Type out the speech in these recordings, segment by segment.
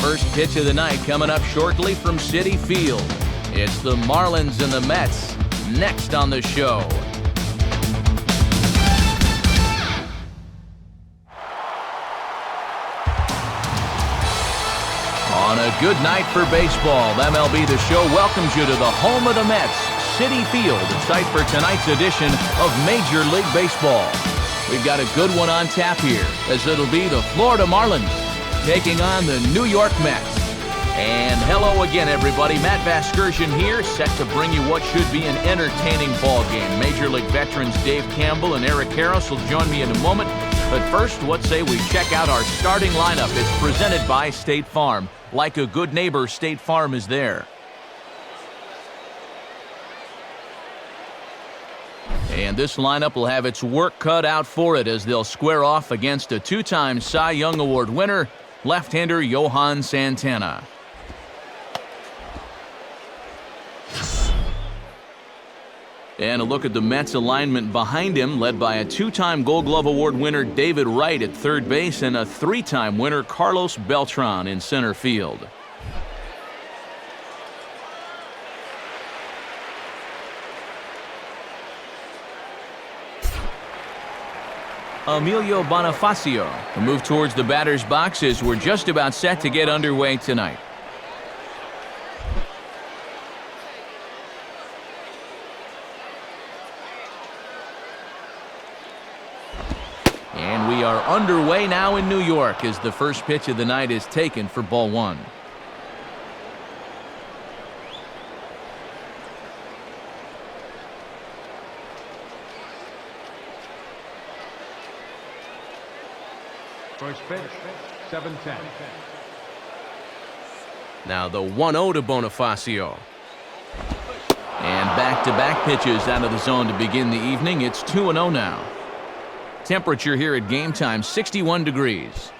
first pitch of the night coming up shortly from Citi Field. It's the Marlins and the Mets next on the show. On a good night for baseball, MLB The Show welcomes you to the home of the Mets, Citi Field, the site for tonight's edition of Major League Baseball. We've got a good one on tap here, as it'll be the Florida Marlins taking on the New York Mets. And hello again, everybody. Matt Vasgersian here, set to bring you what should be an entertaining ball game. Major League veterans Dave Campbell and Eric Harris will join me in a moment. But first, let's say we check out our starting lineup. It's presented by State Farm. Like a good neighbor, State Farm is there. And this lineup will have its work cut out for it as they'll square off against a two-time Cy Young Award winner, left-hander Johan Santana. And a look at the Mets alignment behind him, led by a two-time Gold Glove Award winner David Wright at third base and a three-time winner Carlos Beltran in center field. Emilio Bonifacio. A move towards the batter's box as we're just about set to get underway tonight. And we are underway now in New York as the first pitch of the night is taken for ball one. First pitch, 7-10. Now the 1-0 to Bonifacio. And back-to-back pitches out of the zone to begin the evening. It's 2-0 now. Temperature here at game time, 61 degrees.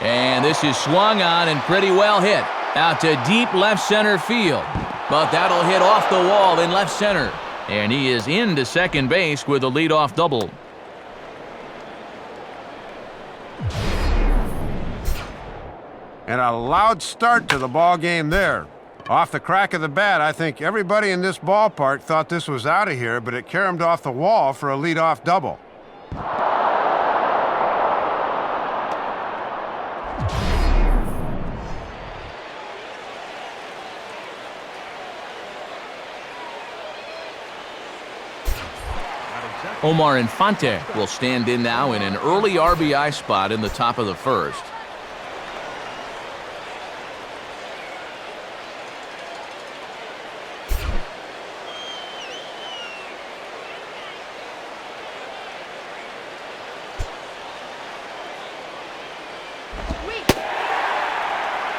And this is swung on and pretty well hit. Out to deep left center field. But that'll hit off the wall in left center. And he is into second base with a leadoff double. And a loud start to the ball game there. Off the crack of the bat, I think everybody in this ballpark thought this was out of here, but it caromed off the wall for a leadoff double. Omar Infante will stand in now in an early RBI spot in the top of the first.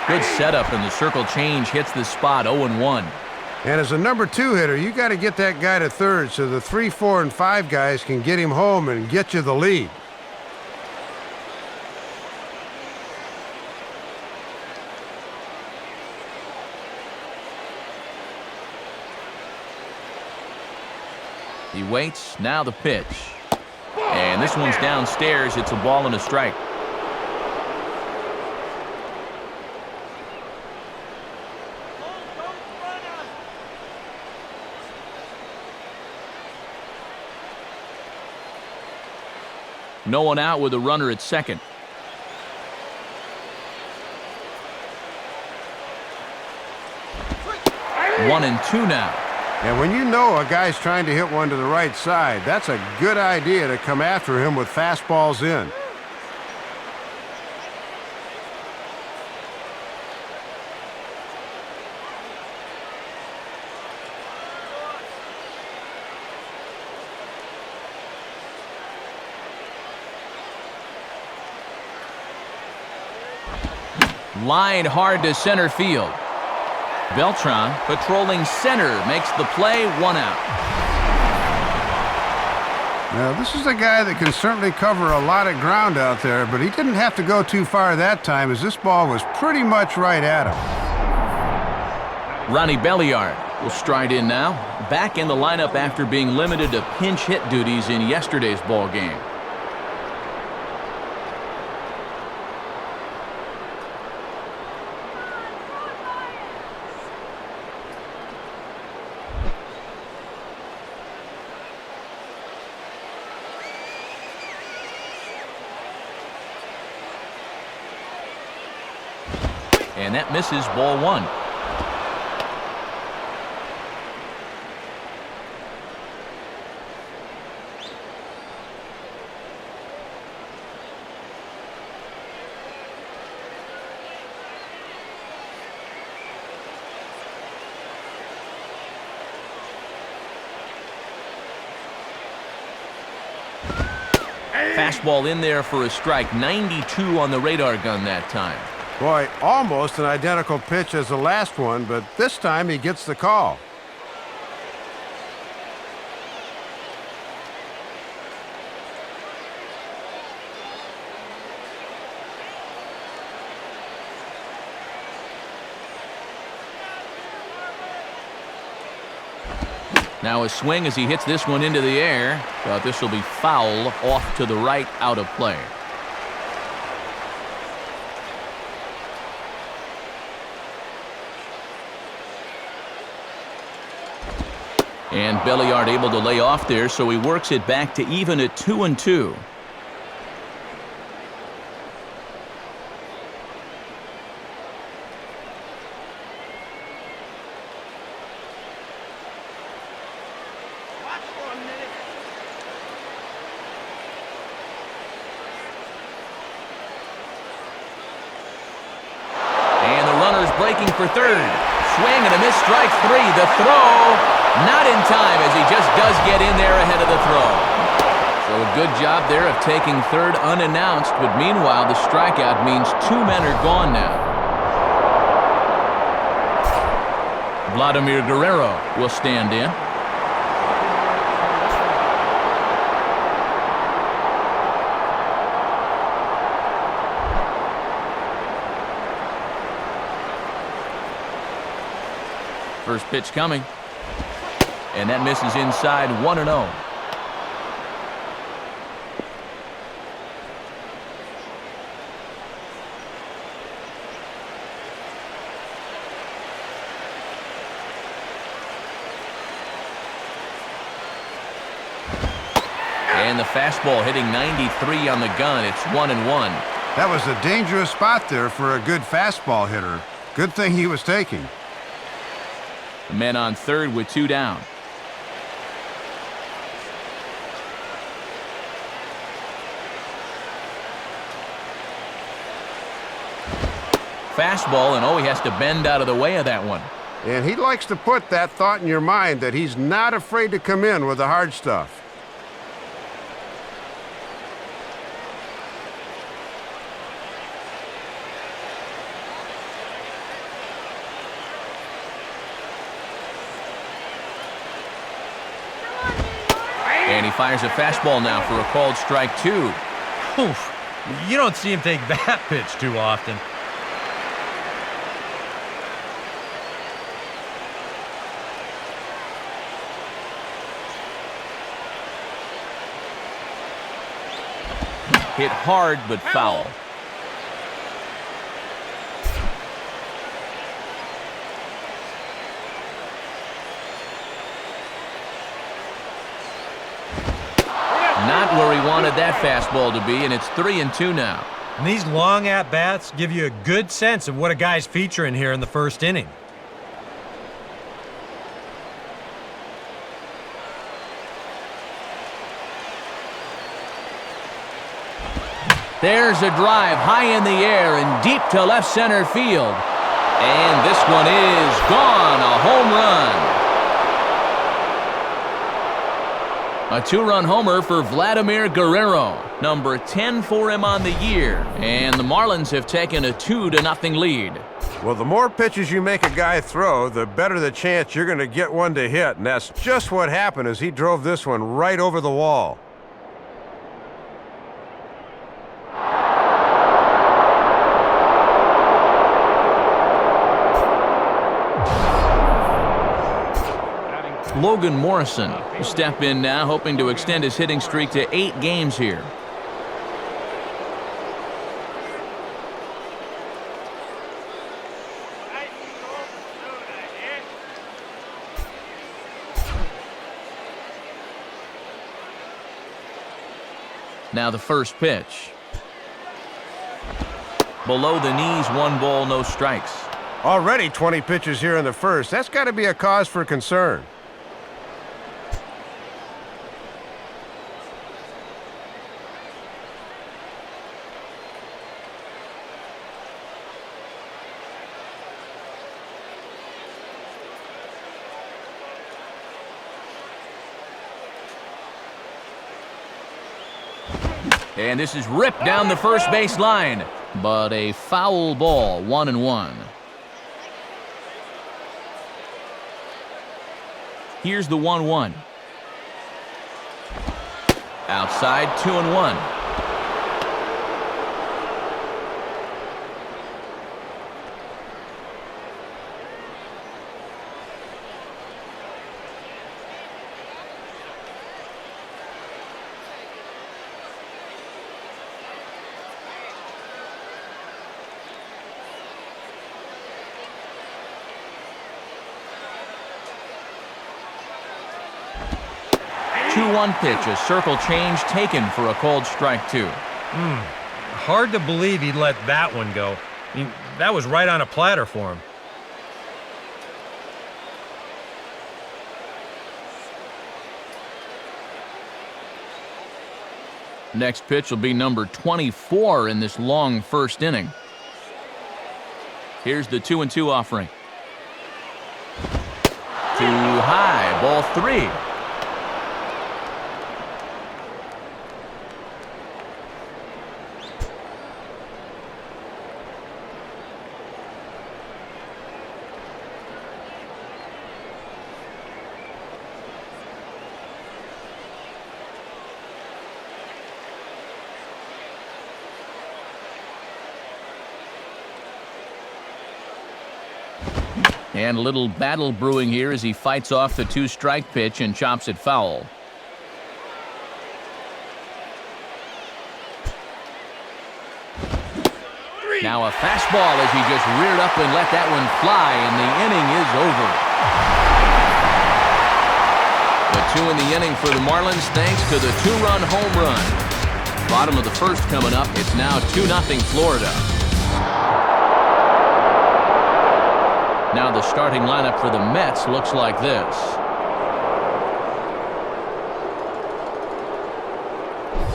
Good setup, and the circle change hits the spot 0-1. And as a number two hitter, you got to get that guy to third so the 3, 4, and 5 guys can get him home and get you the lead. He waits, now the pitch. And this one's downstairs. It's a ball and a strike. No one out with a runner at second. One and two now. And when you know a guy's trying to hit one to the right side, that's a good idea to come after him with fastballs in. Line hard to center field. Beltran, patrolling center, makes the play, 1 out. Now, this is a guy that can certainly cover a lot of ground out there, but he didn't have to go too far that time as this ball was pretty much right at him. Ronnie Belliard will stride in now, back in the lineup after being limited to pinch hit duties in yesterday's ball game. And that misses, ball one. Fastball in there for a strike. 92 on the radar gun that time. Boy, almost an identical pitch as the last one, but this time he gets the call. Now a swing as he hits this one into the air, but this will be foul off to the right, out of play. And Belliard able to lay off there, so he works it back to even at 2-2. And the runner's breaking for third. Swing and a miss, strike three. The throw. Not in time as he just does get in there ahead of the throw. So a good job there of taking third unannounced, but meanwhile the strikeout means two men are gone now. Vladimir Guerrero will stand in. First pitch coming. And that misses inside, 1-0. And the fastball hitting 93 on the gun. It's 1-1. That was a dangerous spot there for a good fastball hitter. Good thing he was taking. The men on third with two down. Fastball, and he has to bend out of the way of that one. And he likes to put that thought in your mind that he's not afraid to come in with the hard stuff. And he fires a fastball now for a called strike two. Oof. You don't see him take that pitch too often. Hit hard, but foul. Not where he wanted that fastball to be, and it's 3-2 now. And these long at-bats give you a good sense of what a guy's featuring here in the first inning. There's a drive high in the air and deep to left center field. And this one is gone, a home run. A two-run homer for Vladimir Guerrero, number 10 for him on the year. And the Marlins have taken a 2-0 lead. Well, the more pitches you make a guy throw, the better the chance you're going to get one to hit. And that's just what happened as he drove this one right over the wall. Logan Morrison will step in now, hoping to extend his hitting streak to 8 games here. Now the first pitch. Below the knees, 1 ball, no strikes. Already 20 pitches here in the first. That's got to be a cause for concern. And this is ripped down the first base line, but a foul ball, 1-1. Here's the 1-1. Outside, 2-1. One pitch, a circle change taken for a called strike 2. Hard to believe he'd let that one go. I mean, that was right on a platter for him. Next pitch will be number 24 in this long first inning. Here's the 2-2 offering. Too high, ball 3. And a little battle brewing here as he fights off the 2-strike pitch and chops it foul. Now a fastball as he just reared up and let that one fly, and the inning is over. The 2 in the inning for the Marlins thanks to the 2-run home run. Bottom of the first coming up. It's now 2-0 Florida. Now the starting lineup for the Mets looks like this.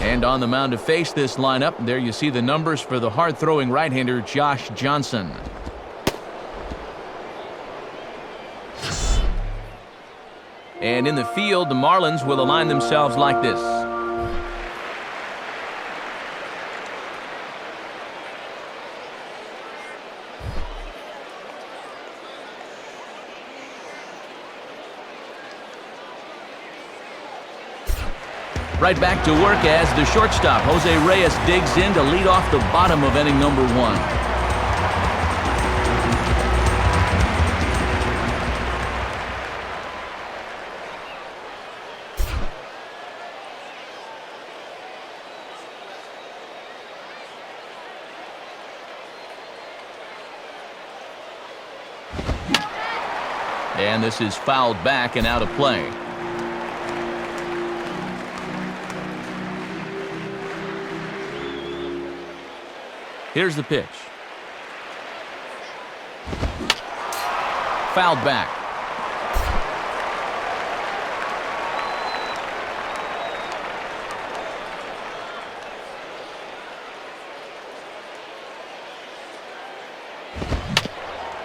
And on the mound to face this lineup, there you see the numbers for the hard-throwing right-hander Josh Johnson. And in the field, the Marlins will align themselves like this. Right back to work as the shortstop, Jose Reyes, digs in to lead off the bottom of inning number 1. And this is fouled back and out of play. Here's the pitch. Fouled back.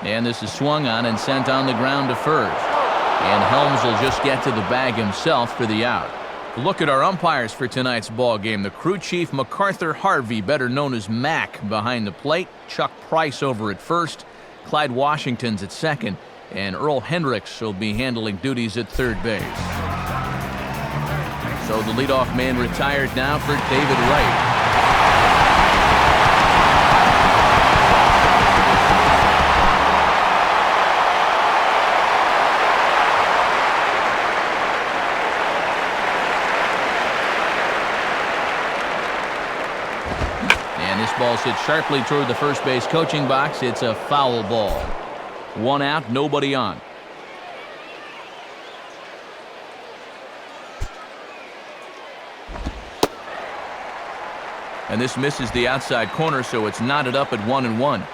And this is swung on and sent on the ground to first. And Helms will just get to the bag himself for the out. Look at our umpires for tonight's ball game. The crew chief MacArthur Harvey, better known as Mac, behind the plate. Chuck Price over at first. Clyde Washington's at second. And Earl Hendricks will be handling duties at third base. So the leadoff man retired now for David Wright. toss it sharply toward the first base coaching box. It's a foul ball. 1 out, nobody on. And this misses the outside corner, so it's knotted up at 1-1.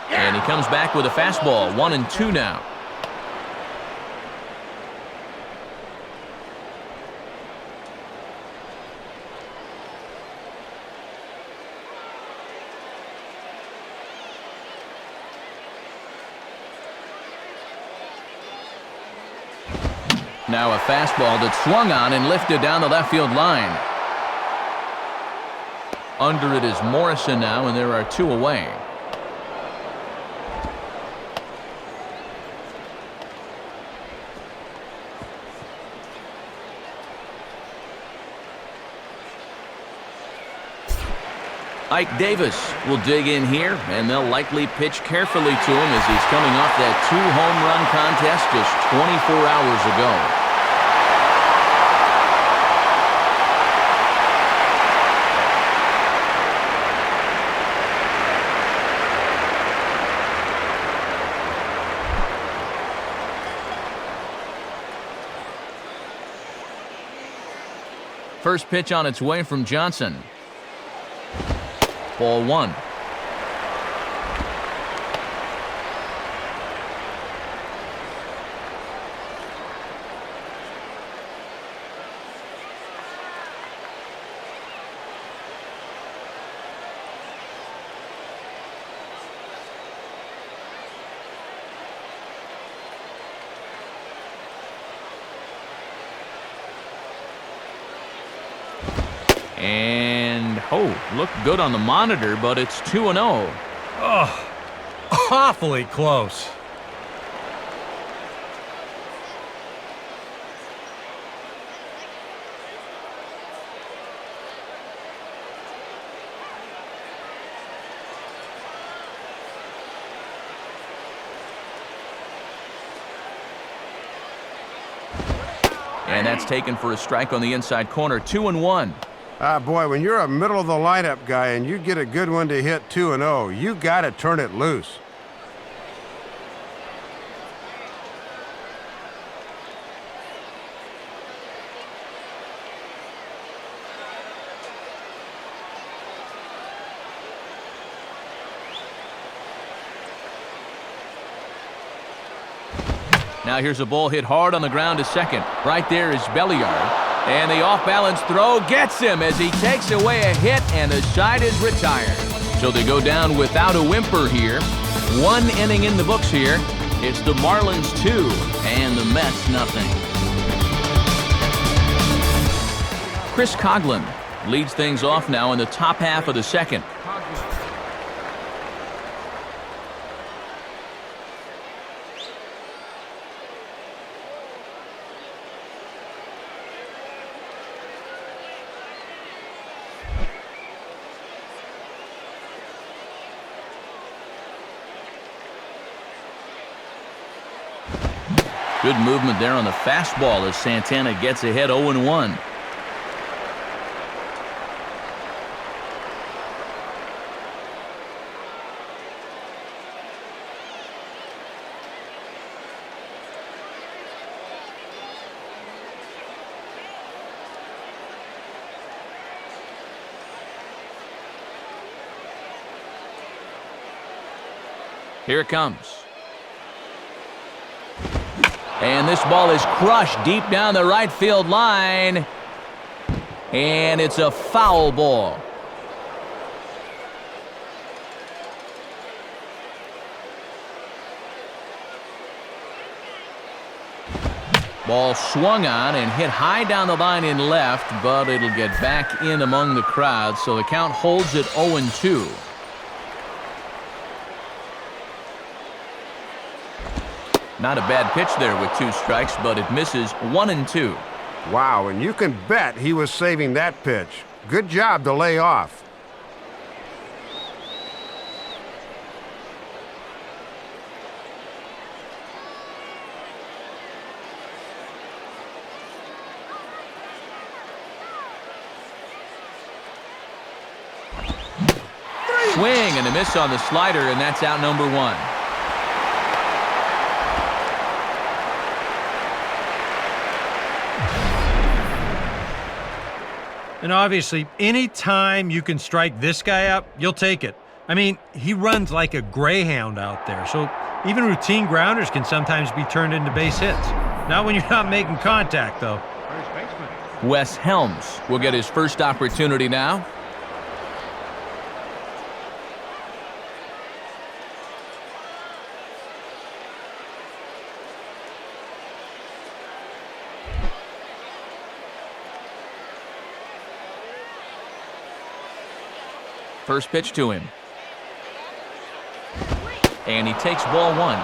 And he comes back with a fastball. 1-2 now. Now a fastball that's swung on and lifted down the left field line. Under it is Morrison now, and there are 2 away. Ike Davis will dig in here, and they'll likely pitch carefully to him as he's coming off that 2-home run contest just 24 hours ago. First pitch on its way from Johnson. Ball 1. And, looked good on the monitor, but it's 2-0. Oh, awfully close. And that's taken for a strike on the inside corner. 2-1. Boy, when you're a middle of the lineup guy and you get a good one to hit 2-0, you got to turn it loose. Now here's a ball hit hard on the ground to second. Right there is Belliard. And the off-balance throw gets him as he takes away a hit, and the side is retired. So they go down without a whimper here. 1 inning in the books here. It's the Marlins 2 and the Mets nothing. Chris Coughlin leads things off now in the top half of the second. Good movement there on the fastball as Santana gets ahead 0-1. Here it comes. And this ball is crushed deep down the right field line. And it's a foul ball. Ball swung on and hit high down the line in left, but it'll get back in among the crowd, so the count holds at 0-2. Not a bad pitch there with 2 strikes, but it misses 1-2. Wow, and you can bet he was saving that pitch. Good job to lay off. swing and a miss on the slider, and that's out number 1. And obviously, any time you can strike this guy out, you'll take it. I mean, he runs like a greyhound out there, so even routine grounders can sometimes be turned into base hits. Not when you're not making contact, though. First baseman. Wes Helms will get his first opportunity now. First pitch to him. And he takes ball 1.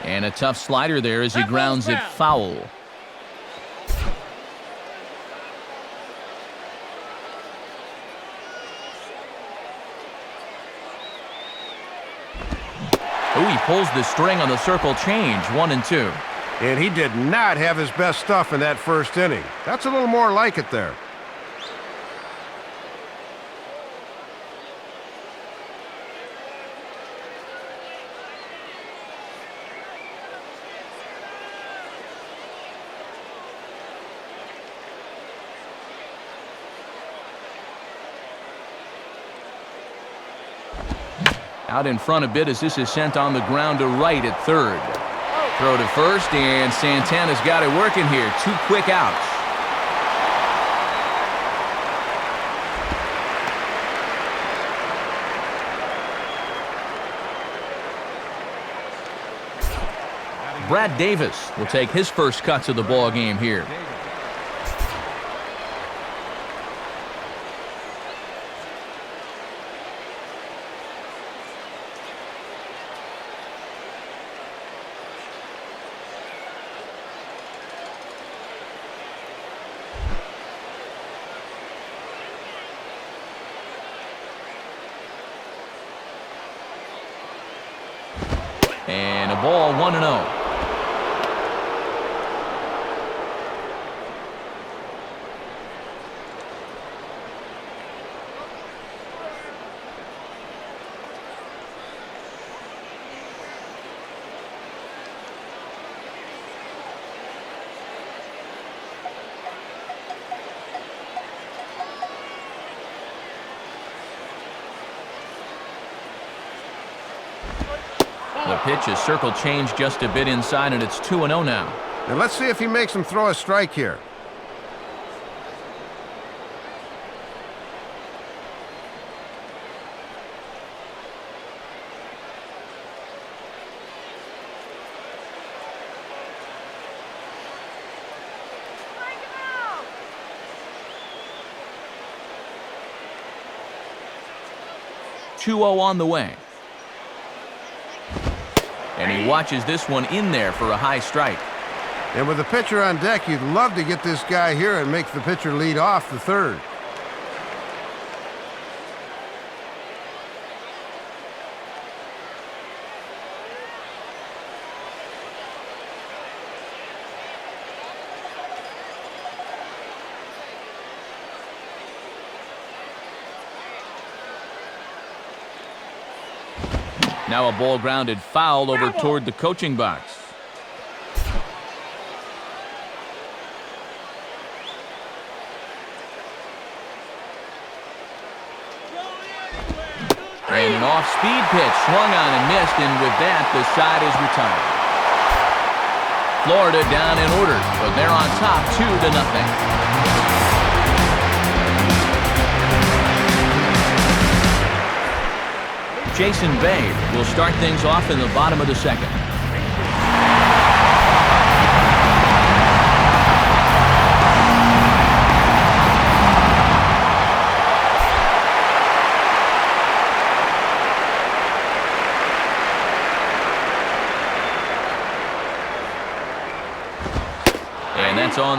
And a tough slider there as he grounds it foul. Oh, he pulls the string on the circle change, 1-2. And he did not have his best stuff in that first inning. That's a little more like it there. Out in front a bit as this is sent on the ground to right at third. Throw to first, and Santana's got it working here. 2 quick outs. Brad Davis will take his first cuts of the ball game here. And a ball, 1-0. The pitch is circle changed just a bit inside, and it's 2-0 now. And let's see if he makes him throw a strike here. On the way. And he watches this one in there for a high strike. And with the pitcher on deck, you'd love to get this guy here and make the pitcher lead off the third. Now a ball grounded foul over toward the coaching box. And an off-speed pitch swung on and missed, and with that, the side is retired. Florida down in order, but they're on top 2-0. Jason Bay will start things off in the bottom of the second.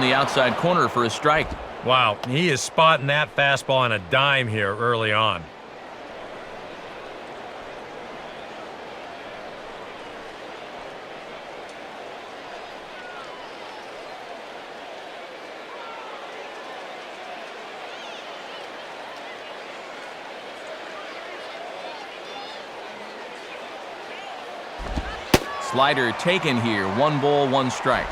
on the outside corner for a strike. Wow, he is spotting that fastball on a dime here early on. Slider taken here. 1 ball, 1 strike.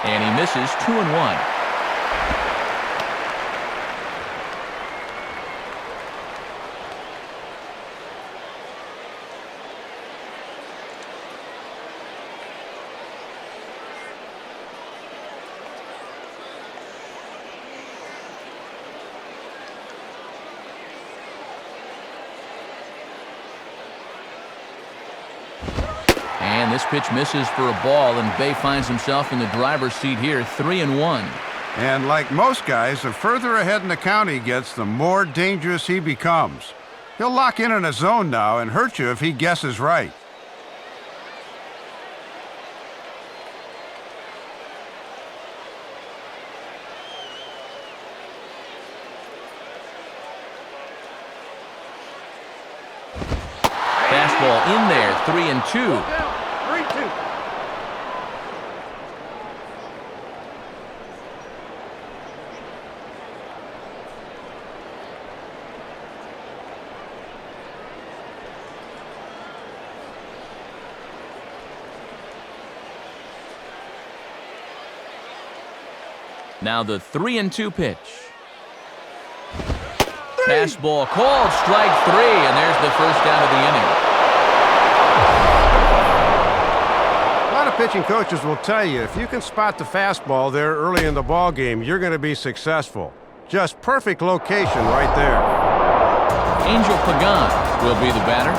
And he misses. 2-1. And this pitch misses for a ball, and Bay finds himself in the driver's seat here, 3-1. And like most guys, the further ahead in the count he gets, the more dangerous he becomes. He'll lock in a zone now and hurt you if he guesses right. Fastball in there, 3-2. 3-2. Now the 3-2 pitch. Fastball called, strike 3, and there's the first out of the inning. A lot of pitching coaches will tell you if you can spot the fastball there early in the ball game, you're going to be successful. Just perfect location right there. Angel Pagan will be the batter.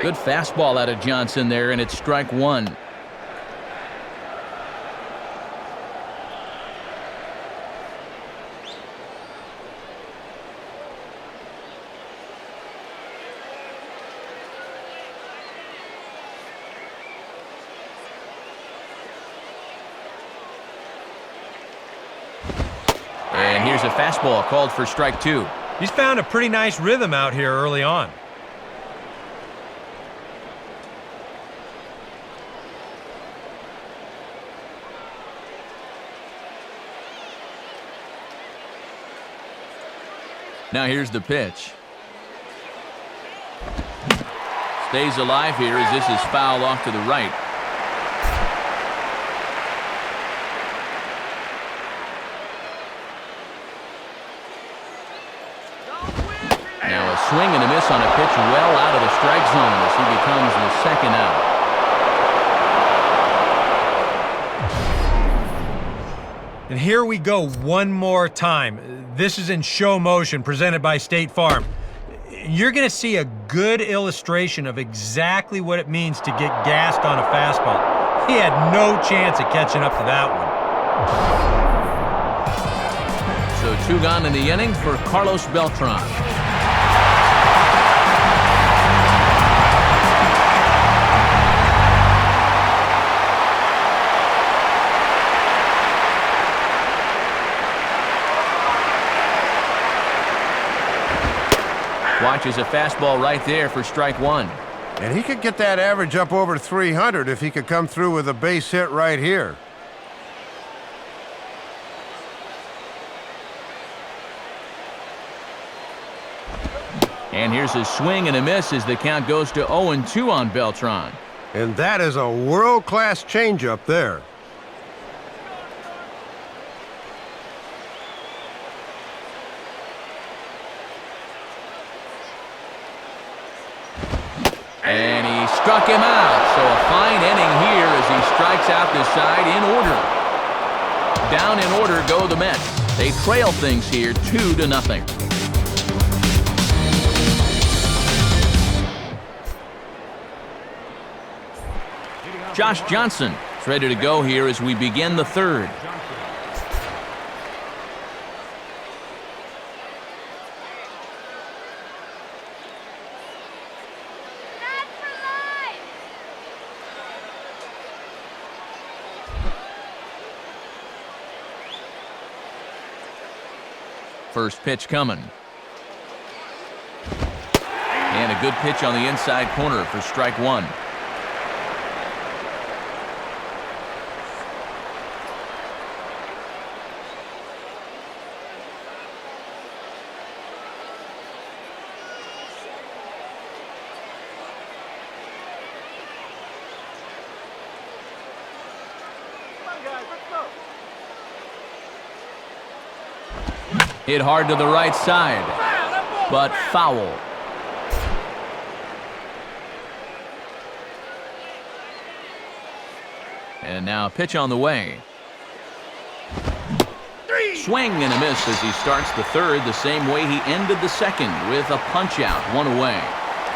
Good fastball out of Johnson there, and it's strike 1. And here's a fastball called for strike 2. He's found a pretty nice rhythm out here early on. Now here's the pitch. Stays alive here as this is fouled off to the right. Now a swing and a miss on a pitch well out of the strike zone as he becomes the second out. And here we go one more time. This is in show motion presented by State Farm. You're going to see a good illustration of exactly what it means to get gassed on a fastball. He had no chance of catching up to that one. So 2 gone in the inning for Carlos Beltran. Watches a fastball right there for strike 1. And he could get that average up over 300 if he could come through with a base hit right here. And here's a swing and a miss as the count goes to 0-2 on Beltran. And that is a world-class changeup there. And he struck him out. So a fine inning here as he strikes out the side in order. Down in order go the Mets. They trail things here 2-0. Josh Johnson is ready to go here as we begin the third. First pitch coming. And a good pitch on the inside corner for strike one. Hit hard to the right side, but foul. And now a pitch on the way. Swing and a miss as he starts the third the same way he ended the second with a punch-out, one away.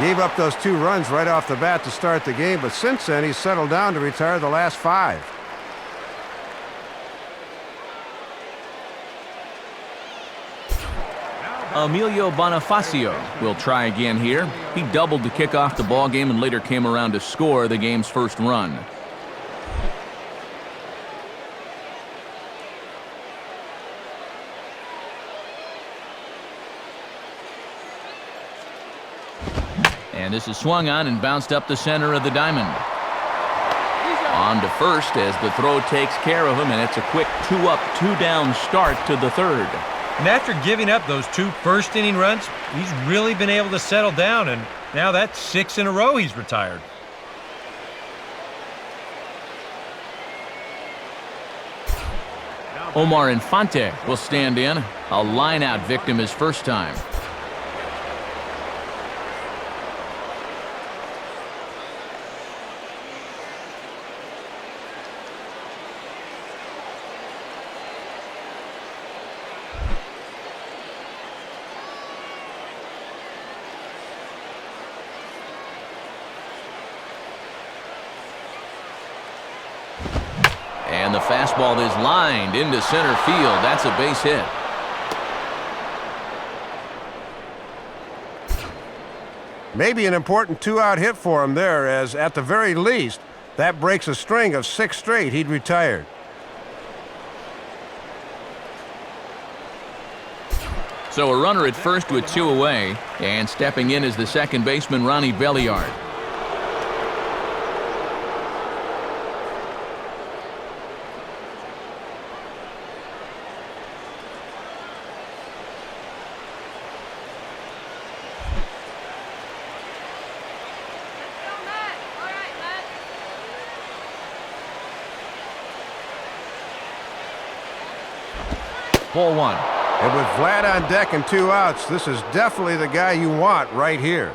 Gave up those 2 runs right off the bat to start the game, but since then he's settled down to retire the last 5. Emilio Bonifacio will try again here. He doubled to kick off the ball game and later came around to score the game's first run. And this is swung on and bounced up the center of the diamond. On to first as the throw takes care of him, and it's a quick 2-up, 2-down start to the third. And after giving up those 2 first-inning runs, he's really been able to settle down, and now that's 6 in a row he's retired. Omar Infante will stand in. A line-out victim his first time. And the fastball is lined into center field. That's a base hit. Maybe an important 2-out hit for him there, as at the very least, that breaks a string of 6 straight he'd retired. So a runner at first with 2 away, and stepping in is the second baseman, Ronnie Belliard. Ball 1. And with Vlad on deck and 2 outs, this is definitely the guy you want right here.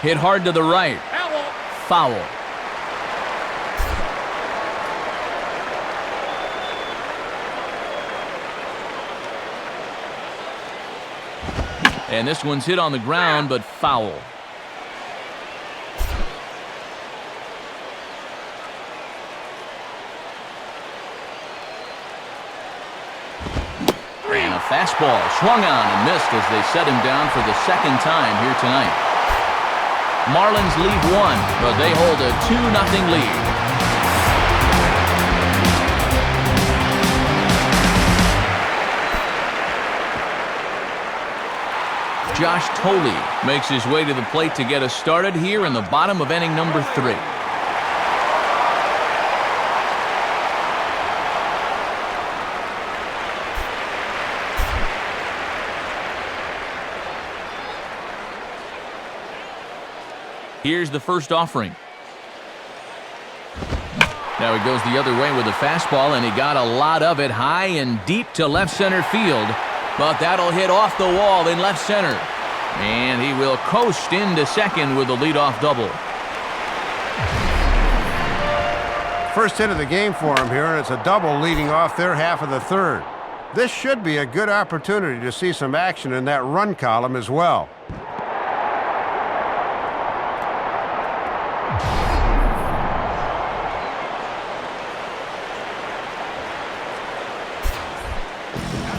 Hit hard to the right. Foul. And this one's hit on the ground, but foul. And a fastball swung on and missed as they set him down for the second time here tonight. Marlins lead 1, but they hold a 2-0 lead. Josh Tolley makes his way to the plate to get us started here in the bottom of inning number 3. Here's the first offering. Now he goes the other way with a fastball, and he got a lot of it high and deep to left center field. But that'll hit off the wall in left center. And he will coast into second with a leadoff double. First hit of the game for him here, and it's a double leading off their half of the third. This should be a good opportunity to see some action in that run column as well.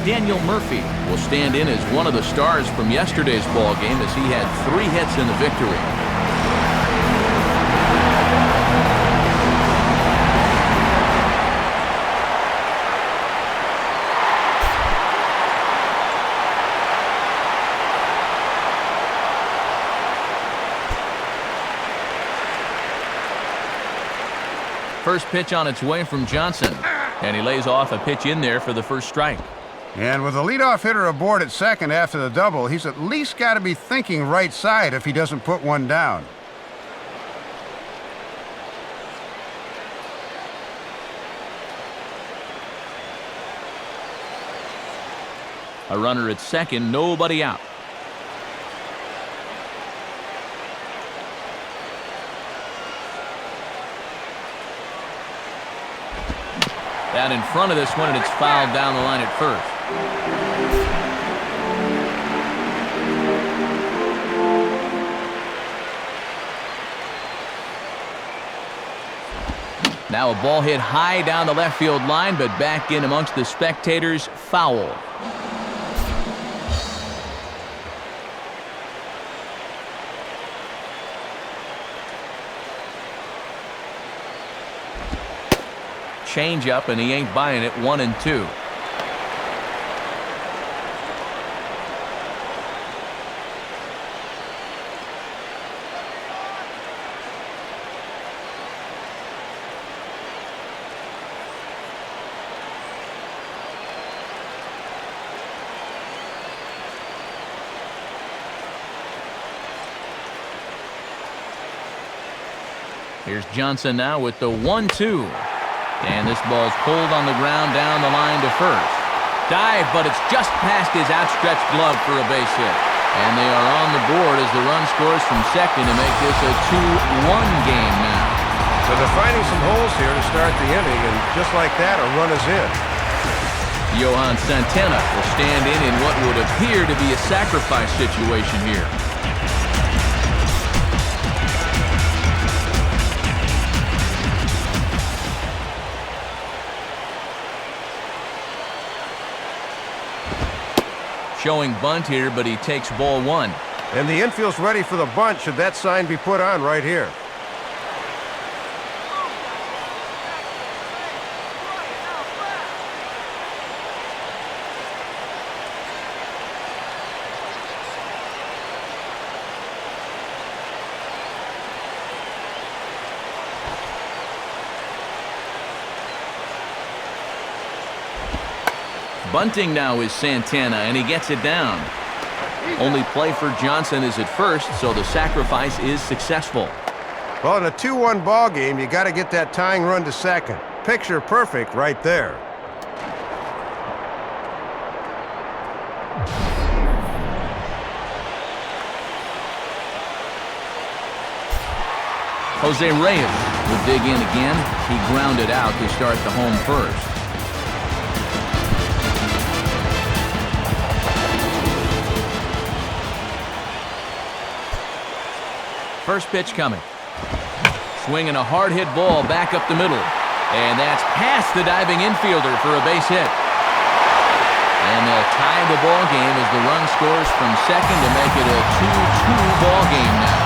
Daniel Murphy will stand in as one of the stars from yesterday's ball game as he had 3 hits in the victory. First pitch on its way from Johnson, and he lays off a pitch in there for the first strike. And with a leadoff hitter aboard at second after the double, he's at least got to be thinking right side if he doesn't put one down. A runner at second, nobody out. That in front of this one, and it's fouled down the line at first. Now a ball hit high down the left field line, but back in amongst the spectators, foul. Change up, and he ain't buying it. 1-2. Here's Johnson now with the 1-2. And this ball's pulled on the ground down the line to first. Dive, but it's just past his outstretched glove for a base hit. And they are on the board as the run scores from second to make this a 2-1 game now. So they're finding some holes here to start the inning, and just like that, a run is in. Johan Santana will stand in what would appear to be a sacrifice situation here. Showing bunt here, but he takes ball 1. And the infield's ready for the bunt should that sign be put on right here. Bunting now is Santana, and he gets it down. Only play for Johnson is at first, so the sacrifice is successful. Well, in a 2-1 ball game, you got to get that tying run to second. Picture perfect right there. Jose Reyes will dig in again. He grounded out to start the home first. First pitch coming. Swinging a hard-hit ball back up the middle. And that's past the diving infielder for a base hit. And they'll tie the ball game as the run scores from second to make it a 2-2 ball game now.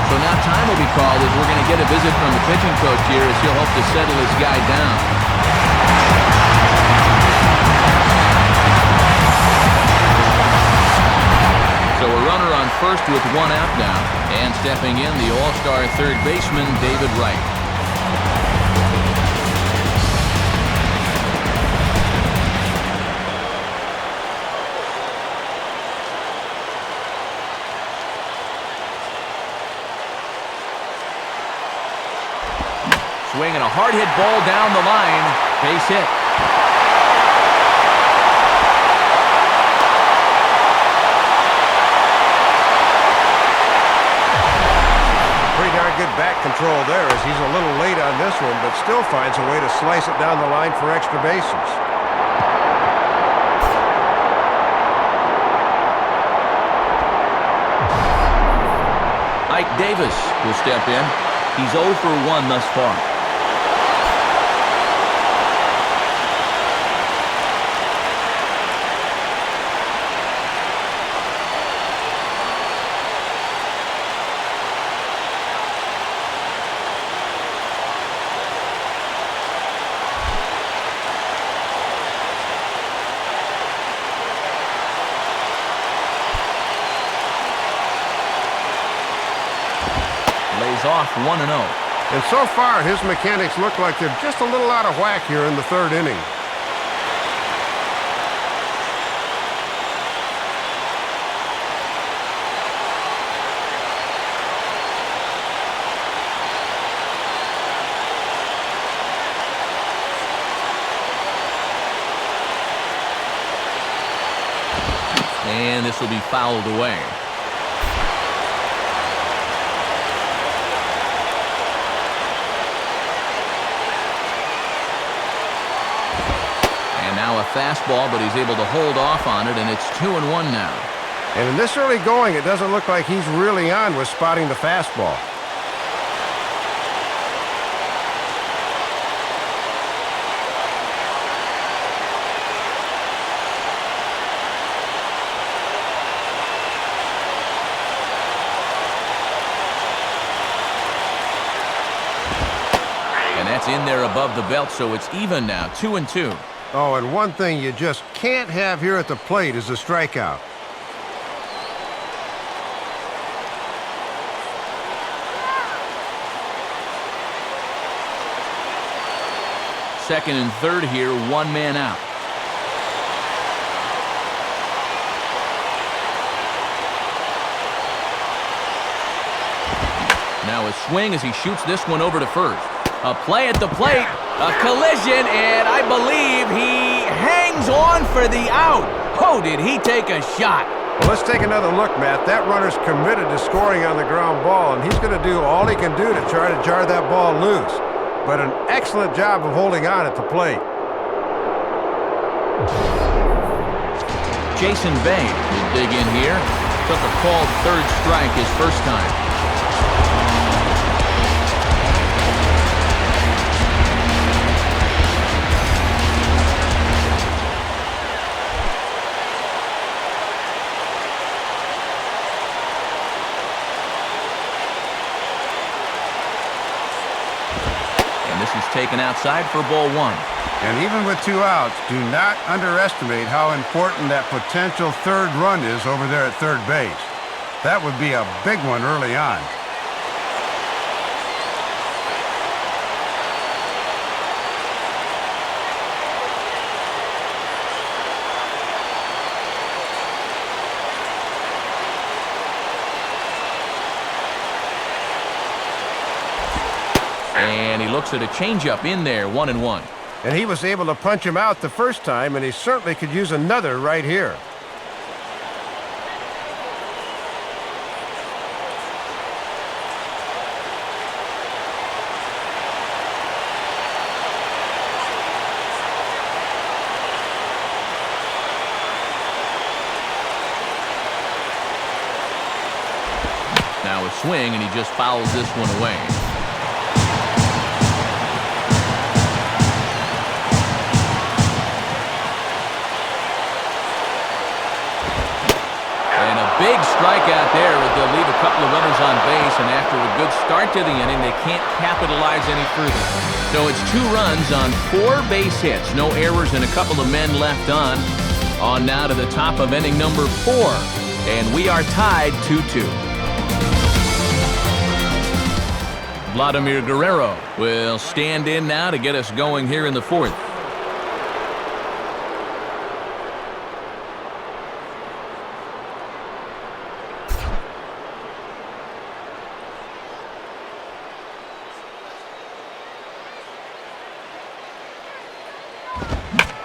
So now time will be called as we're going to get a visit from the pitching coach here as he'll hope to settle his guy down. So a run on first with one out now. And stepping in, the all-star third baseman, David Wright. Swinging a hard hit ball down the line. Base hit. Pretty darn good bat control there as he's a little late on this one, but still finds a way to slice it down the line for extra bases. Ike Davis will step in. He's 0 for 1 thus far. Lays off 1-0. And so far, his mechanics look like they're just a little out of whack here in the third inning. And this will be fouled away. Now a fastball, but he's able to hold off on it, and it's 2-1 now. And in this early going, it doesn't look like he's really on with spotting the fastball. And that's in there above the belt, so it's even now, 2-2. Oh, and one thing you just can't have here at the plate is a strikeout. Second and third here, one man out. Now a swing as he shoots this one over to first. A play at the plate, a collision, and I believe he hangs on for the out. Oh, did he take a shot? Well, let's take another look, Matt. That runner's committed to scoring on the ground ball, and he's going to do all he can do to try to jar that ball loose. But an excellent job of holding on at the plate. Jason Bay will dig in here. Took a called third strike his first time. Taken outside for ball one. And even with 2 outs, do not underestimate how important that potential third run is over there at third base. That would be a big one early on. And he looks at a changeup in there, 1-1. And he was able to punch him out the first time, and he certainly could use another right here. Now a swing, and he just fouls this one away. Big strikeout there as they'll leave a couple of runners on base, and after a good start to the inning, they can't capitalize any further. So it's 2 runs on 4 base hits, no errors, and a couple of men left on. On now to the top of inning number 4. and we are tied 2-2. Vladimir Guerrero will stand in now to get us going here in the fourth.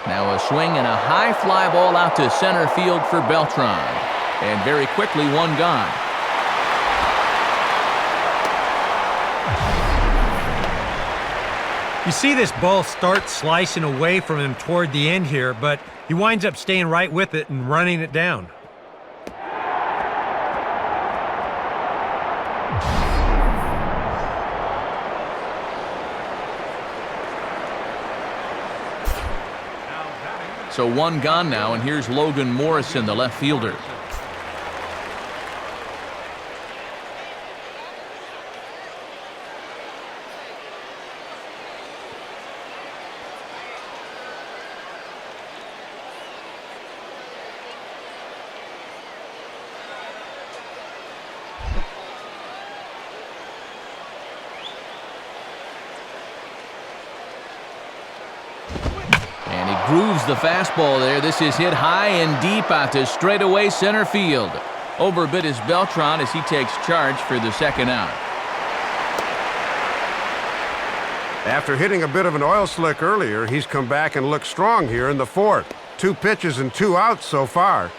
Now a swing and a high fly ball out to center field for Beltran. And very quickly, one gone. You see this ball start slicing away from him toward the end here, but he winds up staying right with it and running it down. So one gone now, and here's Logan Morrison, the left fielder. And he grooves the fastball there. This is hit high and deep out to straightaway center field. Overbid is Beltran as he takes charge for the second out. After hitting a bit of an oil slick earlier, he's come back and looked strong here in the fourth. 2 pitches and 2 outs so far.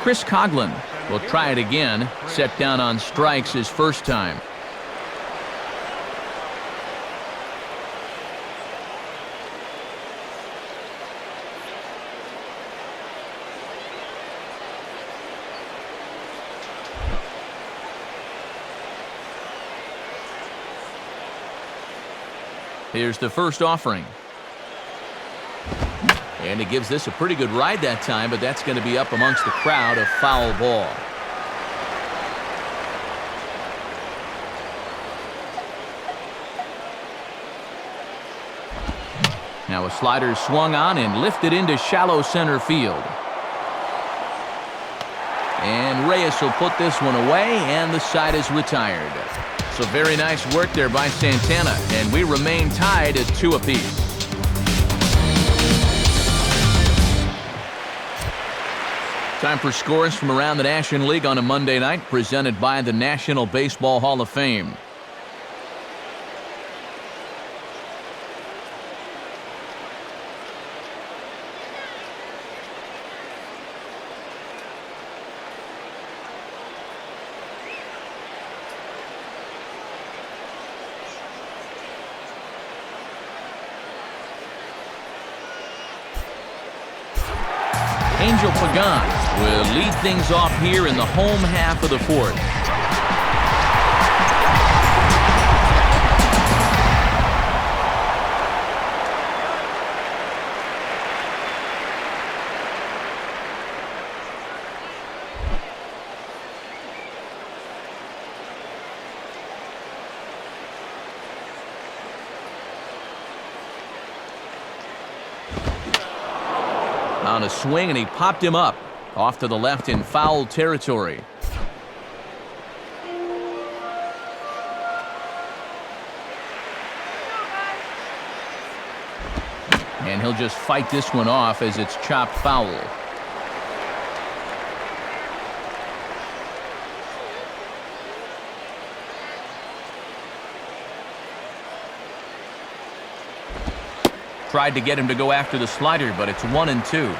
Chris Coughlin will try it again. Set down on strikes his first time. Here's the first offering. And he gives this a pretty good ride that time, but that's going to be up amongst the crowd, a foul ball. Now a slider swung on and lifted into shallow center field. And Reyes will put this one away, and the side is retired. So very nice work there by Santana, and we remain tied at 2 apiece. Time for scores from around the National League on a Monday night, presented by the National Baseball Hall of Fame. Angel Pagan will lead things off here in the home half of the fourth. On a swing, and he popped him up off to the left in foul territory. And he'll just fight this one off as it's chopped foul. Tried to get him to go after the slider, but it's 1-2.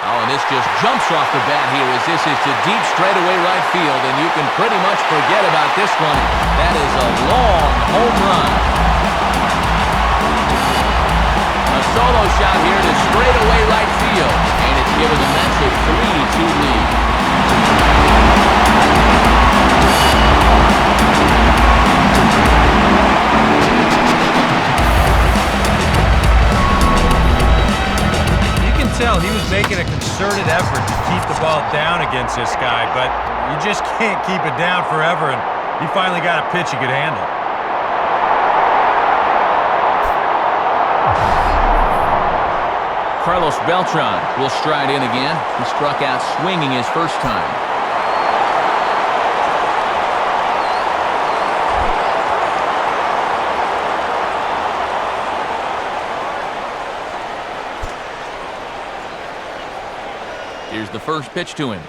Oh, and this just jumps off the bat here as this is to deep straightaway right field, and you can pretty much forget about this one. That is a long home run. A solo shot here to straightaway right field, and it's given the Mets a 3-2 lead. keep the ball down against this guy, but you just can't keep it down forever, and he finally got a pitch he could handle. Carlos Beltran will stride in again. He struck out swinging his first time. Here's the first pitch to him.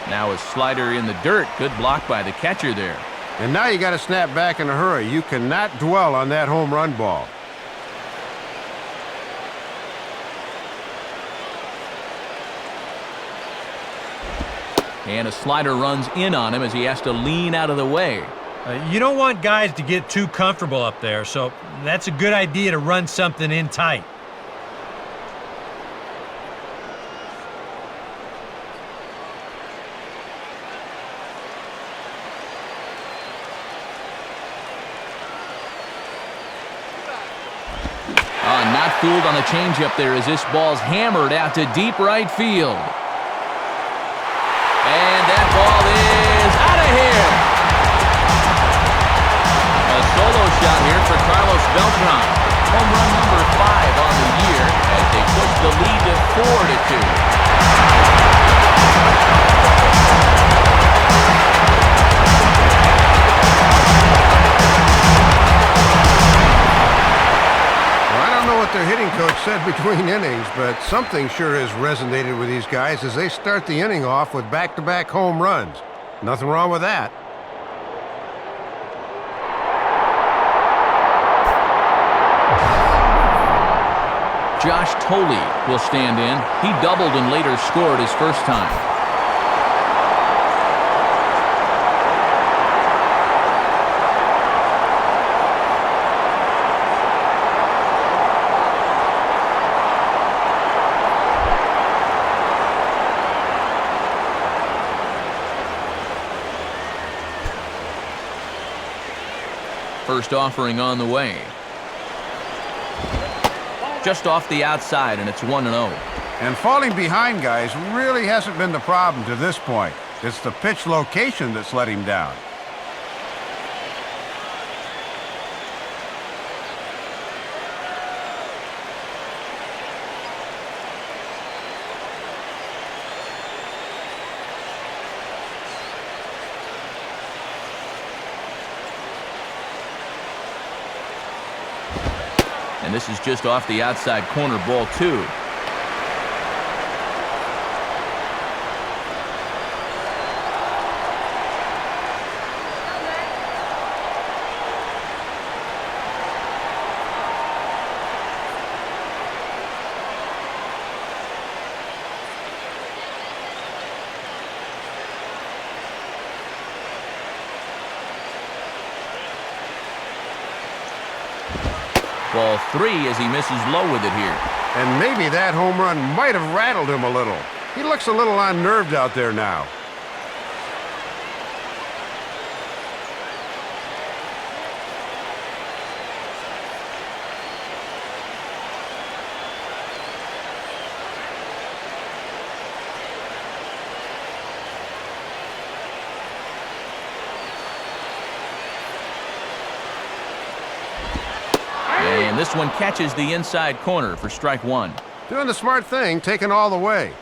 Now a slider in the dirt. Good block by the catcher there. And now you got to snap back in a hurry. You cannot dwell on that home run ball. And a slider runs in on him as he has to lean out of the way. You don't want guys to get too comfortable up there, so that's a good idea to run something in tight. Not fooled on the changeup there as this ball's hammered out to deep right field. And that ball is out of here. A solo shot here for Carlos Beltran. Home run number 5 on the year as they push the lead to 4-2. Their hitting coach said between innings, but something sure has resonated with these guys as they start the inning off with back-to-back home runs. Nothing wrong with that. Josh Thole will stand in. He doubled and later scored his first time. First offering on the way. Just off the outside, and it's 1-0. And falling behind guys really hasn't been the problem to this point. It's the pitch location that's let him down. And this is just off the outside corner, ball 2. Ball 3 as he misses low with it here. And maybe that home run might have rattled him a little. He looks a little unnerved out there now. And this one catches the inside corner for strike 1. Doing the smart thing, taking all the way.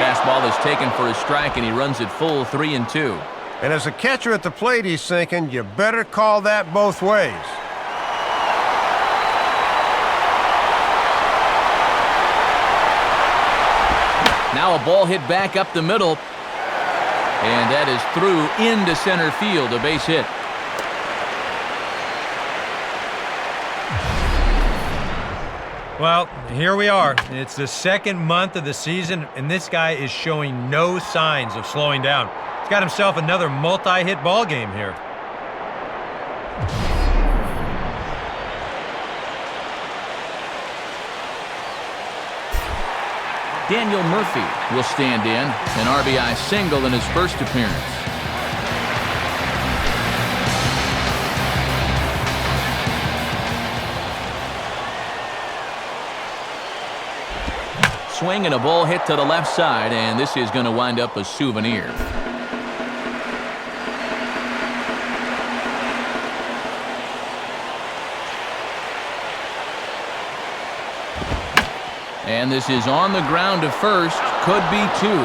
Fastball is taken for a strike, and he runs it full 3-2. And as a catcher at the plate, he's thinking, you better call that both ways. Now a ball hit back up the middle, and that is through into center field, a base hit. Well, here we are. It's the second month of the season, and this guy is showing no signs of slowing down. Got himself another multi-hit ball game here. Daniel Murphy will stand in, an RBI single in his first appearance. Swing and a ball hit to the left side, and this is going to wind up a souvenir. And this is on the ground to first. Could be two.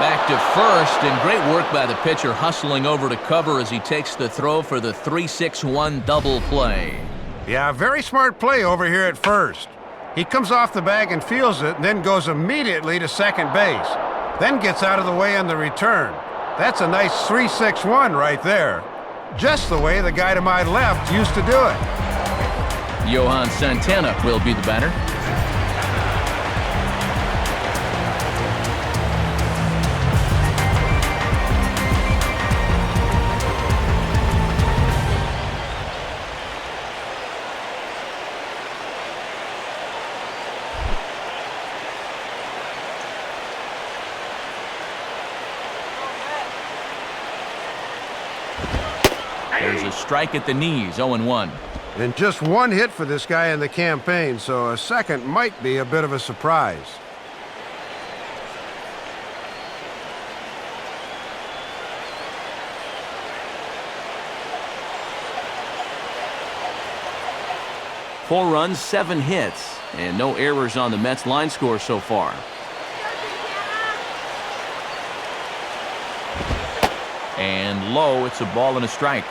Back to first, and great work by the pitcher hustling over to cover as he takes the throw for the 3-6-1 double play. Yeah, very smart play over here at first. He comes off the bag and feels it, and then goes immediately to second base. Then gets out of the way on the return. That's a nice 3-6-1 right there. Just the way the guy to my left used to do it. Johan Santana will be the batter. There's a strike at the knees, 0-1. And just one hit for this guy in the campaign, so a second might be a bit of a surprise. Four runs, 7 hits, and no errors on the Mets line score so far. And low, it's a ball and a strike.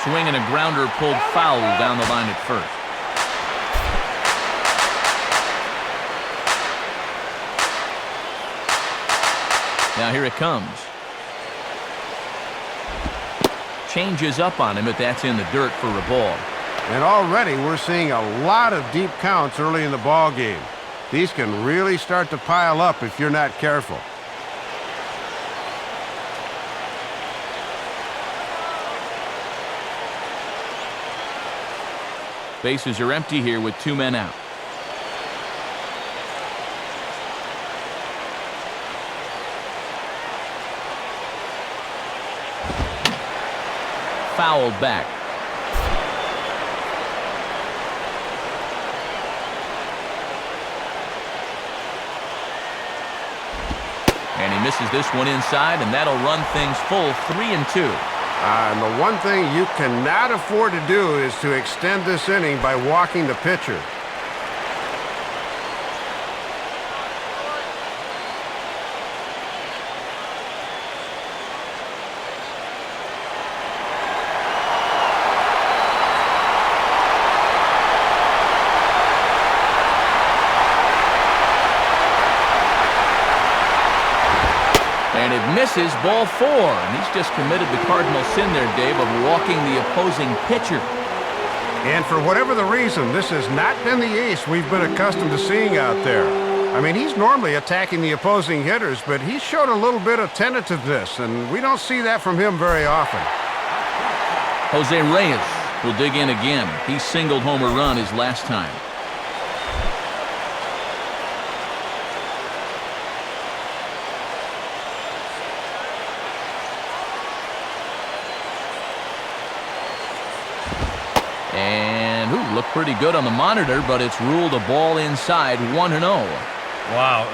Swing and a grounder pulled foul down the line at first. Now here it comes. Changes up on him, but that's in the dirt for a ball. And already we're seeing a lot of deep counts early in the ball game. These can really start to pile up if you're not careful. Bases are empty here with 2 men out. Fouled back. And he misses this one inside, and that'll run things full 3-2. And the one thing you cannot afford to do is to extend this inning by walking the pitcher. And it misses, ball 4. And he's just committed the cardinal sin there, Dave, of walking the opposing pitcher. And for whatever the reason, this has not been the ace we've been accustomed to seeing out there. I mean, he's normally attacking the opposing hitters, but he showed a little bit of tentativeness, and we don't see that from him very often. Jose Reyes will dig in again. He singled home a run his last time. And looked pretty good on the monitor, but it's ruled a ball inside, 1-0. Wow,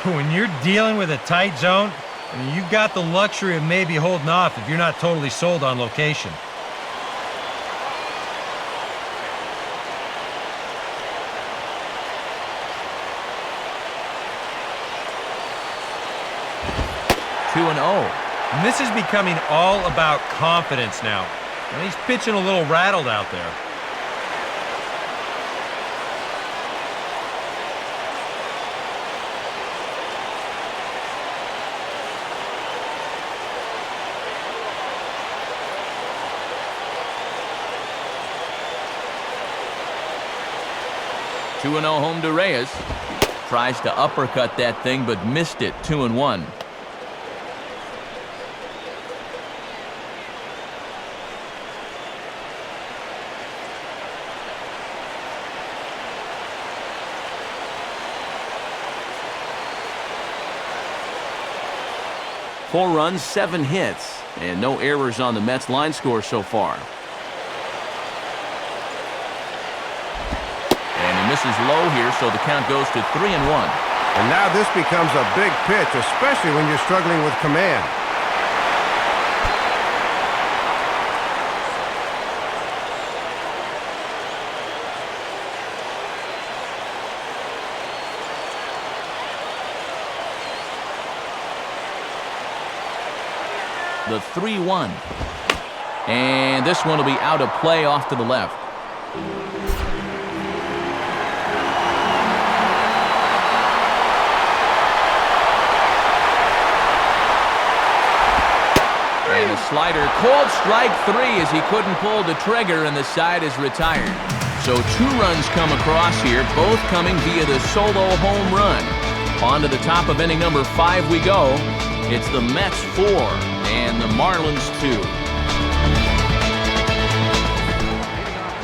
when you're dealing with a tight zone, I mean, you've got the luxury of maybe holding off if you're not totally sold on location. And this is becoming all about confidence now. And he's pitching a little rattled out there. Two 2-0 home to Reyes. Tries to uppercut that thing, but missed it. 2-1. Four runs, 7 hits, and no errors on the Mets line score so far. Misses low here, so the count goes to 3-1. And now this becomes a big pitch, especially when you're struggling with command. The 3-1. And this one will be out of play off to the left. And a slider, called strike 3 as he couldn't pull the trigger, and the side is retired. So 2 runs come across here, both coming via the solo home run. On to the top of inning number 5 we go. It's the Mets 4 and the Marlins 2.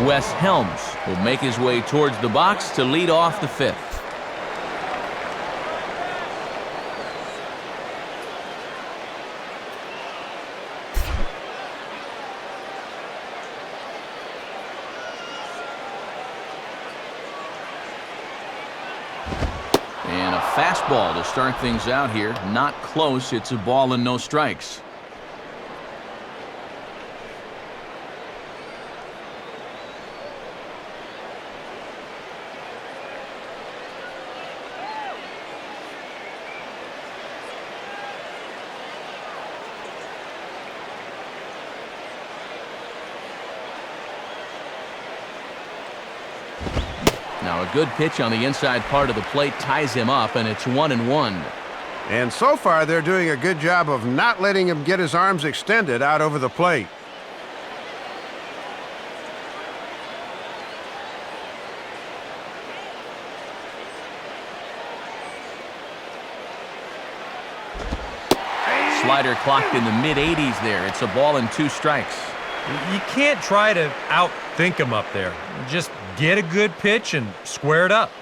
Wes Helms will make his way towards the box to lead off the 5th. And a fastball to start things out here. Not close. It's a ball and no strikes. Now a good pitch on the inside part of the plate ties him up, and it's 1-1. And so far they're doing a good job of not letting him get his arms extended out over the plate. Slider clocked in the mid-80s there. It's a ball and 2 strikes. You can't try to outthink him up there. Just get a good pitch and square it up.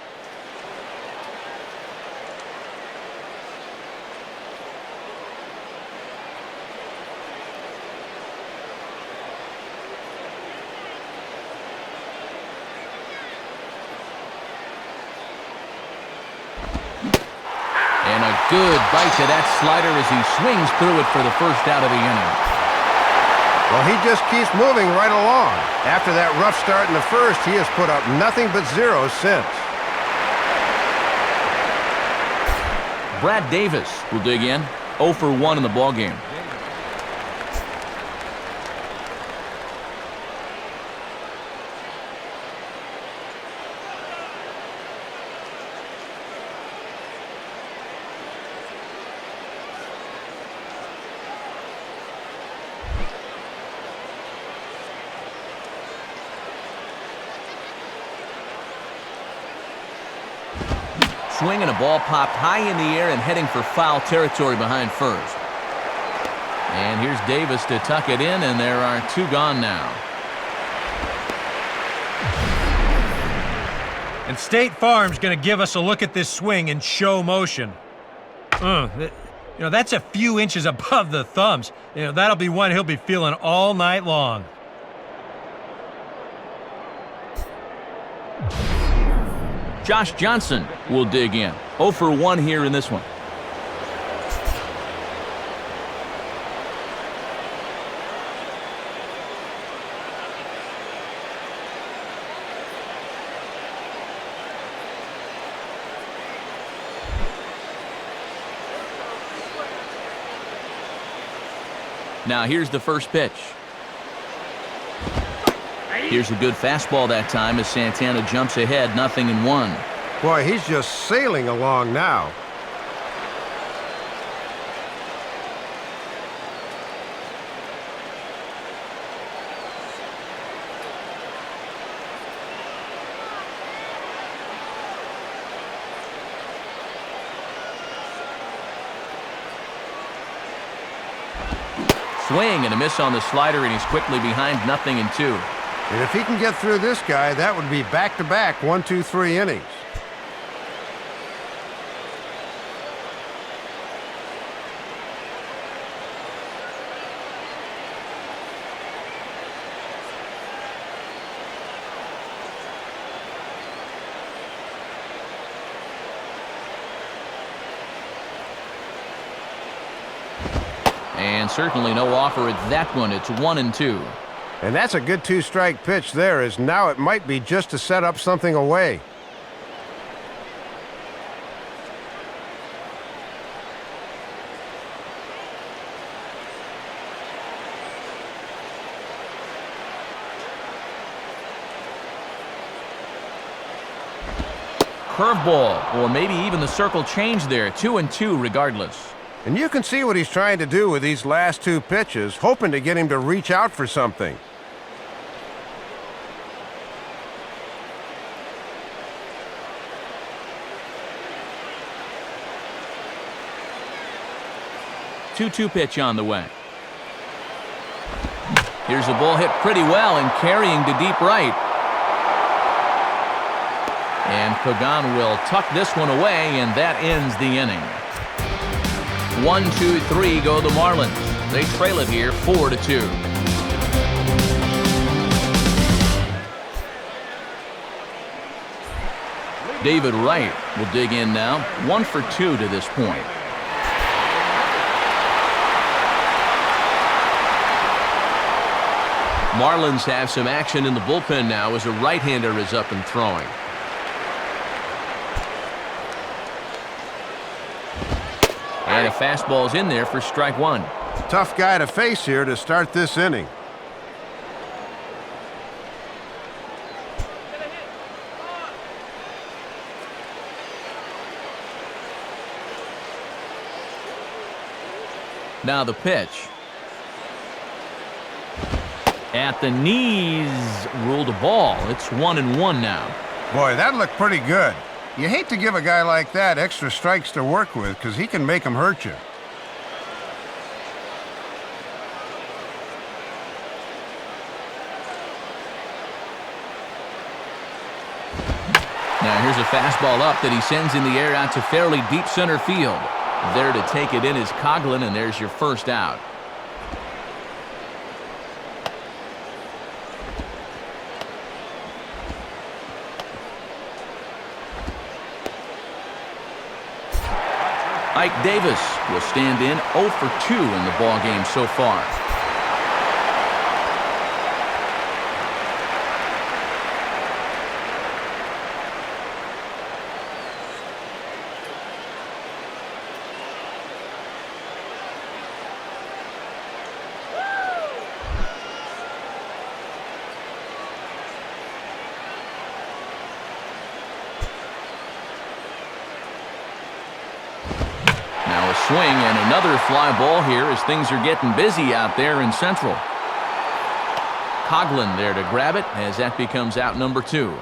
And a good bite to that slider as he swings through it for the first out of the inning. Well, he just keeps moving right along. After that rough start in the first, he has put up nothing but zeros since. Brad Davis will dig in. 0 for 1 in the ballgame. Swing and a ball popped high in the air and heading for foul territory behind first. And here's Davis to tuck it in, and there are 2 gone now. And State Farm's going to give us a look at this swing in show motion. That's a few inches above the thumbs. That'll be one he'll be feeling all night long. Josh Johnson will dig in. 0 for 1 here in this one. Now here's the first pitch. Here's a good fastball that time as Santana jumps ahead, 0-1. Boy, he's just sailing along now. Swing and a miss on the slider, and he's quickly behind 0-2. And if he can get through this guy, that would be back-to-back 1, 2, 3 innings. And certainly no offer at that one. It's 1-2. And that's a good two-strike pitch there, as now it might be just to set up something away. Curveball, or maybe even the circle change there. 2-2 regardless. And you can see what he's trying to do with these last two pitches, hoping to get him to reach out for something. Two pitch on the way. Here's a ball hit pretty well and carrying to deep right. And Pagan will tuck this one away, and that ends the inning. 1, 2, 3 go the Marlins. They trail it here 4-2. David Wright will dig in now. 1 for 2 to this point. Marlins have some action in the bullpen now as a right-hander is up and throwing. And a fastball's in there for strike one. Tough guy to face here to start this inning. Now the pitch. At the knees, ruled a ball. It's 1-1 now. Boy, that looked pretty good. You hate to give a guy like that extra strikes to work with because he can make them hurt you. Now here's a fastball up that he sends in the air out to fairly deep center field. There to take it in is Coughlin, and there's your first out. Ike Davis will stand in 0 for 2 in the ballgame so far. Swing and another fly ball here as things are getting busy out there in Central. Coughlin there to grab it as that becomes out number 2.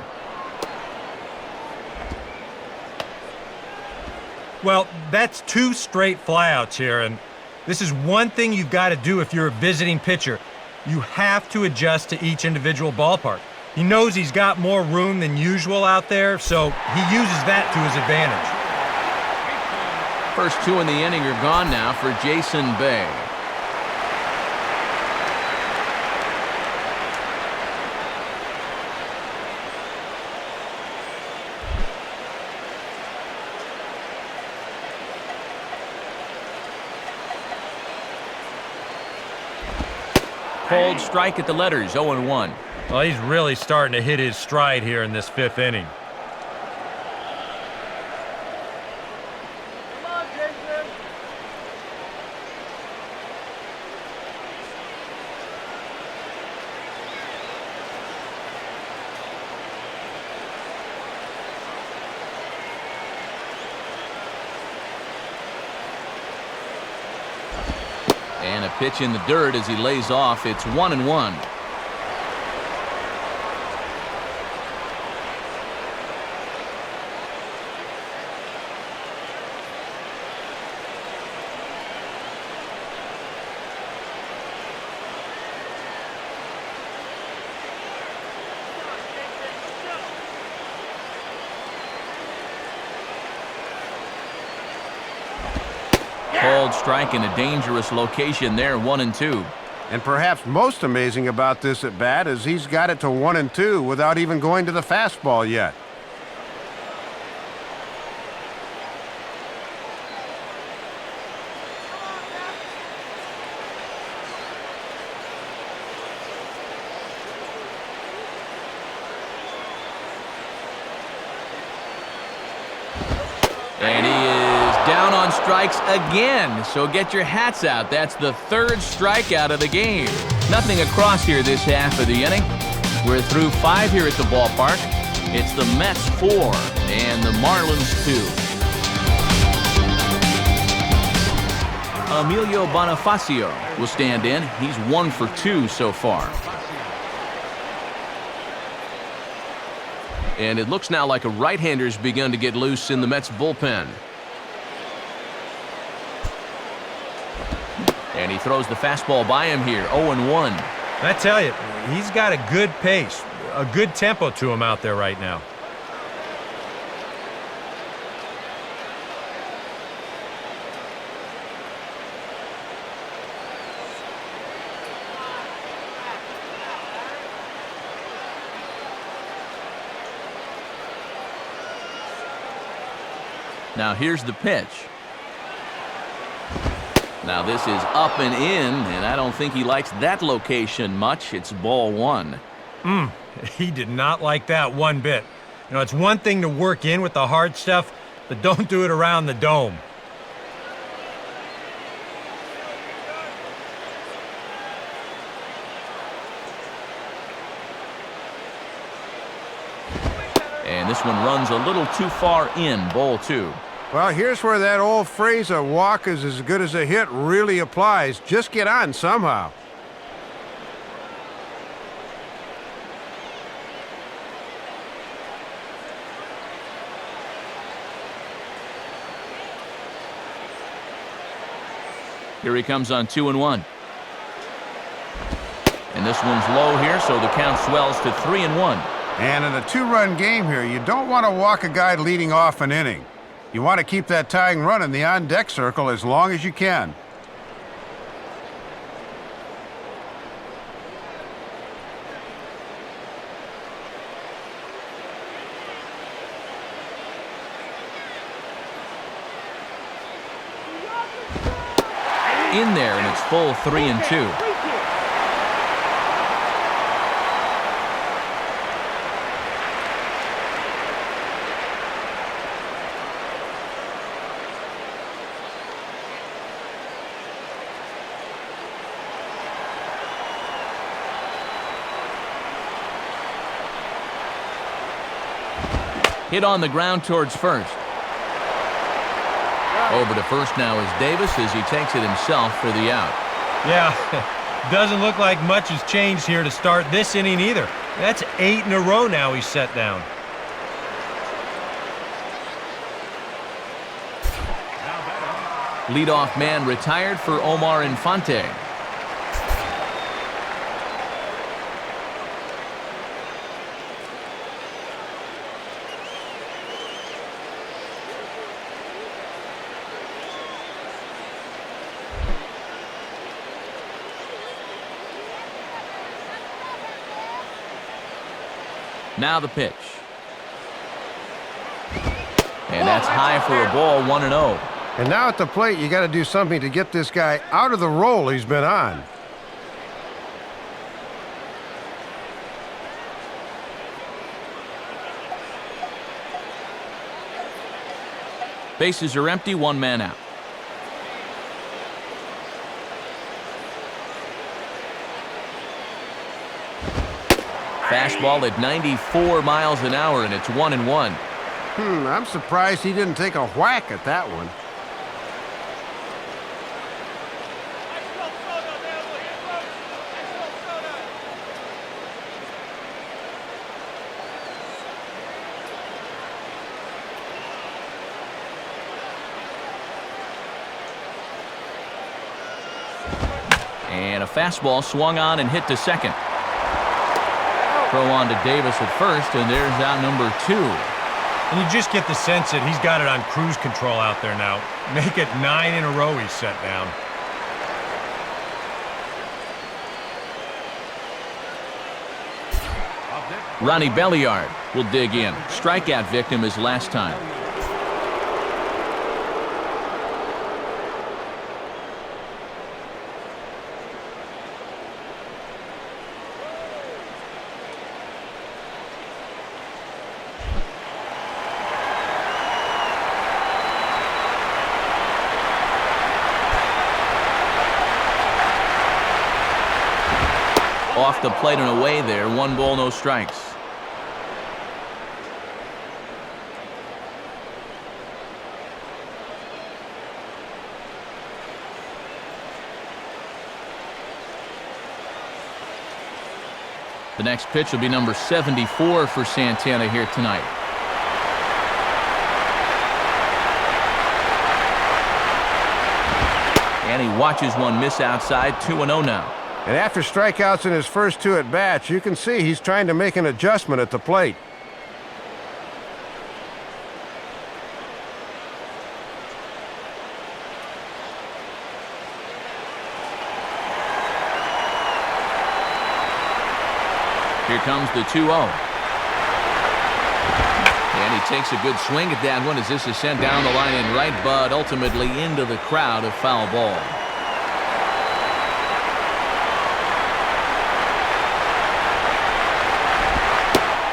Well, that's 2 straight flyouts here, and this is one thing you've got to do if you're a visiting pitcher. You have to adjust to each individual ballpark. He knows he's got more room than usual out there, so he uses that to his advantage. First 2 in the inning are gone now for Jason Bay. Called strike at the letters, 0-1. Well, he's really starting to hit his stride here in this 5th inning. Pitch in the dirt as he lays off. It's 1-1. Called strike in a dangerous location there, 1-2. And perhaps most amazing about this at bat is he's got it to 1-2 without even going to the fastball yet. And he is down on strikes again, so get your hats out. That's the third strikeout of the game. Nothing across here this half of the inning. We're through 5 here at the ballpark. It's the Mets 4 and the Marlins 2. Emilio Bonifacio will stand in. He's 1 for 2 so far. And it looks now like a right-hander's begun to get loose in the Mets bullpen. And he throws the fastball by him here, 0-1. I tell you, he's got a good pace, a good tempo to him out there right now. Now here's the pitch. Now this is up and in, and I don't think he likes that location much. It's ball 1. He did not like that one bit. You know, it's one thing to work in with the hard stuff, but don't do it around the dome. And this one runs a little too far in, ball 2. Well, here's where that old phrase, a walk is as good as a hit, really applies. Just get on somehow. Here he comes on 2-1. And this one's low here, so the count swells to 3-1. And in a 2-run game here, you don't want to walk a guy leading off an inning. You want to keep that tying run in the on-deck circle as long as you can. In there, and it's full 3-2. Hit on the ground towards first. Over to first now is Davis as he takes it himself for the out. Yeah, doesn't look like much has changed here to start this inning either. That's 8 in a row now he's set down. Leadoff man retired for Omar Infante. Now the pitch. And that's high for a ball, 1-0. And now at the plate, you got to do something to get this guy out of the role he's been on. Bases are empty, 1 man out. Fastball at 94 miles an hour, and it's 1-1. I'm surprised he didn't take a whack at that one. And a fastball swung on and hit to second. Throw on to Davis at first, and there's out number 2. And you just get the sense that he's got it on cruise control out there now. Make it 9 in a row he's set down. Ronnie Belliard will dig in. Strikeout victim his last time. Off the plate and away there. 1 ball, no strikes. The next pitch will be number 74 for Santana here tonight. And he watches one miss outside. 2-0 now. And after strikeouts in his first 2 at-bats, you can see he's trying to make an adjustment at the plate. Here comes the 2-0. And he takes a good swing at that one as this is sent down the line in right, but ultimately into the crowd, a foul ball.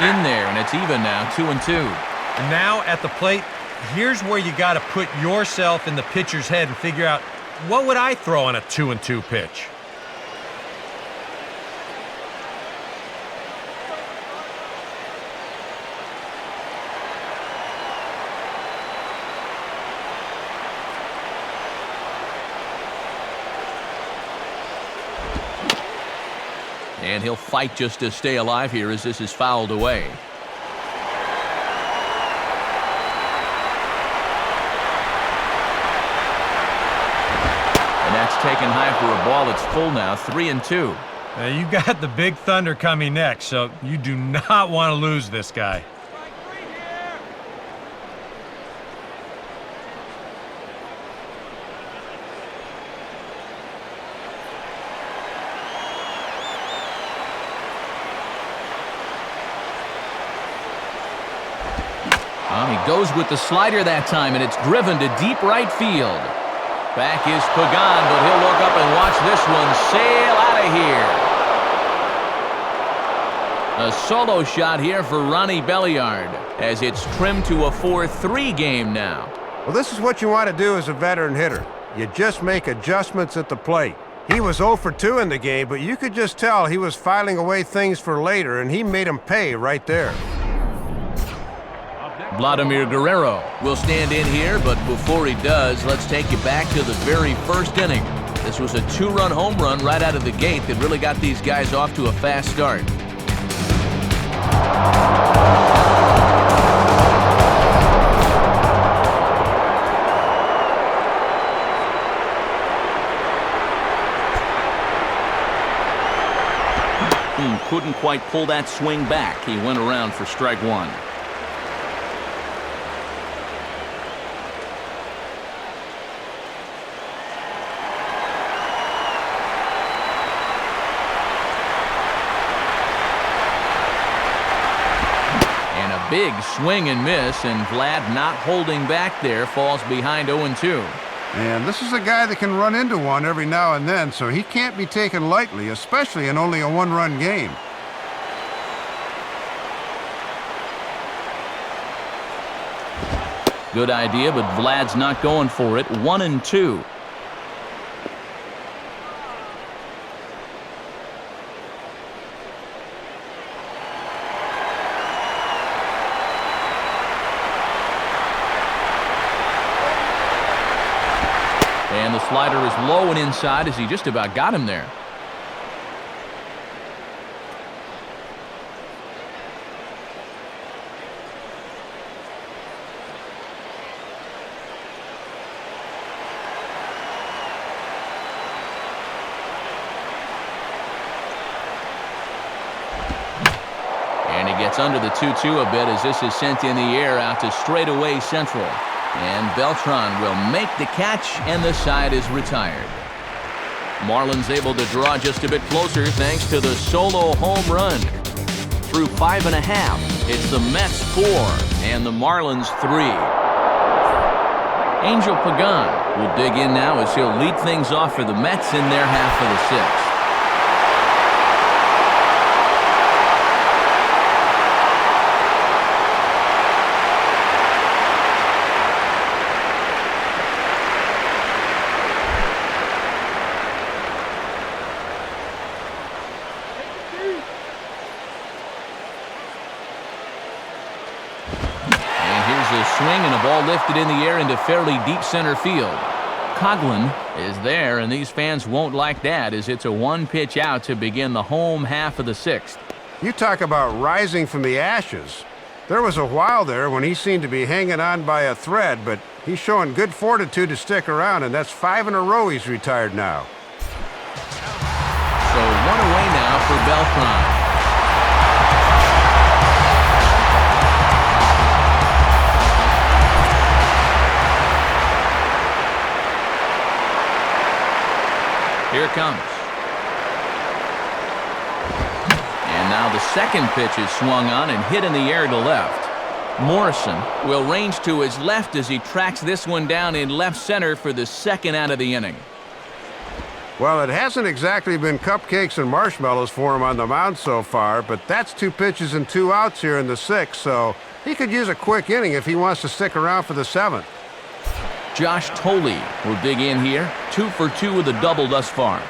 In there, and it's even now, 2-2. And now at the plate, here's where you got to put yourself in the pitcher's head and figure out, what would I throw on a 2-2 pitch? And he'll fight just to stay alive here as this is fouled away. And that's taken high for a ball. It's full now, 3-2. Now you got the big thunder coming next, so you do not want to lose this guy. He goes with the slider that time, and it's driven to deep right field. Back is Pagan, but he'll look up and watch this one sail out of here. A solo shot here for Ronnie Belliard as it's trimmed to a 4-3 game now. Well, this is what you want to do as a veteran hitter. You just make adjustments at the plate. He was 0 for 2 in the game, but you could just tell he was filing away things for later, and he made them pay right there. Vladimir Guerrero will stand in here, but before he does, let's take you back to the very first inning. This was a 2-run home run right out of the gate that really got these guys off to a fast start. Couldn't quite pull that swing back. He went around for strike 1. Big swing and miss, and Vlad not holding back there, falls behind 0-2. And this is a guy that can run into one every now and then, so he can't be taken lightly, especially in only a 1-run game. Good idea, but Vlad's not going for it. 1-2. And the slider is low and inside as he just about got him there. And he gets under the 2-2 a bit as this is sent in the air out to straightaway central. And Beltran will make the catch, and the side is retired. Marlins able to draw just a bit closer thanks to the solo home run. Through 5.5, it's the Mets 4 and the Marlins 3. Angel Pagan will dig in now as he'll lead things off for the Mets in their half of the 6th. Swing and a ball lifted in the air into fairly deep center field. Coughlin is there, and these fans won't like that as it's a one-pitch out to begin the home half of the 6th. You talk about rising from the ashes. There was a while there when he seemed to be hanging on by a thread, but he's showing good fortitude to stick around, and that's 5 in a row he's retired now. So 1 away now for Beltran. Here it comes. And now the second pitch is swung on and hit in the air to left. Morrison will range to his left as he tracks this one down in left center for the second out of the inning. Well, it hasn't exactly been cupcakes and marshmallows for him on the mound so far, but that's 2 pitches and 2 outs here in the 6th, so he could use a quick inning if he wants to stick around for the 7th. Josh Thole will dig in here, 2 for 2 with a double thus far.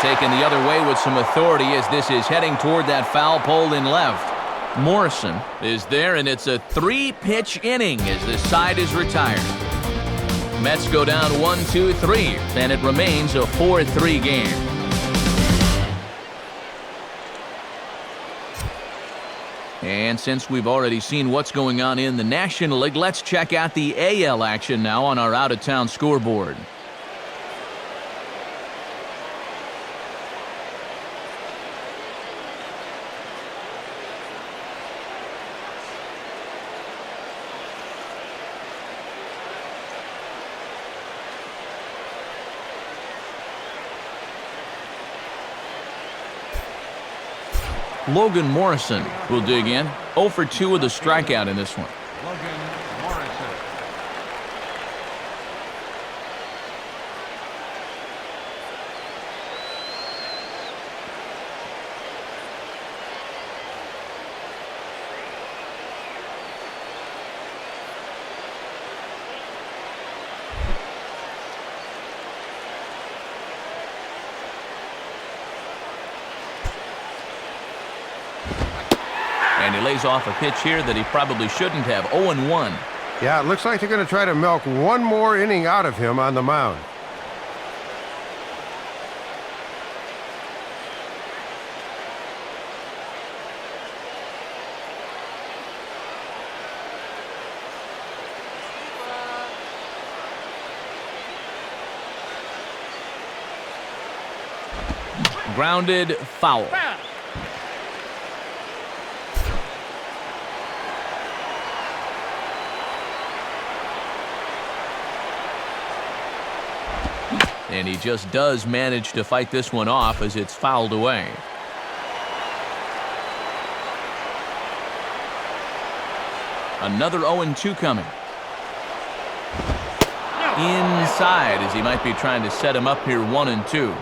Taken the other way with some authority as this is heading toward that foul pole in left. Morrison is there, and it's a 3-pitch inning as the side is retired. Mets go down 1-2-3, and it remains a 4-3 game. And since we've already seen what's going on in the National League, let's check out the AL action now on our out-of-town scoreboard. Logan Morrison will dig in. 0 for 2 with a strikeout in this one. Logan Morrison. And he lays off a pitch here that he probably shouldn't have. 0-1. Yeah, it looks like they're going to try to milk one more inning out of him on the mound. Grounded foul. And he just does manage to fight this one off as it's fouled away. Another 0-2 coming. Inside as he might be trying to set him up here 1-2.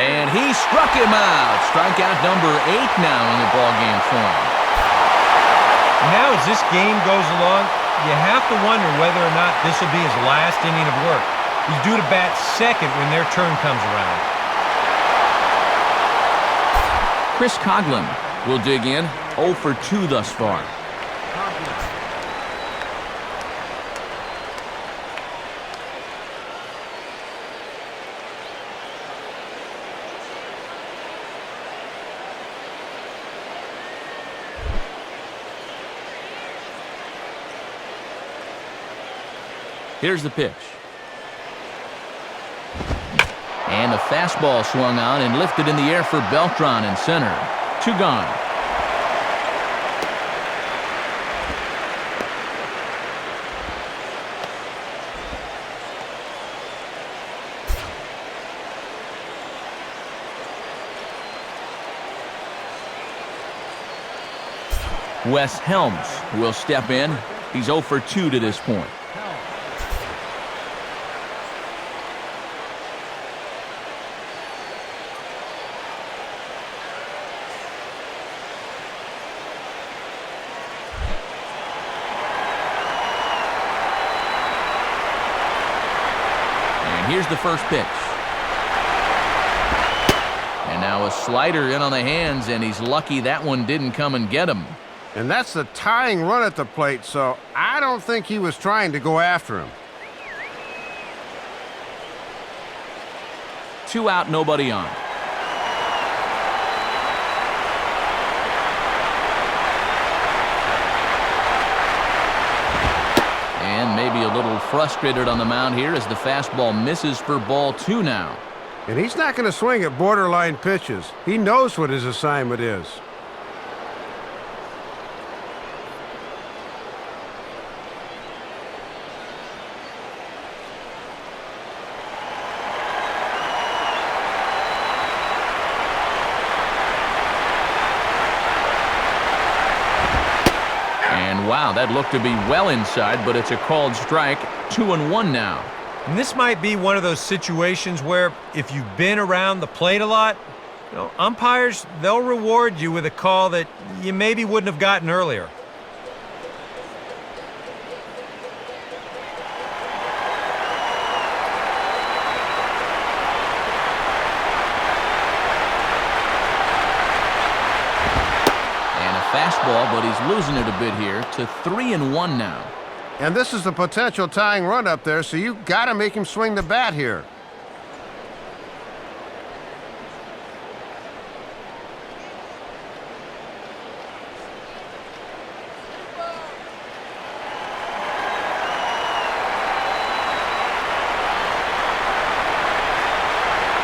And He struck him out. Strikeout number 8 now in the ballgame form. Now as this game goes along, you have to wonder whether or not this will be his last inning of work. He's due to bat second when their turn comes around. Chris Coughlin will dig in, 0 for 2 thus far. Here's the pitch. And a fastball swung on and lifted in the air for Beltran in center. 2 gone. Wes Helms will step in. He's 0 for 2 to this point. Here's the first pitch. And now a slider in on the hands, and he's lucky that one didn't come and get him. And that's the tying run at the plate, so I don't think he was trying to go after him. 2 out, nobody on. And maybe a little frustrated on the mound here as the fastball misses for ball 2 now. And he's not going to swing at borderline pitches. He knows what his assignment is. Wow, that looked to be well inside, but it's a called strike. 2-1 now. And this might be one of those situations where if you've been around the plate a lot, umpires, they'll reward you with a call that you maybe wouldn't have gotten earlier. Fastball, but he's losing it a bit here to 3-1 now. And this is the potential tying run up there, so you got to make him swing the bat here.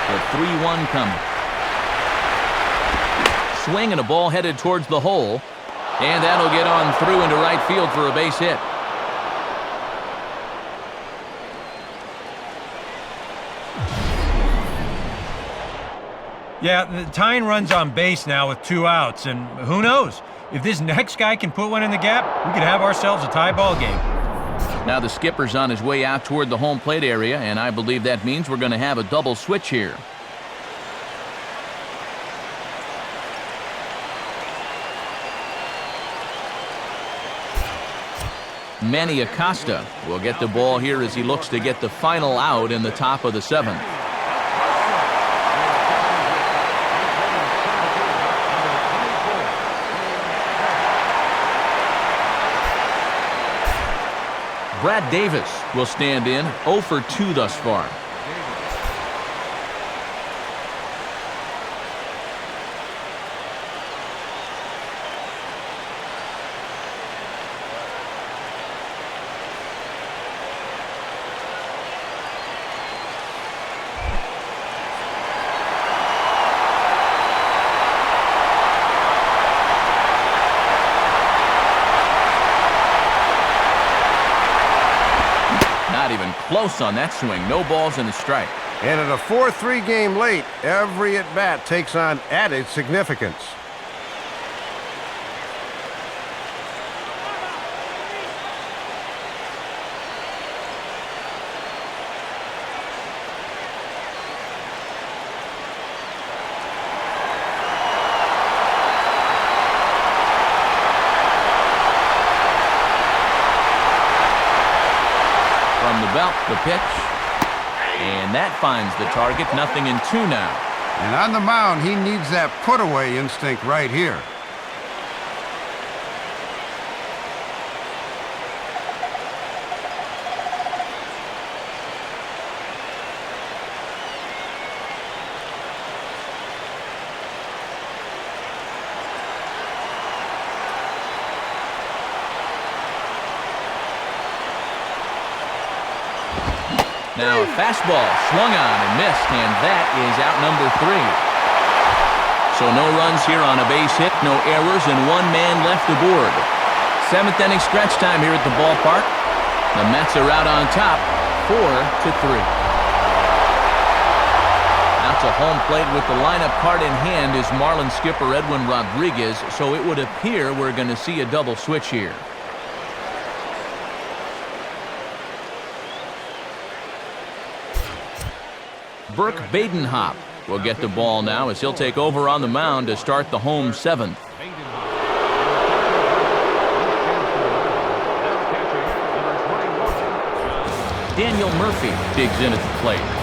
The 3-1 coming. Swing and a ball headed towards the hole, and that'll get on through into right field for a base hit. Yeah, the tying run's on base now with 2 outs, and who knows? If this next guy can put one in the gap, we could have ourselves a tie ball game. Now the skipper's on his way out toward the home plate area, and I believe that means we're going to have a double switch here. Manny Acosta will get the ball here as he looks to get the final out in the top of the 7th. Brad Davis will stand in, 0 for 2 thus far. Not even close on that swing. No balls and a strike. And in a 4-3 game late, every at-bat takes on added significance. Well, the pitch. And that finds the target. 0-2 now. And on the mound, he needs that put-away instinct right here. Now a fastball swung on and missed, and that is out number 3. So no runs here on a base hit, no errors, and 1 man left aboard. 7th inning stretch time here at the ballpark. The Mets are out on top, 4-3. Out to home plate with the lineup card in hand is Marlins skipper Edwin Rodriguez, so it would appear we're going to see a double switch here. Burke Badenhop will get the ball now as he'll take over on the mound to start the home 7th. Daniel Murphy digs in at the plate.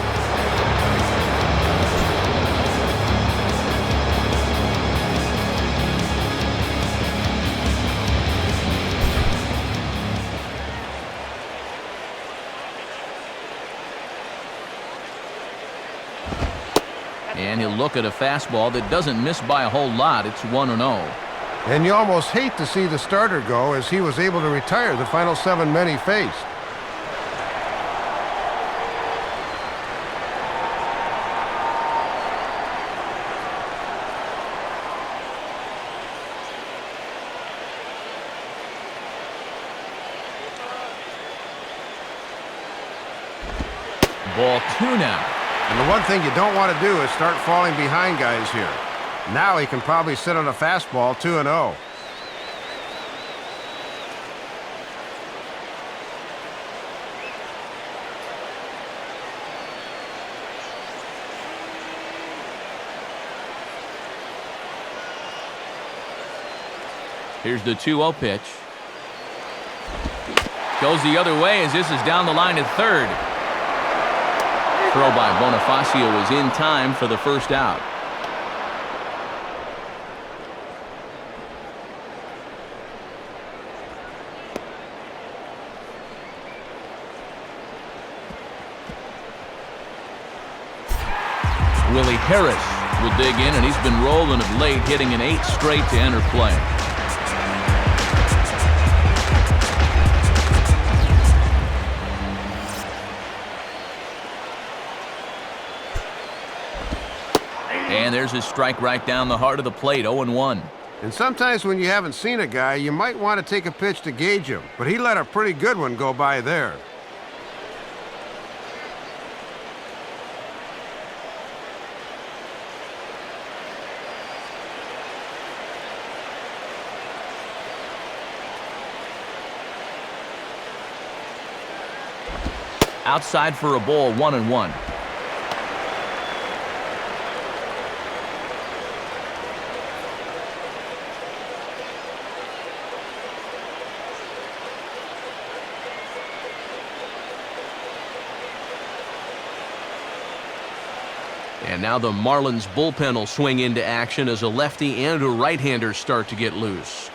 And he'll look at a fastball that doesn't miss by a whole lot. It's 1-0. And you almost hate to see the starter go, as he was able to retire the final 7 men he faced. Ball 2 now. And the one thing you don't want to do is start falling behind guys here. Now he can probably sit on a fastball 2-0. Here's the 2-0 pitch. Goes the other way as this is down the line at third. Throw by Bonifacio was in time for the first out. Willie Harris will dig in, and he's been rolling of late, hitting an 8 straight to enter play. And there's his strike right down the heart of the plate, 0-1. And sometimes when you haven't seen a guy, you might want to take a pitch to gauge him, but he let a pretty good one go by there. Outside for a ball, 1-1. And now the Marlins bullpen will swing into action as a lefty and a right-hander start to get loose.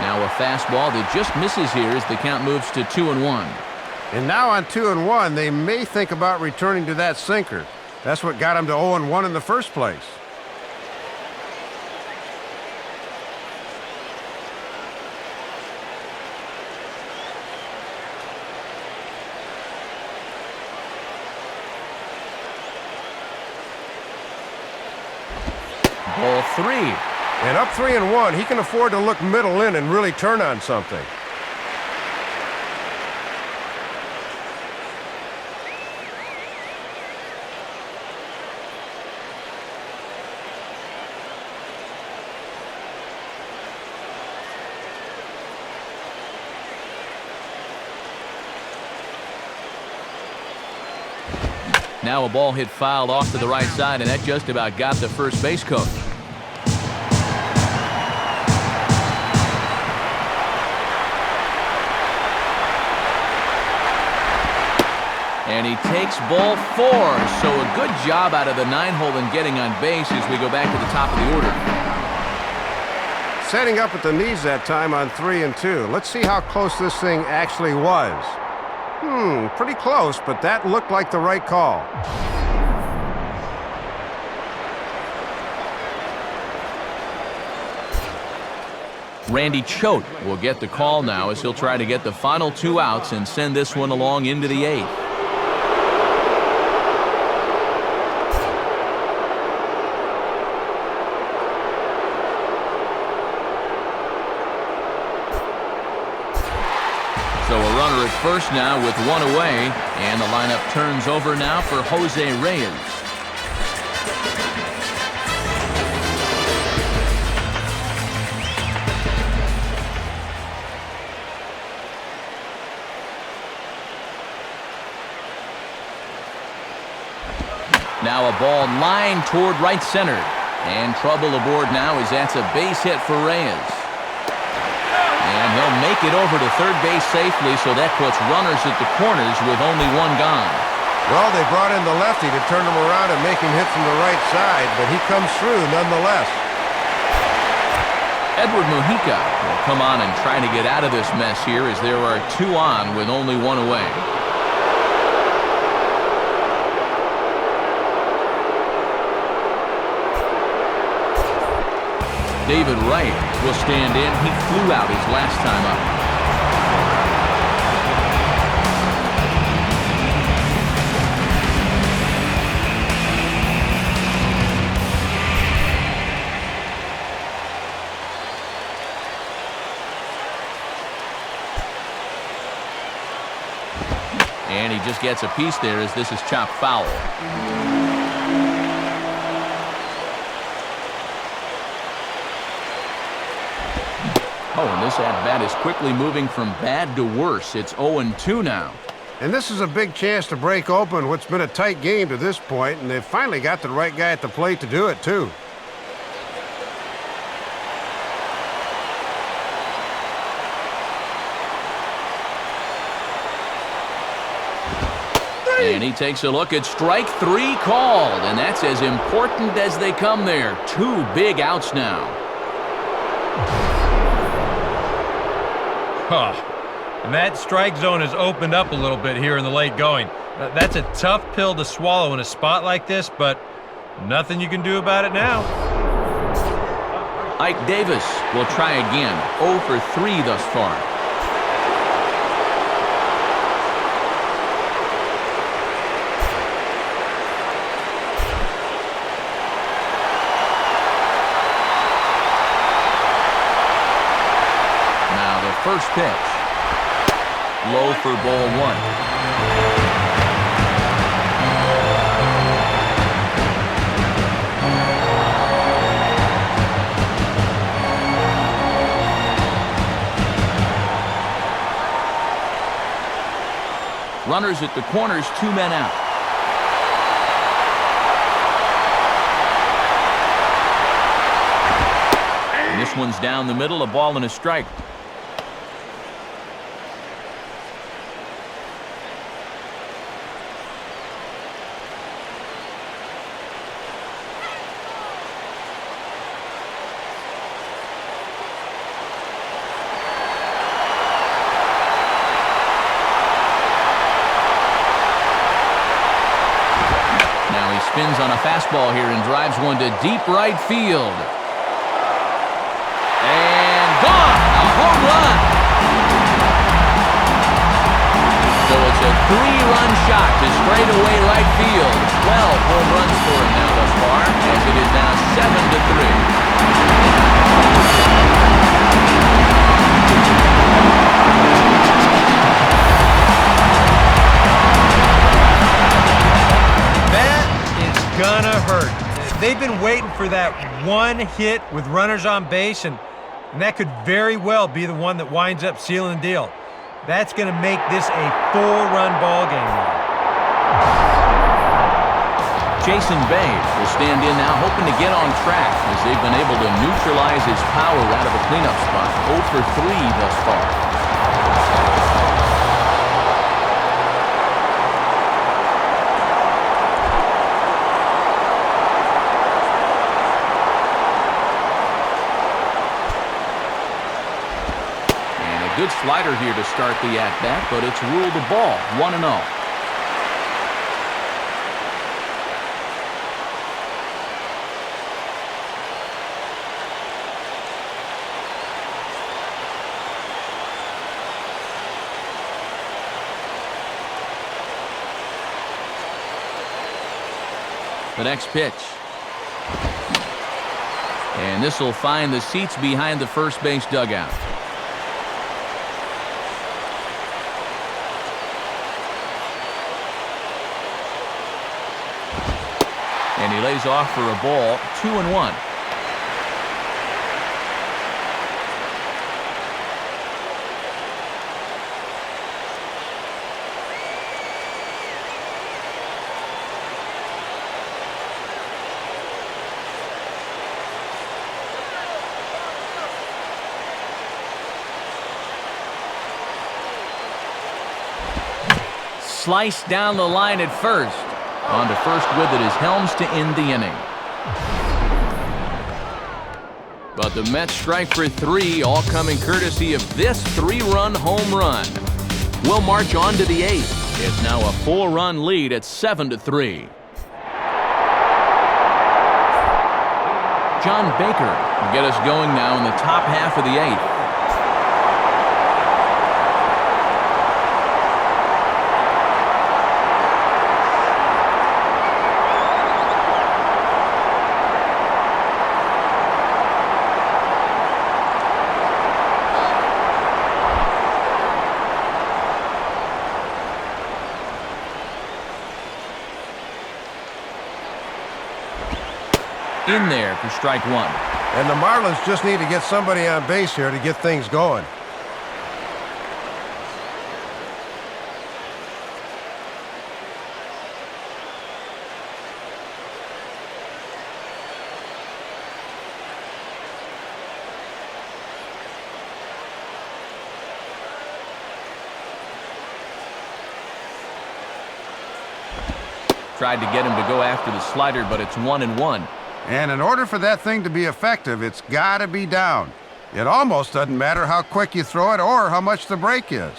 Now a fastball that just misses here as the count moves to 2-1. And now on 2-1, they may think about returning to that sinker. That's what got him to 0-1 in the first place. Ball 3. And up 3-1, he can afford to look middle in and really turn on something. Now a ball hit fouled off to the right side, and that just about got the first base coach. And he takes ball 4. So a good job out of the 9-hole in getting on base as we go back to the top of the order. Setting up at the knees that time on 3 and 2. Let's see how close this thing actually was. Pretty close, but that looked like the right call. Randy Choate will get the call now as he'll try to get the final 2 outs and send this one along into the 8th. So a runner at first now with 1 away, and the lineup turns over now for Jose Reyes. Now a ball lined toward right center. And trouble aboard now as that's a base hit for Reyes. And he'll make it over to third base safely, so that puts runners at the corners with only 1 gone. Well, they brought in the lefty to turn him around and make him hit from the right side, but he comes through nonetheless. Edward Mujica will come on and try to get out of this mess here as there are 2 on with only 1 away. David Wright will stand in. He flew out his last time up. And he just gets a piece there as this is chopped foul. Oh, and this at-bat is quickly moving from bad to worse. It's 0-2 now. And this is a big chance to break open what's been a tight game to this point, and they've finally got the right guy at the plate to do it, too. And he takes a look at strike 3 called, and that's as important as they come there. 2 big outs now. And that strike zone has opened up a little bit here in the late going. That's a tough pill to swallow in a spot like this, but nothing you can do about it now. Ike Davis will try again. 0 for 3 thus far. First pitch. Low for ball 1. Runners at the corners, 2 men out. And this one's down the middle, a ball and a strike. Spins on a fastball here and drives one to deep right field. And gone! A home run! So it's a 3-run shot to straightaway right field. 12 home runs for him now thus far, as it is now 7-3. Gonna hurt. They've been waiting for that one hit with runners on base, and that could very well be the one that winds up sealing the deal. That's going to make this a 4-run ball game now. Jason Bay will stand in now, hoping to get on track as they've been able to neutralize his power out of a cleanup spot. 0 for 3 thus far. good slider here to start the at-bat, but it's ruled a ball, 1-0. The next pitch. And this will find the seats behind the first base dugout. And he lays off for a ball, 2-1. Sliced down the line at first. On to first with it is Helms to end the inning. But the Mets strike for 3, all coming courtesy of this 3-run home run. We'll march on to the 8th. It's now a 4-run lead at 7-3. John Baker will get us going now in the top half of the 8th. In there for strike 1. And the Marlins just need to get somebody on base here to get things going. Tried to get him to go after the slider, but it's 1-1. And in order for that thing to be effective, it's got to be down. It almost doesn't matter how quick you throw it or how much the break is.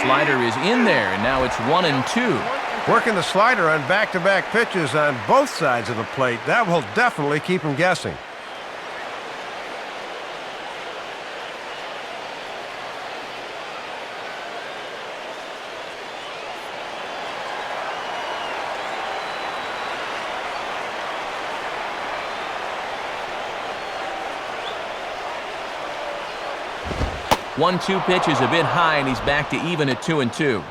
Slider is in there, and now it's 1-2. Working the slider on back-to-back pitches on both sides of the plate, that will definitely keep him guessing. One-two pitch is a bit high, and he's back to even at 2-2.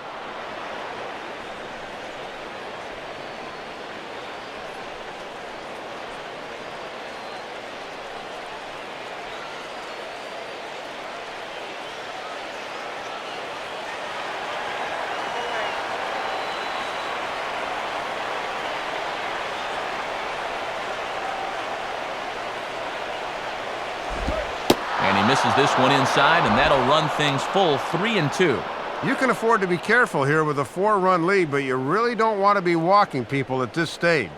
Misses this one inside, and that'll run things full 3-2. You can afford to be careful here with a 4-run lead, but you really don't want to be walking people at this stage.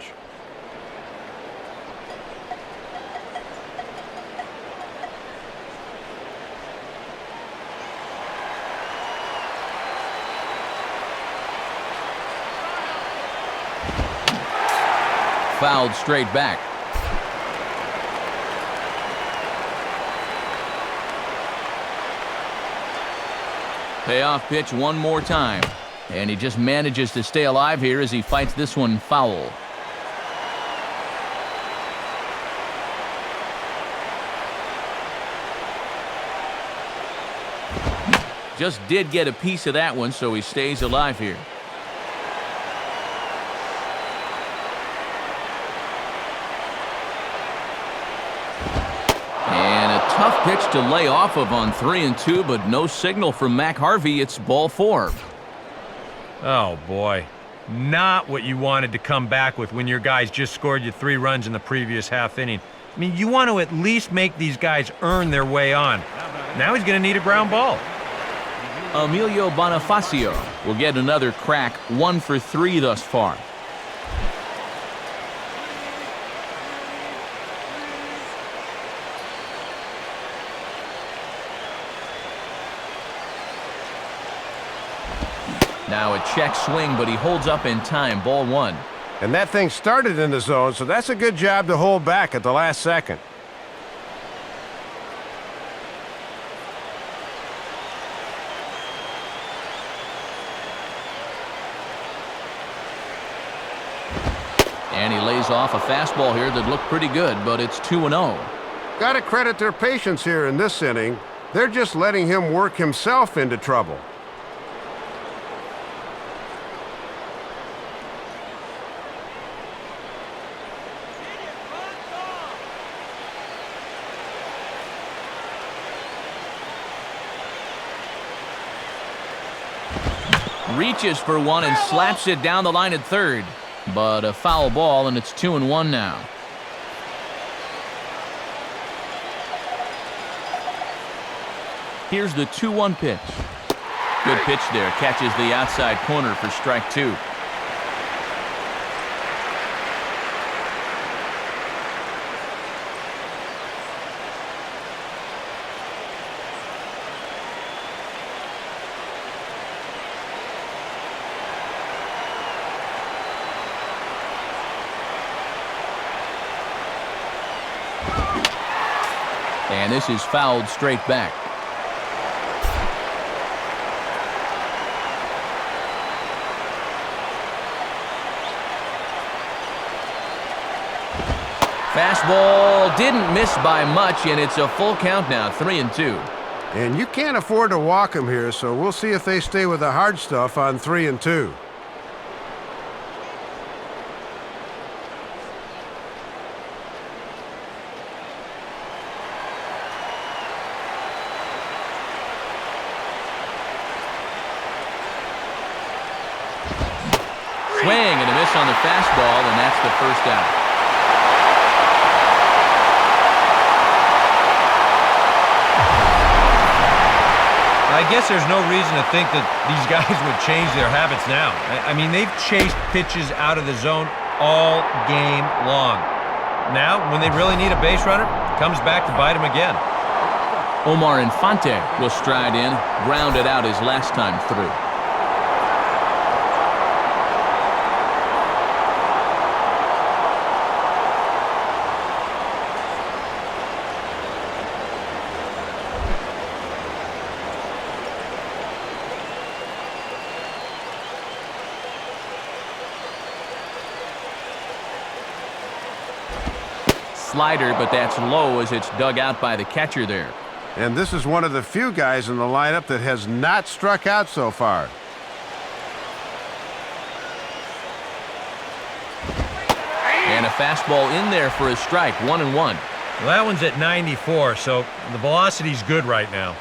Fouled straight back. Payoff pitch one more time. And he just manages to stay alive here as he fights this one foul. Just did get a piece of that one, so he stays alive here. Tough pitch to lay off of on 3-2, but no signal from Mac Harvey. It's ball 4. Oh, boy. Not what you wanted to come back with when your guys just scored you 3 runs in the previous half inning. I mean, you want to at least make these guys earn their way on. Now he's going to need a ground ball. Emilio Bonifacio will get another crack, 1 for 3 thus far. Now a check swing, but he holds up in time, ball 1. And that thing started in the zone, so that's a good job to hold back at the last second. And he lays off a fastball here that looked pretty good, but it's 2-0. Got to credit their patience here in this inning. They're just letting him work himself into trouble. Reaches for one and slaps it down the line at third. But a foul ball, and it's 2-1 now. Here's the 2-1 pitch. Good pitch there. Catches the outside corner for strike 2. And this is fouled straight back. Fastball didn't miss by much, and it's a full count now, 3-2. And you can't afford to walk him here, so we'll see if they stay with the hard stuff on 3-2. Swing and a miss on the fastball, and that's the first out. I guess there's no reason to think that these guys would change their habits now. I mean, they've chased pitches out of the zone all game long. Now, when they really need a base runner, it comes back to bite them again. Omar Infante will stride in, grounded out his last time through. Slider, but that's low as it's dug out by the catcher there. And this is one of the few guys in the lineup that has not struck out so far. And a fastball in there for a strike, 1-1. Well, that one's at 94, so the velocity's good right now.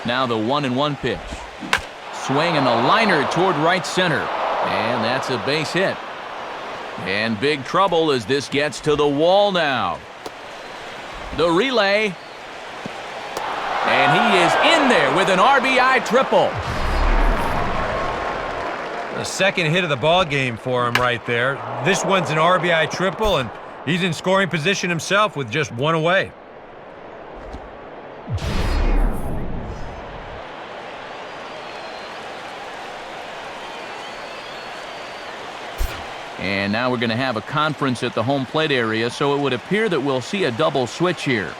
Now the 1-1 pitch. Swing and a liner toward right center. And that's a base hit. And big trouble as this gets to the wall now. The relay. And he is in there with an RBI triple. The second hit of the ball game for him right there. This one's an RBI triple, and he's in scoring position himself with just one away. And now we're going to have a conference at the home plate area, so it would appear that we'll see a double switch here.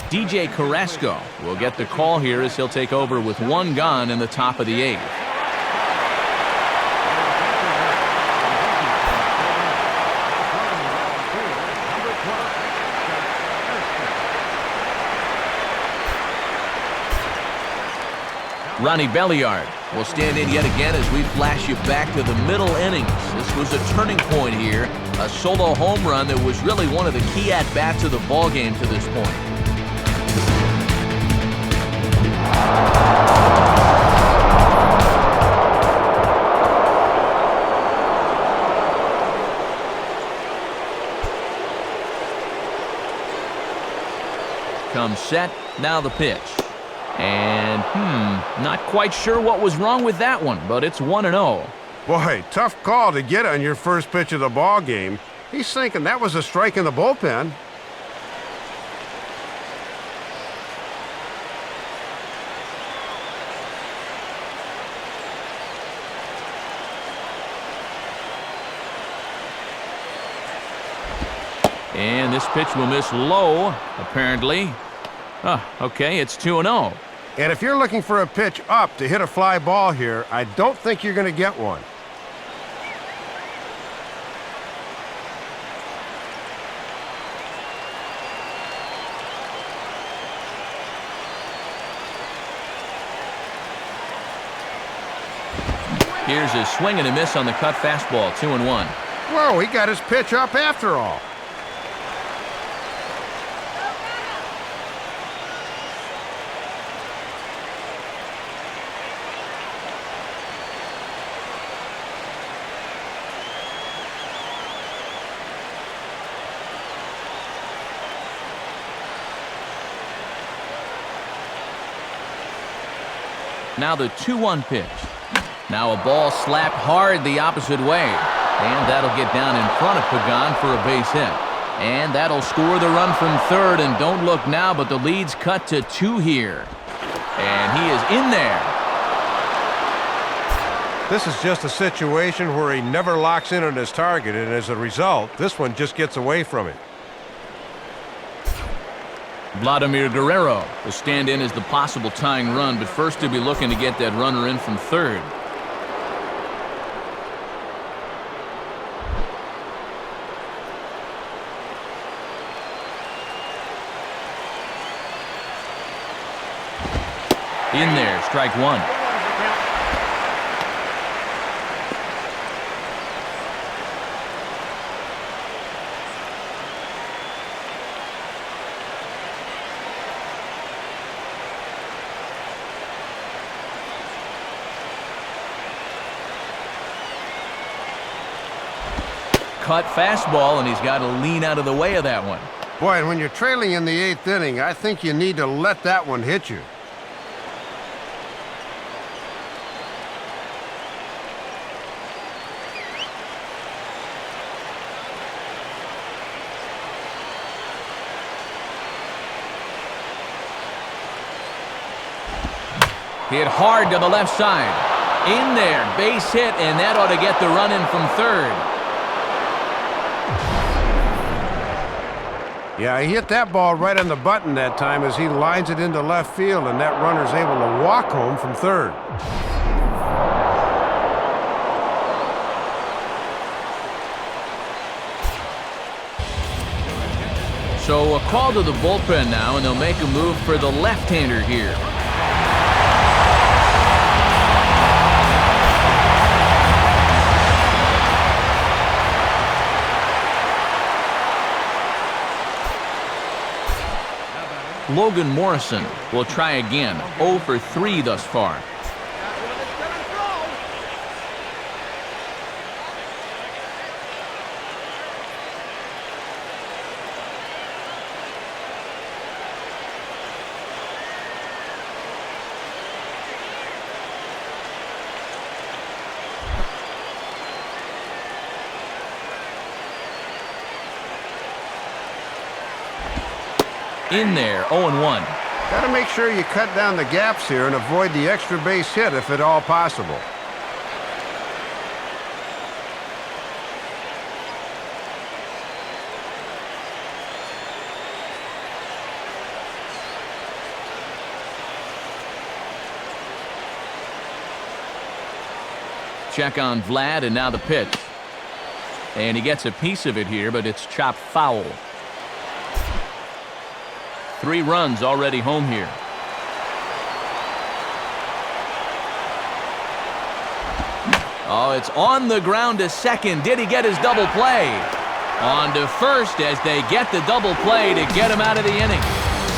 DJ Carrasco will get the call here as he'll take over with one gone in the top of the 8th. Ronnie Belliard will stand in yet again as we flash you back to the middle innings. This was a turning point here, a solo home run that was really one of the key at-bats of the ballgame to this point. Comes set, now the pitch. And, not quite sure what was wrong with that one, but it's 1-0. Boy, tough call to get on your first pitch of the ball game. He's thinking that was a strike in the bullpen. And this pitch will miss low, apparently. Okay, it's 2-0. And if you're looking for a pitch up to hit a fly ball here, I don't think you're going to get one. Here's his swing and a miss on the cut fastball, 2-1. Whoa, he got his pitch up after all. Now the 2-1 pitch. Now a ball slapped hard the opposite way. And that'll get down in front of Pagan for a base hit. And that'll score the run from third. And don't look now, but the lead's cut to 2 here. And he is in there. This is just a situation where he never locks in on his target, and as a result, this one just gets away from him. Vladimir Guerrero will stand in as the possible tying run, but first he'll be looking to get that runner in from third. In there, strike one. Cut fastball, and he's got to lean out of the way of that one. Boy, and when you're trailing in the 8th inning, I think you need to let that one hit you. Hit hard to the left side. In there, base hit, and that ought to get the run in from third. Yeah, he hit that ball right on the button that time as he lines it into left field, and that runner's able to walk home from third. So a call to the bullpen now, and they'll make a move for the left-hander here. Logan Morrison will try again. 0 for 3 thus far. In there, 0-1. Got to make sure you cut down the gaps here and avoid the extra base hit if at all possible. Check on Vlad, and now the pitch. And he gets a piece of it here, but it's chopped foul. 3 runs already home here. Oh, it's on the ground to second. Did he get his double play? On to first as they get the double play to get him out of the inning.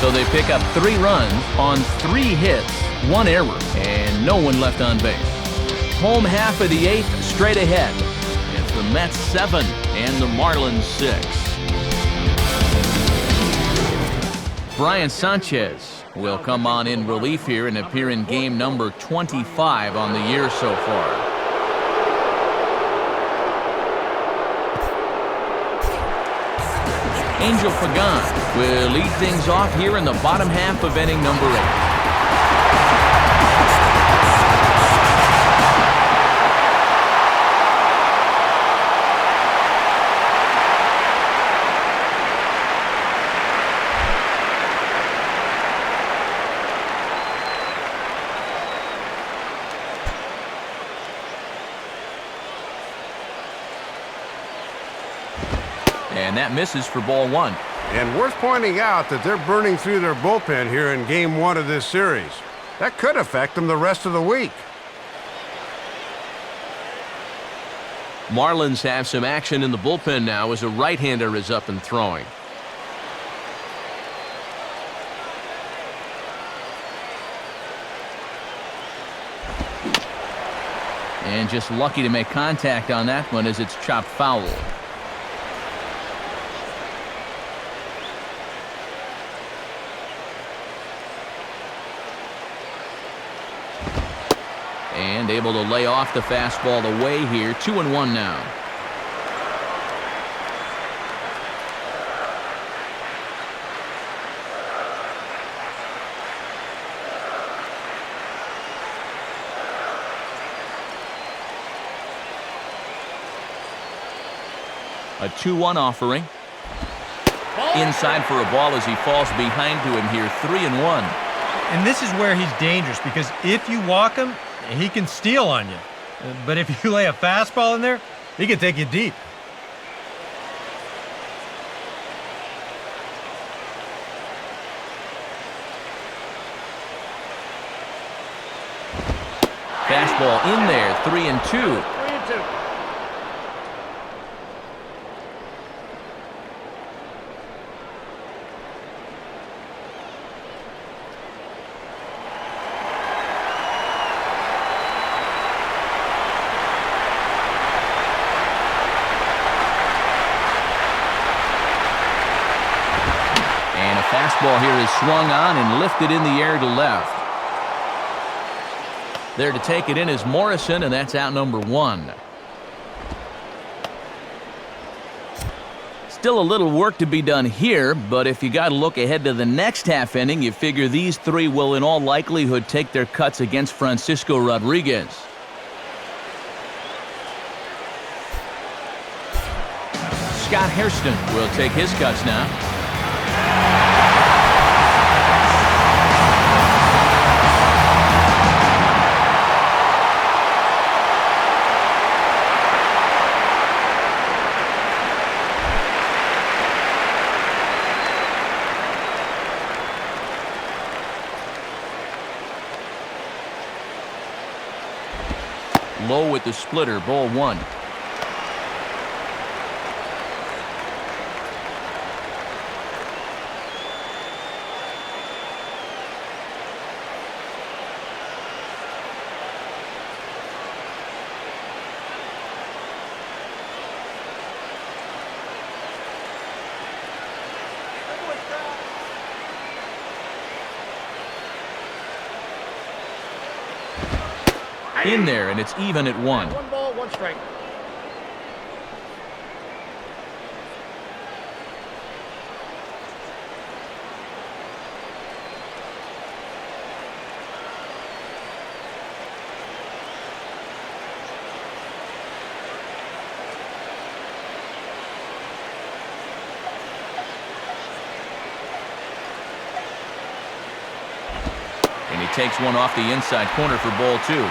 So they pick up 3 runs on 3 hits, 1 error, and no one left on base. Home half of the 8th, straight ahead. It's the Mets 7 and the Marlins 6. Brian Sanchez will come on in relief here and appear in game number 25 on the year so far. Angel Pagan will lead things off here in the bottom half of inning number 8. And that misses for ball 1. And worth pointing out that they're burning through their bullpen here in game 1 of this series. That could affect them the rest of the week. Marlins have some action in the bullpen now as a right-hander is up and throwing. And just lucky to make contact on that one as it's chopped foul. And able to lay off the fastball away here. 2-1 now. A 2-1 offering. Inside for a ball as he falls behind to him here. 3-1. And this is where he's dangerous because if you walk him, he can steal on you. But if you lay a fastball in there, he can take you deep. Fastball in there. 3-2. Fastball here is swung on and lifted in the air to left. There to take it in is Morrison, and that's out number 1. Still a little work to be done here, but if you got to look ahead to the next half inning, you figure these 3 will in all likelihood take their cuts against Francisco Rodriguez. Scott Hairston will take his cuts now. Low with the splitter, ball 1. In there, and it's even at 1. 1 ball, 1 strike. And he takes one off the inside corner for ball 2.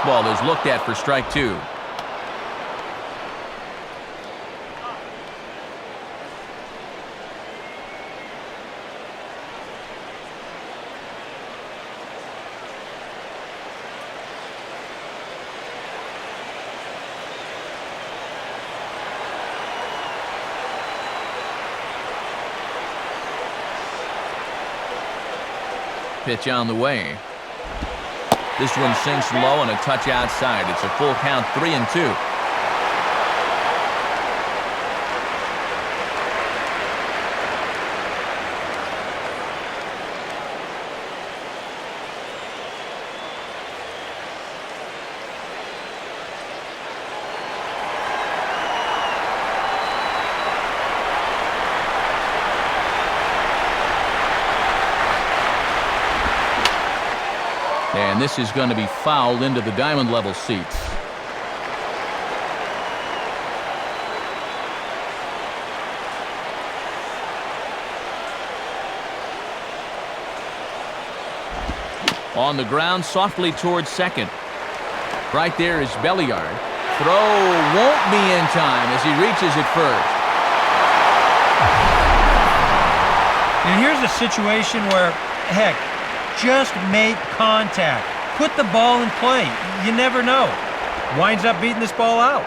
fastball is looked at for strike two. Pitch on the way. This one sinks low and a touch outside. It's a full count, 3-2. And this is going to be fouled into the diamond level seats. On the ground, softly towards second. Right there is Belliard. Throw won't be in time as he reaches it first. And here's a situation where, heck, just make contact. Put the ball in play. You never know. Winds up beating this ball out.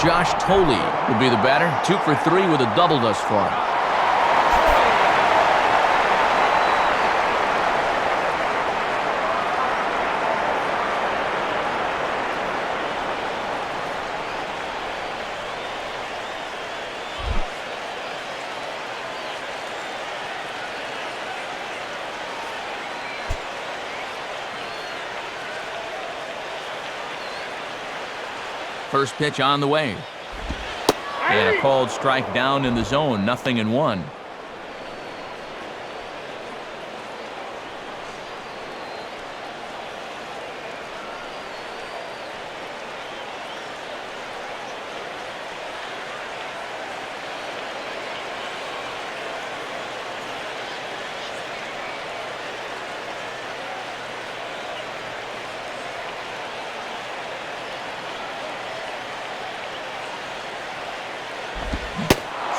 Josh Tolley will be the batter. 2 for 3 with a double thus far. First pitch on the way. And a called strike down in the zone, 0-1.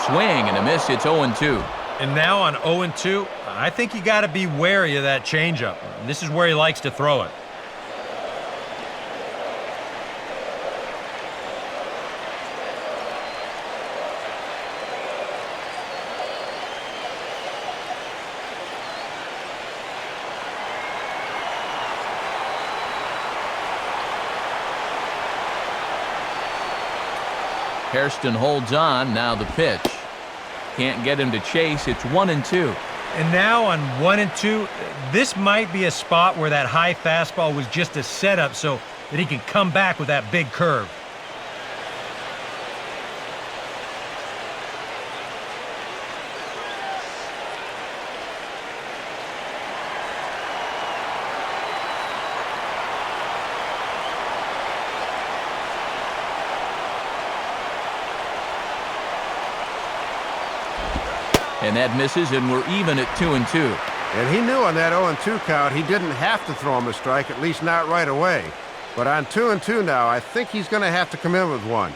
Swing and a miss. It's 0-2. And now on 0-2, I think you got to be wary of that changeup. This is where he likes to throw it. Hairston holds on. Now the pitch. Can't get him to chase. It's 1-2. And now on 1-2, this might be a spot where that high fastball was just a setup so that he can come back with that big curve. And that misses, and we're even at 2-2. And he knew on that 0-2 count he didn't have to throw him a strike, at least not right away. But on 2-2 now, I think he's going to have to come in with one.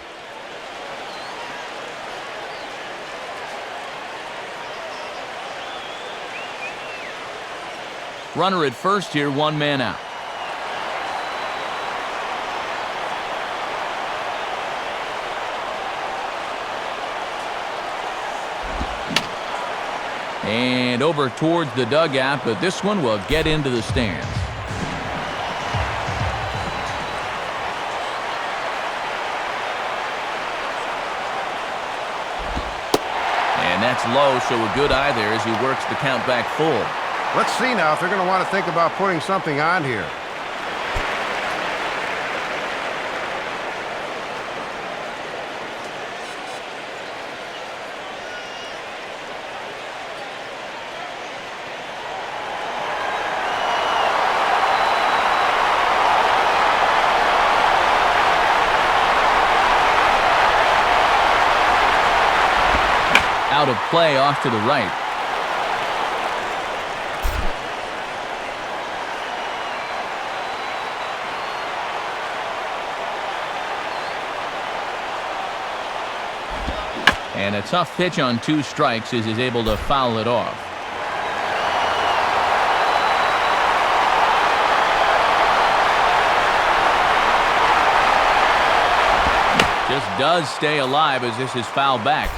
Runner at first here, 1 man out. And over towards the dugout, but this one will get into the stands. And that's low, so a good eye there as he works the count back full. Let's see now if they're going to want to think about putting something on here. Out of play off to the right. And a tough pitch on 2 strikes as he's able to foul it off. Just does stay alive as this is fouled back.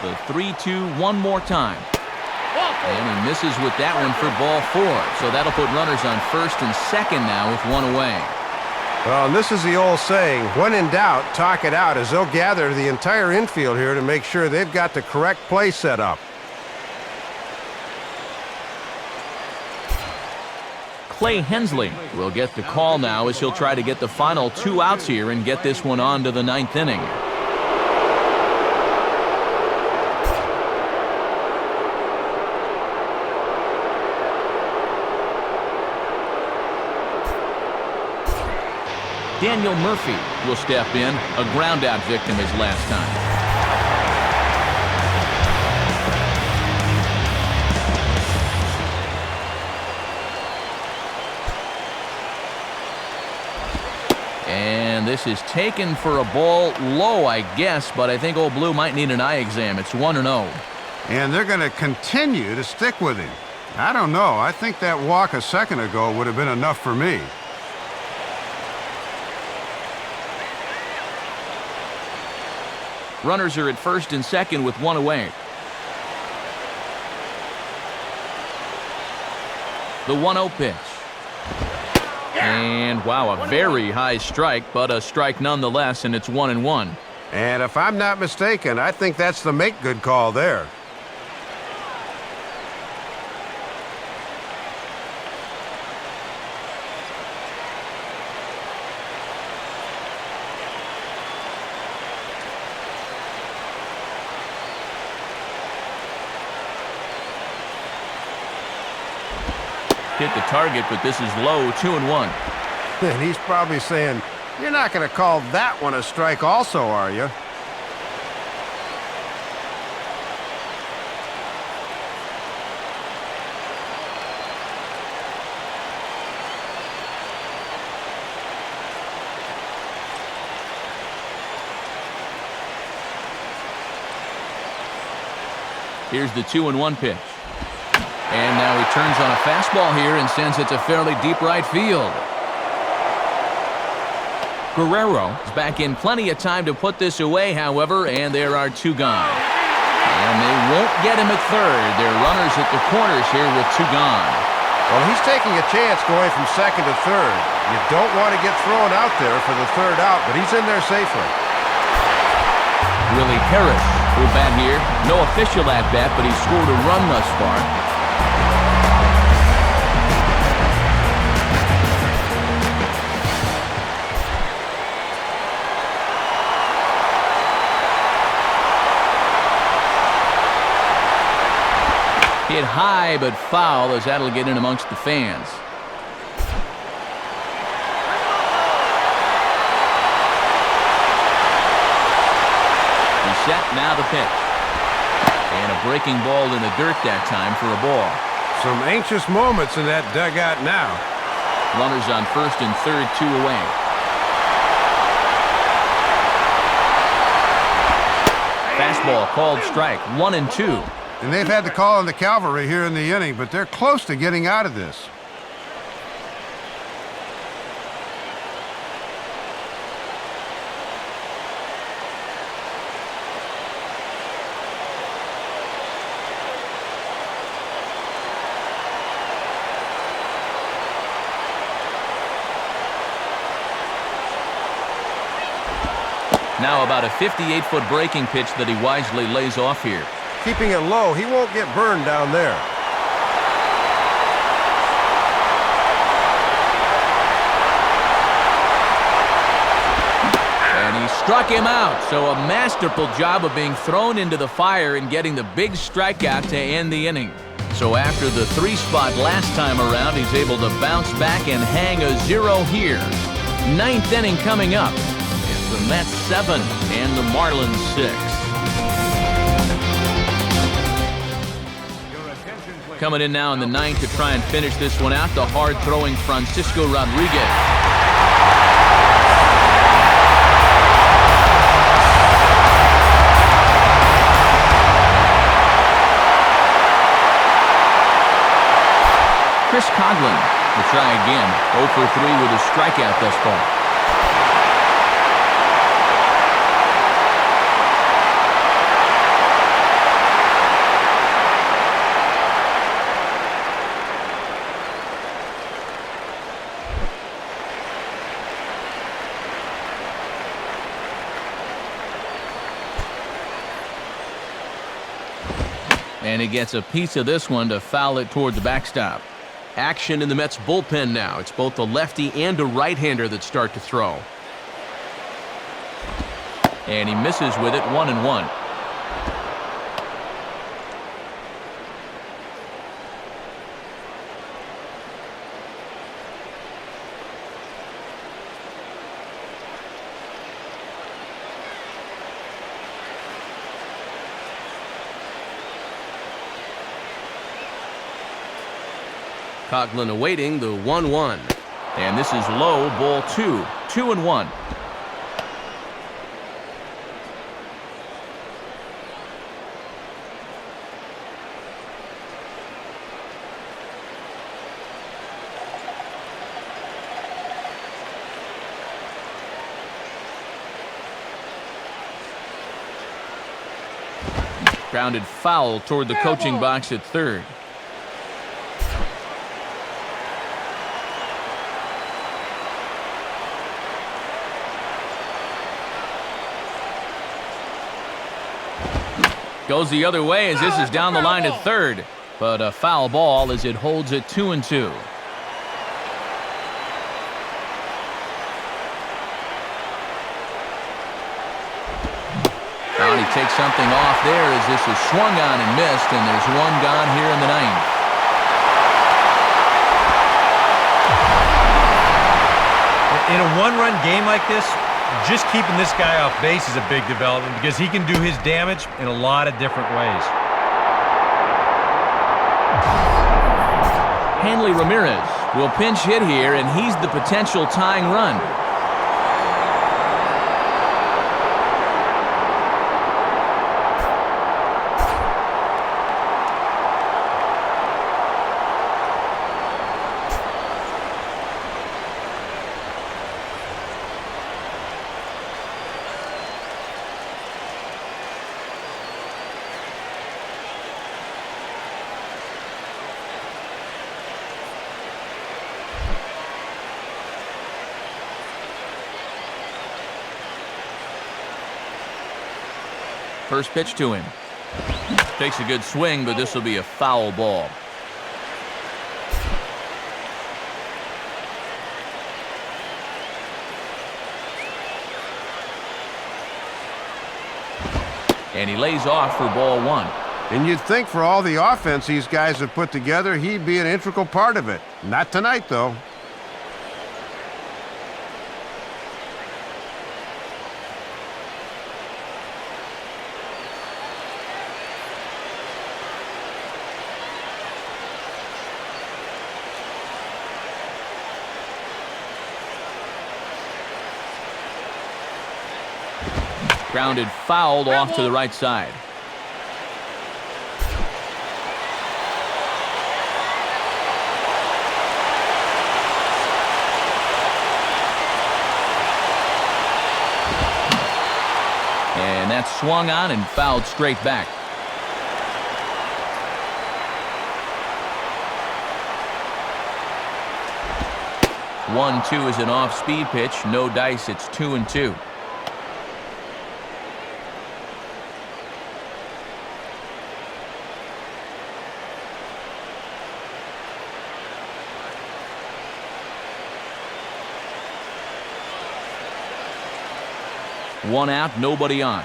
The 3-2 one more time. And he misses with that one for ball 4. So that'll put runners on first and second now with 1 away. Well, and this is the old saying, when in doubt, talk it out, as they'll gather the entire infield here to make sure they've got the correct play set up. Clay Hensley will get the call now as he'll try to get the final 2 outs here and get this one on to the 9th inning. Daniel Murphy will step in, a ground-out victim his last time. And this is taken for a ball low, I guess, but I think Old Blue might need an eye exam. It's 1-0. And they're going to continue to stick with him. I don't know. I think that walk a second ago would have been enough for me. Runners are at first and second with 1 away. The 1-0 pitch. And wow, a very high strike, but a strike nonetheless, and it's 1-1. And if I'm not mistaken, I think that's the make-good call there. Hit the target, but this is low, 2-1. And he's probably saying, you're not going to call that one a strike also, are you? Here's the 2-1 pitch. And now he turns on a fastball here and sends it to fairly deep right field. Guerrero is back in plenty of time to put this away, however, and there are 2 gone. And they won't get him at third. There are runners at the corners here with 2 gone. Well, he's taking a chance going from second to third. You don't want to get thrown out there for the 3rd out, but he's in there safely. Willie Harris will bat here. No official at-bat, but he's scored a run thus far. Hit high but foul as that'll get in amongst the fans. He's set, now the pitch. And a breaking ball in the dirt that time for a ball. Some anxious moments in that dugout now. Runners on first and third, 2 away. Fastball called strike, 1-2. And they've had to call in the cavalry here in the inning, but they're close to getting out of this. Now about a 58-foot breaking pitch that he wisely lays off here. Keeping it low, he won't get burned down there. And he struck him out, so a masterful job of being thrown into the fire and getting the big strikeout to end the inning. So after the 3 spot last time around, he's able to bounce back and hang a 0 here. 9th inning coming up. It's the Mets 7 and the Marlins 6. Your attention, please. Coming in now in the ninth to try and finish this one out, the hard-throwing Francisco Rodriguez. Chris Coghlan will try again. 0 for 3 with a strikeout thus far. And he gets a piece of this one to foul it toward the backstop. Action in the Mets bullpen now. It's both a lefty and a right-hander that start to throw. And he misses with it, 1-1. Coghlan awaiting the 1-1. And this is low, ball 2. 2-1. Grounded foul toward the coaching box at third. Goes the other way as this is down the line at third. But a foul ball as it holds it 2-2. He takes something off there as this is swung on and missed, and there's one gone here in the ninth. In a one-run game like this, just keeping this guy off base is a big development because he can do his damage in a lot of different ways. Hanley Ramirez will pinch hit here, and he's the potential tying run. First pitch to him. Takes a good swing, but this will be a foul ball. And he lays off for ball 1. And you'd think for all the offense these guys have put together, he'd be an integral part of it. Not tonight, though. Grounded fouled off to the right side. And that's swung on and fouled straight back. One, 2 is an off-speed pitch. No dice. It's 2-2. One out, nobody on.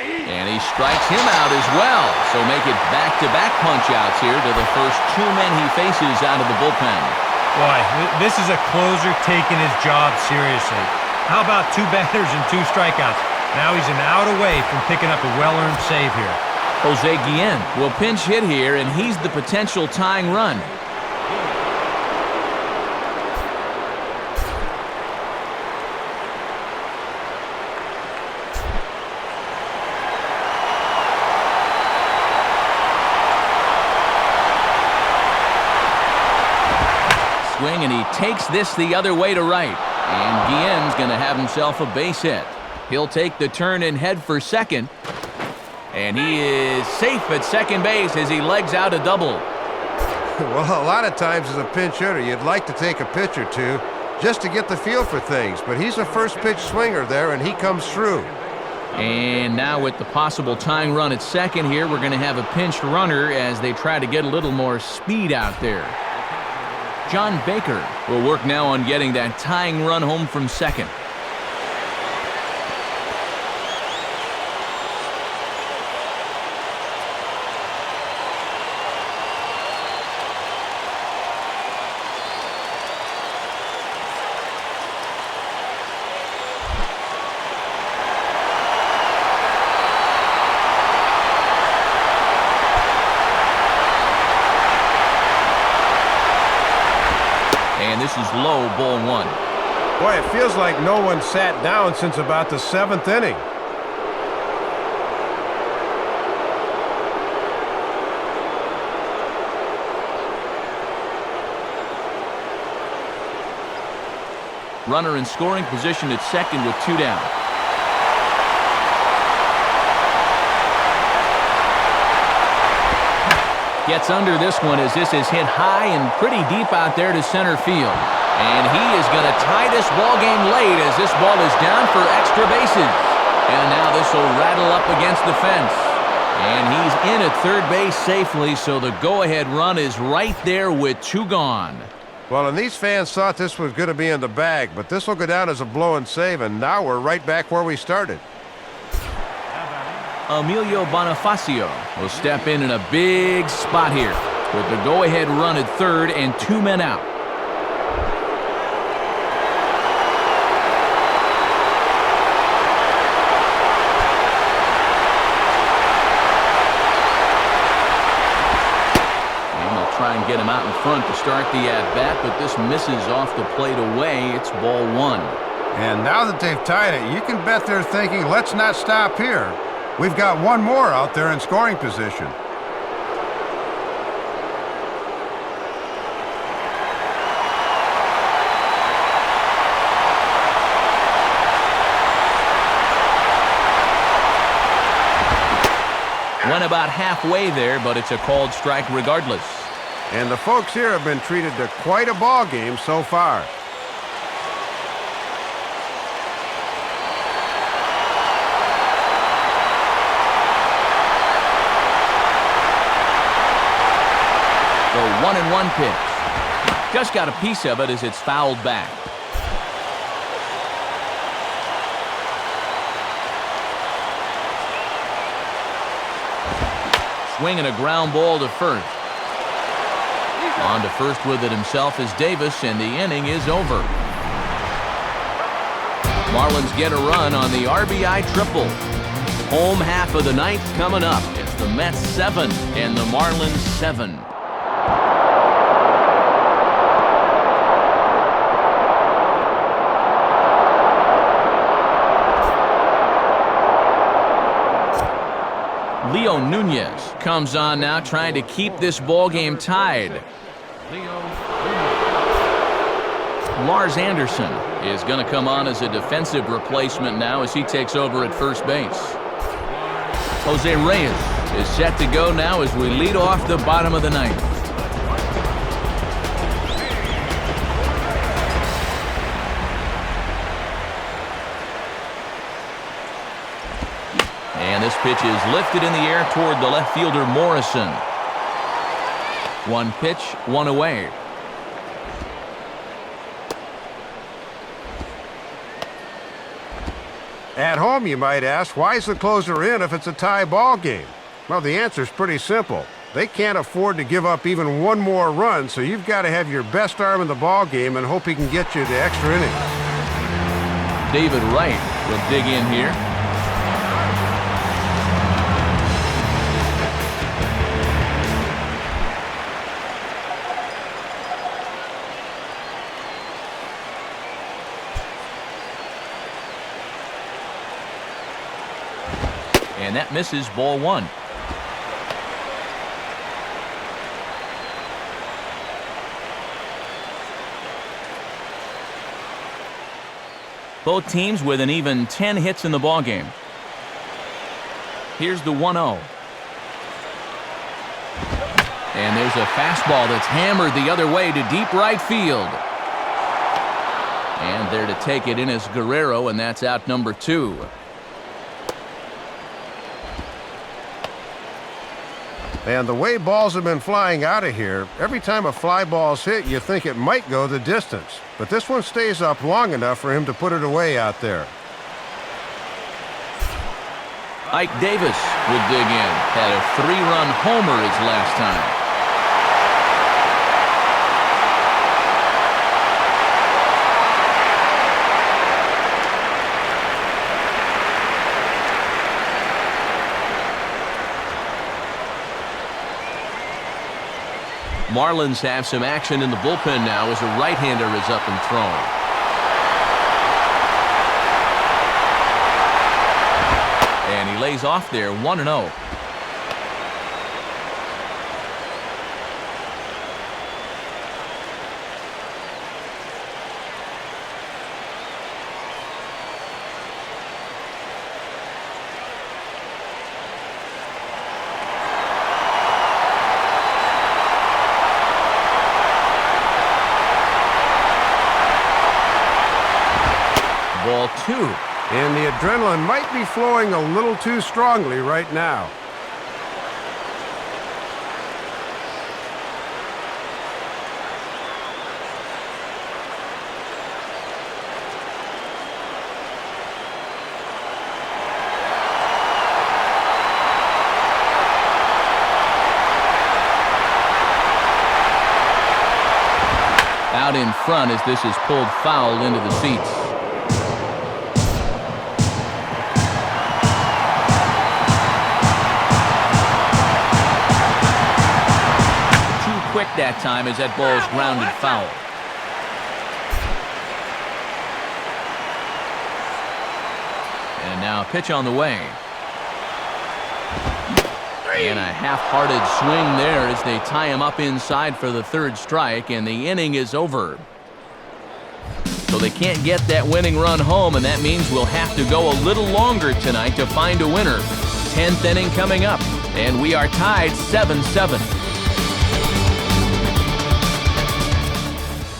And he strikes him out as well. So make it back-to-back punch-outs here to the first 2 men he faces out of the bullpen. Boy, this is a closer taking his job seriously. How about 2 batters and 2 strikeouts? Now he's an out away from picking up a well-earned save here. Jose Guillen will pinch hit here, and he's the potential tying run. Swing, and he takes this the other way to right. And Guillen's going to have himself a base hit. He'll take the turn and head for second. And he is safe at second base as he legs out a double. Well, a lot of times as a pinch hitter, you'd like to take a pitch or two just to get the feel for things. But he's a first pitch swinger there, and he comes through. And now with the possible tying run at second here, we're going to have a pinched runner as they try to get a little more speed out there. John Baker will work now on getting that tying run home from second. And this is low, ball 1. Boy, it feels like no one sat down since about the 7th inning. Runner in scoring position at second with 2 down. Gets under this one as this is hit high and pretty deep out there to center field. And he is going to tie this ball game late as this ball is down for extra bases. And now this will rattle up against the fence. And he's in at third base safely, so the go-ahead run is right there with 2 gone. Well, and these fans thought this was going to be in the bag, but this will go down as a blown save, and now we're right back where we started. Emilio Bonifacio will step in a big spot here with the go-ahead run at third and 2 men out. And they'll try and get him out in front to start the at-bat, but this misses off the plate away. It's ball 1. And now that they've tied it, you can bet they're thinking, let's not stop here. We've got one more out there in scoring position. Went about halfway there, but it's a called strike regardless. And the folks here have been treated to quite a ball game so far. The 1-1 pitch. Just got a piece of it as it's fouled back. Swinging a ground ball to first. On to first with it himself is Davis, and the inning is over. Marlins get a run on the RBI triple. Home half of the ninth coming up. It's the Mets 7 and the Marlins 7. Leo Nunez comes on now, trying to keep this ball game tied. Lars Anderson is going to come on as a defensive replacement now as he takes over at first base. Jose Reyes is set to go now as we lead off the bottom of the ninth. And this pitch is lifted in the air toward the left fielder Morrison. 1 pitch, 1 away. At home, you might ask, why is the closer in if it's a tie ball game? Well, the answer's pretty simple. They can't afford to give up even one more run, so you've got to have your best arm in the ball game and hope he can get you the extra innings. David Wright will dig in here. And that misses, ball one. Both teams with an even 10 hits in the ballgame. Here's the 1-0. And there's a fastball that's hammered the other way to deep right field. And there to take it in is Guerrero, and that's out number 2. And the way balls have been flying out of here, every time a fly ball's hit, you think it might go the distance. But this one stays up long enough for him to put it away out there. Ike Davis will dig in. Had a 3-run homer his last time. Marlins have some action in the bullpen now as a right-hander is up and thrown. And he lays off there, 1-0. Ball 2. And the adrenaline might be flowing a little too strongly right now. Out in front as this is pulled foul into the seats. Quick that time as that ball's grounded foul. And now a pitch on the way. And a half-hearted swing there as they tie him up inside for the 3rd strike, and the inning is over. So they can't get that winning run home, and that means we'll have to go a little longer tonight to find a winner. 10th inning coming up, and we are tied 7-7.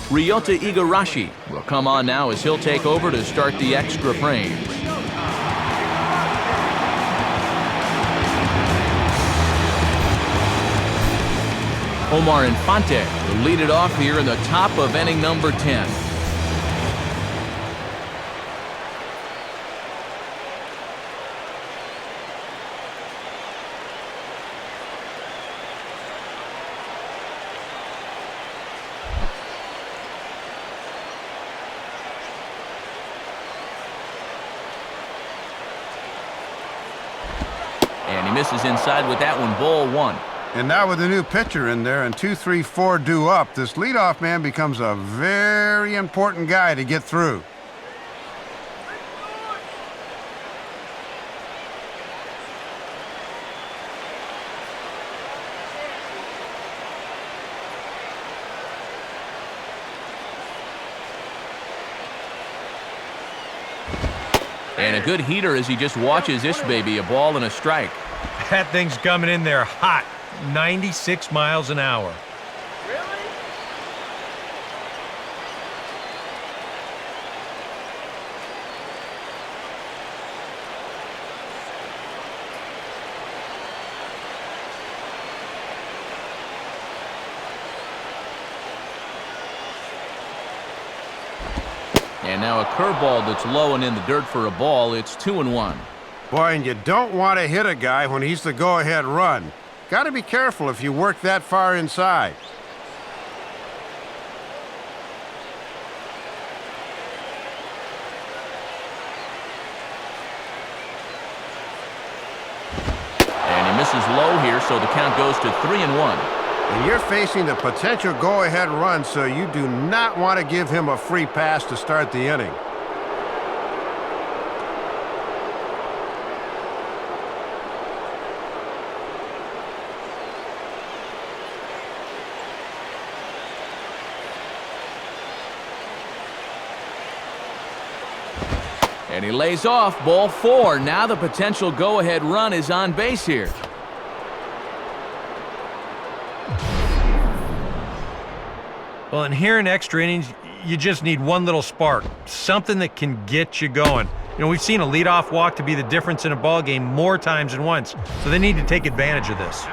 Ryota Igarashi will come on now as he'll take over to start the extra frame. Omar Infante will lead it off here in the top of inning number 10. And he misses inside with that one, ball 1. And now with a new pitcher in there and 2, 3, 4 due up, this leadoff man becomes a very important guy to get through. And a good heater as he just watches this baby, a ball and a strike. That thing's coming in there hot, 96 miles an hour. And now a curveball that's low and in the dirt for a ball. It's 2-1. Boy, and you don't want to hit a guy when he's the go-ahead run. Got to be careful if you work that far inside. And he misses low here, so the count goes to 3-1. And you're facing the potential go-ahead run, so you do not want to give him a free pass to start the inning. And he lays off, ball 4. Now the potential go-ahead run is on base here. Well, and here in extra innings, you just need one little spark, something that can get you going. You know, we've seen a leadoff walk to be the difference in a ball game more times than once, so they need to take advantage of this.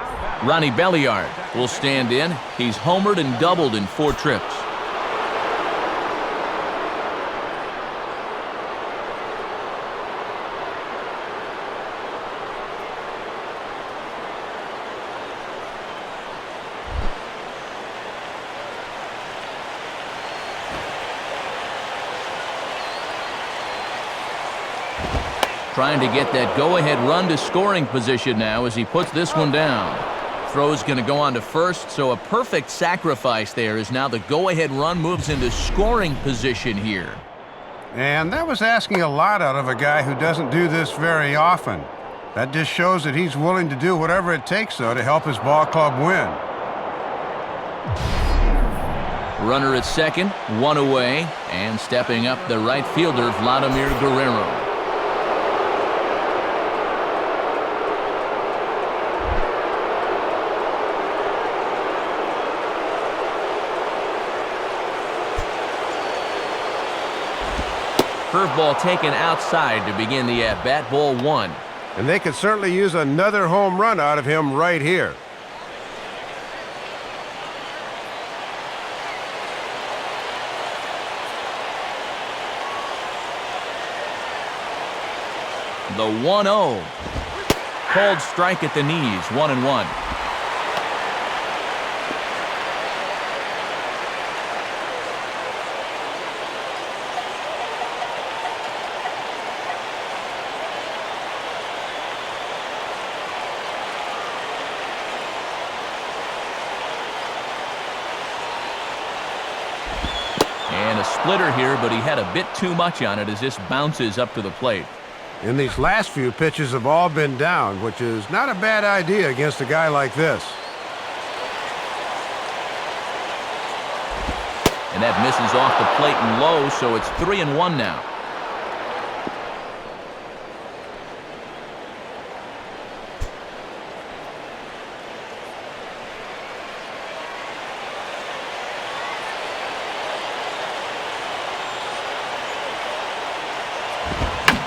Ronnie Belliard will stand in. He's homered and doubled in 4 trips. Trying to get that go-ahead run to scoring position now as he puts this one down. Throw's going to go on to first, so a perfect sacrifice there as now the go-ahead run moves into scoring position here. And that was asking a lot out of a guy who doesn't do this very often. That just shows that he's willing to do whatever it takes, though, to help his ball club win. Runner at second, 1 away, and stepping up the right fielder, Vladimir Guerrero. Curveball taken outside to begin the at-bat, ball 1. And they could certainly use another home run out of him right here. The 1-0. Cold strike at the knees, 1-1. And a splitter here, but he had a bit too much on it as this bounces up to the plate. And these last few pitches have all been down, which is not a bad idea against a guy like this. And that misses off the plate and low, so it's 3-1 now.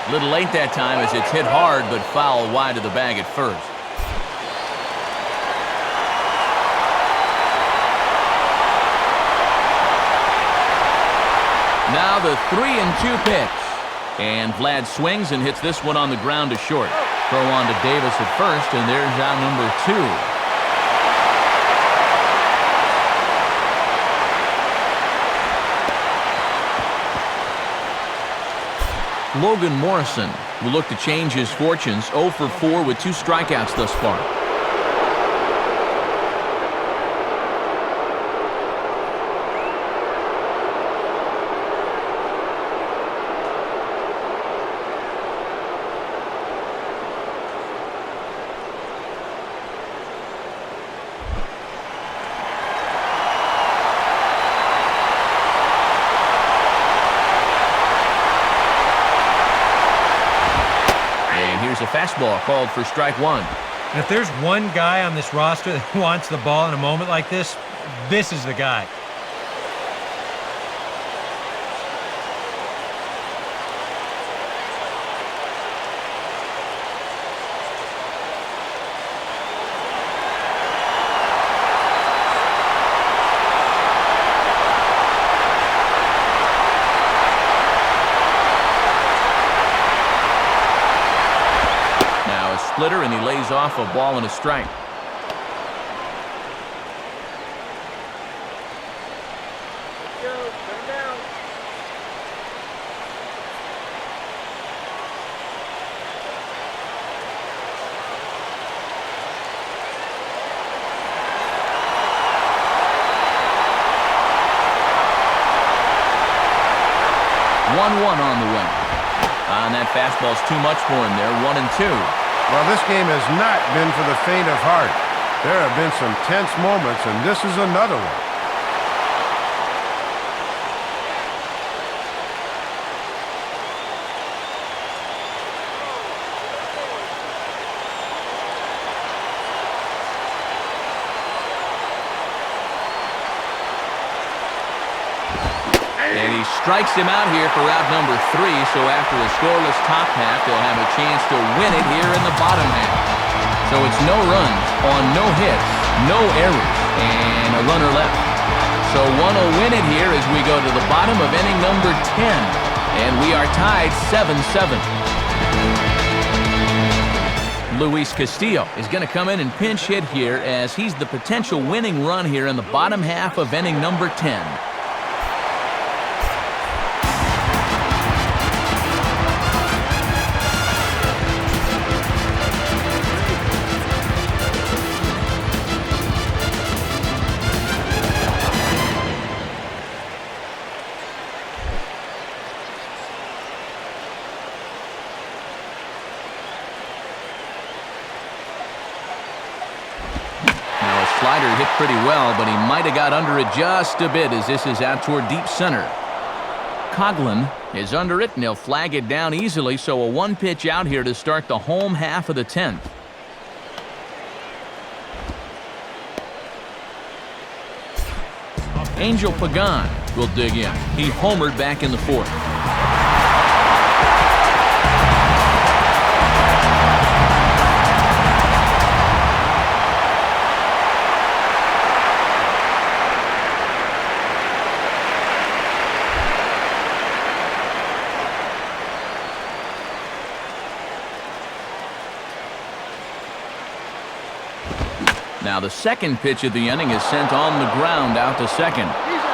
A little late that time as it's hit hard, but foul wide of the bag at first. Now the 3-2 pitch. And Vlad swings and hits this one on the ground to short. Throw on to Davis at first, and there's out number 2. Logan Morrison will look to change his fortunes, 0 for 4 with 2 strikeouts thus far. A fastball called for strike 1. And if there's one guy on this roster that wants the ball in a moment like this, this is the guy. And he lays off a ball and a strike. On the wing. And that fastball's too much for him there. 1-2. Well, this game has not been for the faint of heart. There have been some tense moments, and this is another one. And he strikes him out here for out number 3, so after a scoreless top half, they'll have a chance to win it here in the bottom half. So it's no runs on no hits, no errors, and a runner left. So one will win it here as we go to the bottom of inning number 10, and we are tied 7-7. Luis Castillo is going to come in and pinch hit here as he's the potential winning run here in the bottom half of inning number 10. Slider hit pretty well, but he might have got under it just a bit as this is out toward deep center. Coughlin is under it, and he'll flag it down easily, so a one-pitch out here to start the home half of the 10th. Angel Pagan will dig in. He homered back in the 4th. Now the second pitch of the inning is sent on the ground out to second.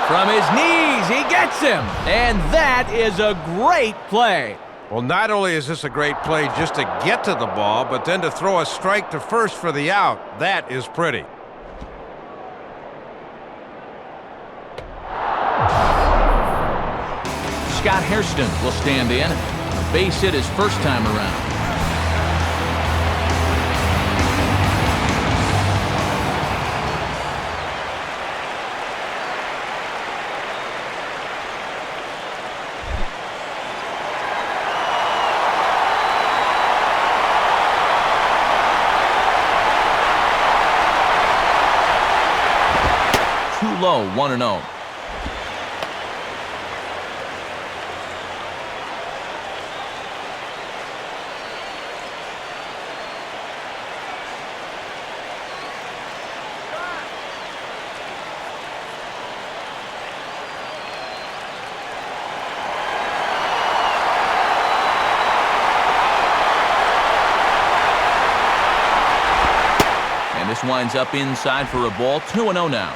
From his knees, he gets him. And that is a great play. Well, not only is this a great play just to get to the ball, but then to throw a strike to first for the out. That is pretty. Scott Hairston will stand in. A base hit his first time around. Low, 1-0. And this winds up inside for a ball. 2-0 now.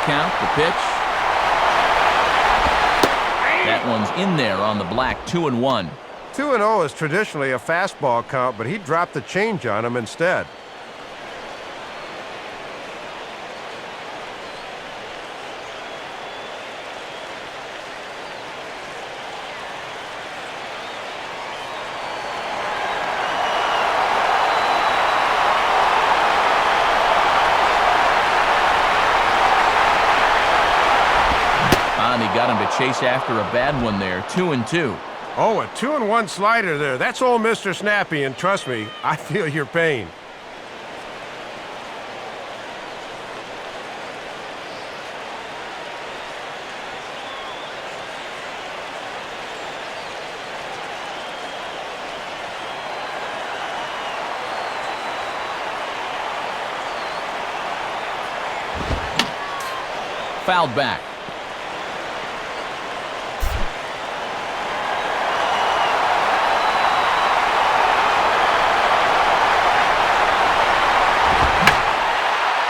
Count, the pitch. That one's in there on the black, 2-1. 2-0 is traditionally a fastball count, but he dropped the change on him instead. Got him to chase after a bad one there. 2-2. Oh, a 2-1 slider there. That's old Mr. Snappy, and trust me, I feel your pain. fouled back.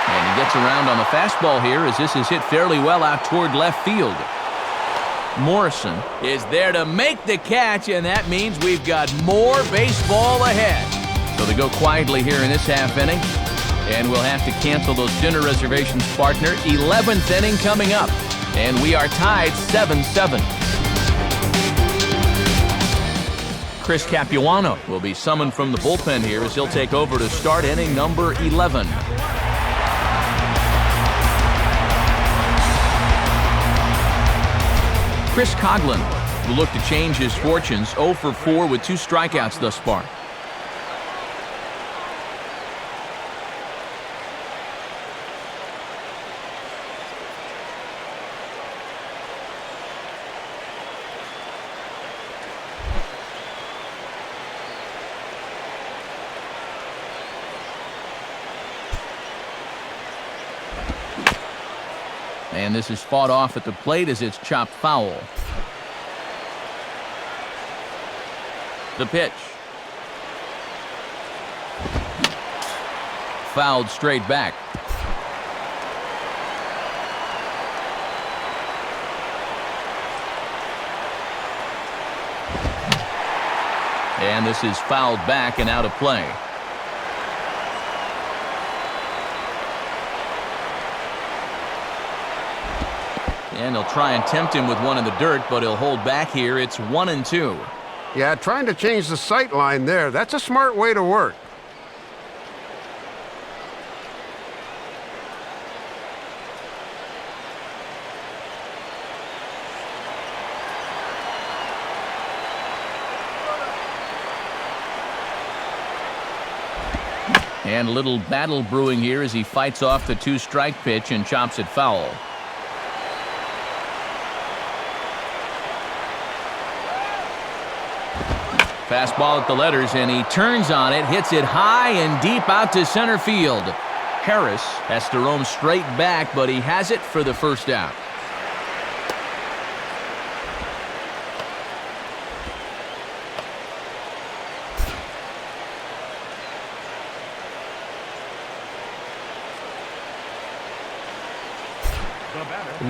And he gets around on the fastball here as this is hit fairly well out toward left field. Morrison is there to make the catch, and that means we've got more baseball ahead. So they go quietly here in this half inning, and we'll have to cancel those dinner reservations, partner. 11th inning coming up, and we are tied 7-7. Chris Capuano will be summoned from the bullpen here as he'll take over to start inning number 11. Chris Coughlin will look to change his fortunes, 0 for 4 with 2 strikeouts thus far. And this is fought off at the plate as it's chopped foul. The pitch. Fouled straight back. And this is fouled back and out of play. And he'll try and tempt him with one in the dirt, but he'll hold back here. It's 1-2. Yeah, trying to change the sight line there. That's a smart way to work. And a little battle brewing here as he fights off the 2-strike pitch and chops it foul. Fastball at the letters, and he turns on it, hits it high and deep out to center field. Harris has to roam straight back, but he has it for the first out.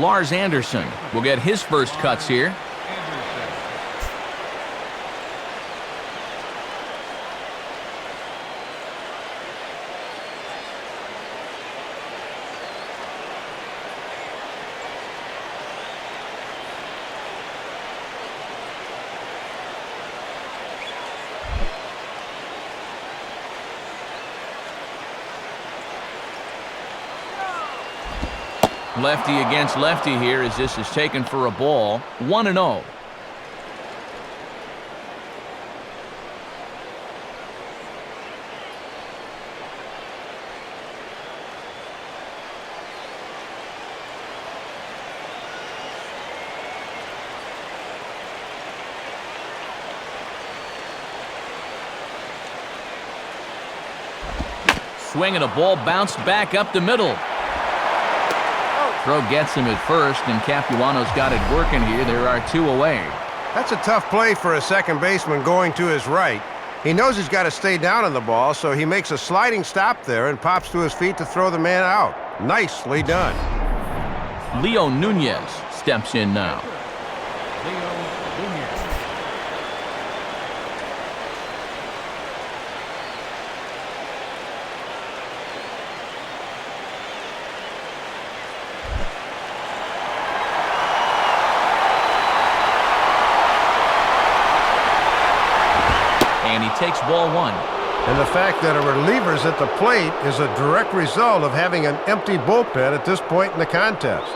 Lars Anderson will get his first cuts here. Lefty against lefty here as this is taken for a ball. 1-0. Swinging a ball bounced back up the middle. Throw gets him at first, and Capuano's got it working here. There are 2 away. That's a tough play for a second baseman going to his right. He knows he's got to stay down on the ball, so he makes a sliding stop there and pops to his feet to throw the man out. Nicely done. Leo Nunez steps in now. And he takes ball 1. And the fact that a reliever's at the plate is a direct result of having an empty bullpen at this point in the contest.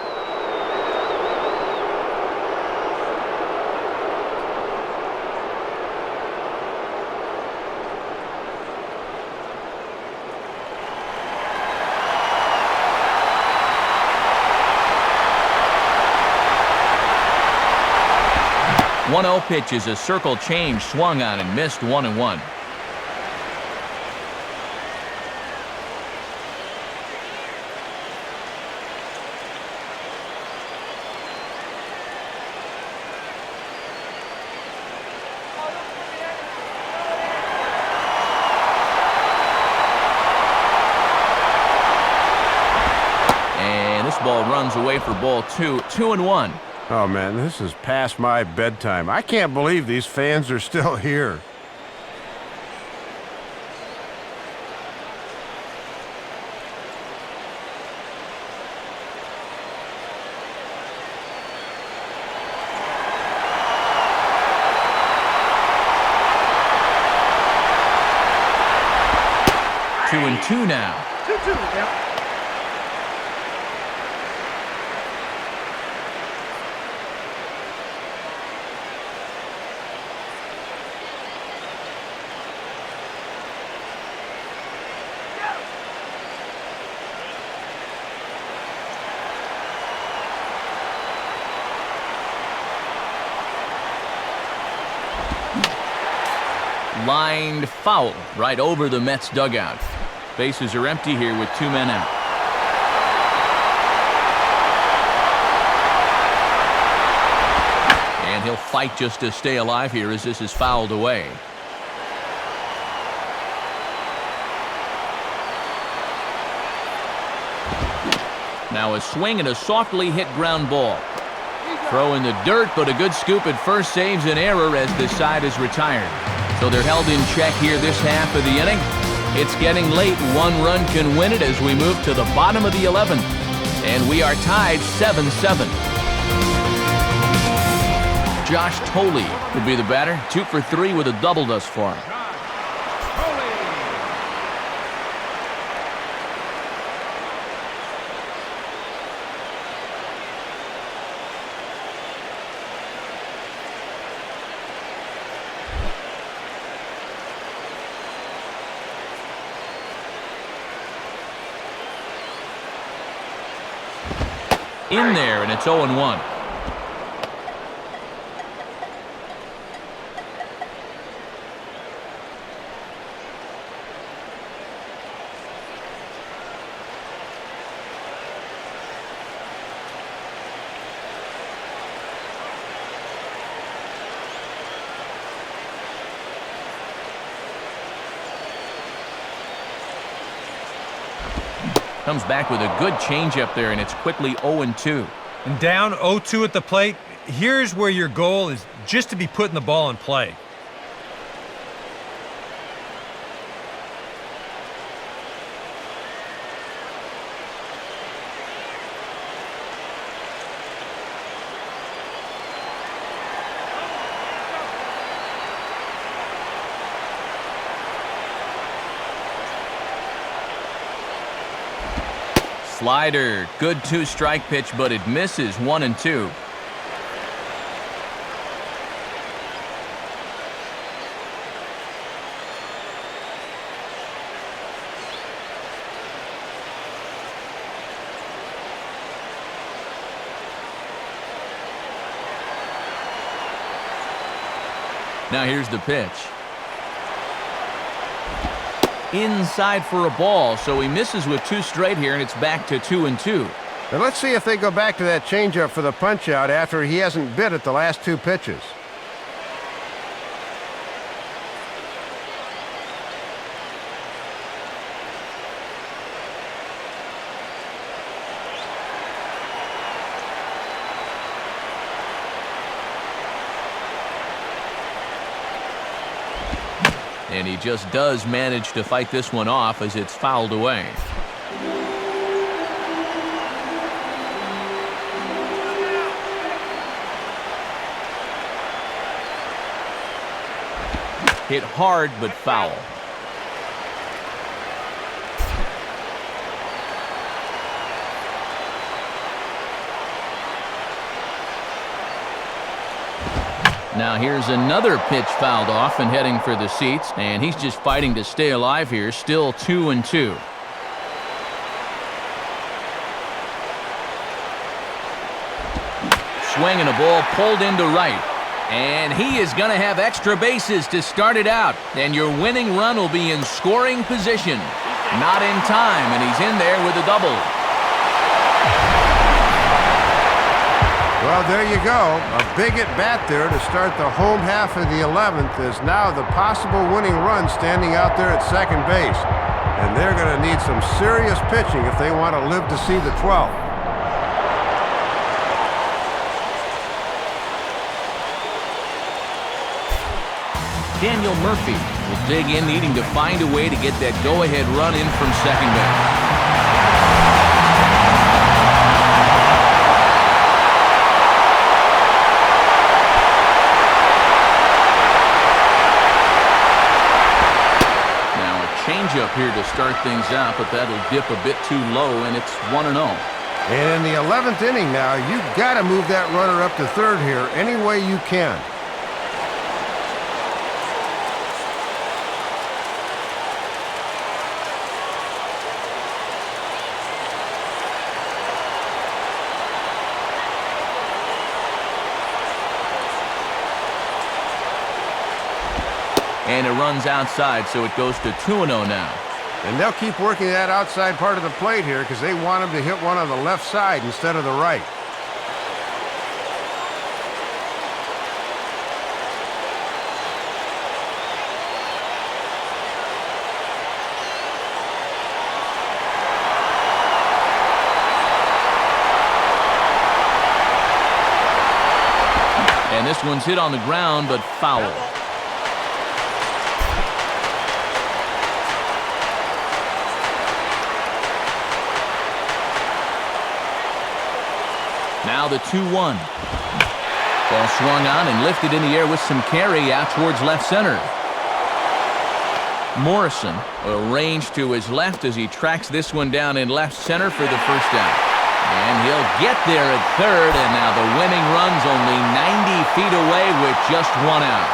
One 1-0 pitch is a circle change swung on and missed 1-1. Baseball runs away for ball 2, 2-1. Oh, man, this is past my bedtime. I can't believe these fans are still here. Two and two now. 2-2, yeah. Lined foul right over the Mets dugout. Bases are empty here with 2 men out. And he'll fight just to stay alive here as this is fouled away. Now a swing and a softly hit ground ball. Throw in the dirt, but a good scoop at first saves an error as this side is retired. So they're held in check here this half of the inning. It's getting late. 1 run can win it as we move to the bottom of the 11th. And we are tied 7-7. Josh Tolley would be the batter. 2 for 3 with a double thus far. In there, and it's 0-1. Comes back with a good changeup there, and it's quickly 0-2. And down 0-2 at the plate, here's where your goal is just to be putting the ball in play. Slider, good 2-strike pitch, but it misses. 1-2. Now here's the pitch. Inside for a ball, so he misses with 2 straight here, and it's back to 2-2. Now let's see if they go back to that changeup for the punch-out after he hasn't bit at the last 2 pitches. And he just does manage to fight this one off as it's fouled away. Hit hard but foul. Now here's another pitch fouled off and heading for the seats, and he's just fighting to stay alive here. Still 2-2. Swing and a ball pulled into right. And he is going to have extra bases to start it out. And your winning run will be in scoring position. Not in time, and he's in there with a double. Well, there you go. A big at-bat there to start the home half of the 11th is now the possible winning run standing out there at second base. And they're going to need some serious pitching if they want to live to see the 12th. Daniel Murphy will dig in, needing to find a way to get that go-ahead run in from second base. Change-up here to start things out, but that'll dip a bit too low, and it's 1-0. And in the 11th inning now, you've got to move that runner up to third here any way you can. And it runs outside, so it goes to 2-0 now. And they'll keep working that outside part of the plate here because they want him to hit one on the left side instead of the right. And this one's hit on the ground, but foul. Now the 2-1. Ball swung on and lifted in the air with some carry out towards left center. Morrison arranged to his left as he tracks this one down in left center for the first down. And he'll get there at third, and now the winning run's only 90 feet away with just one out.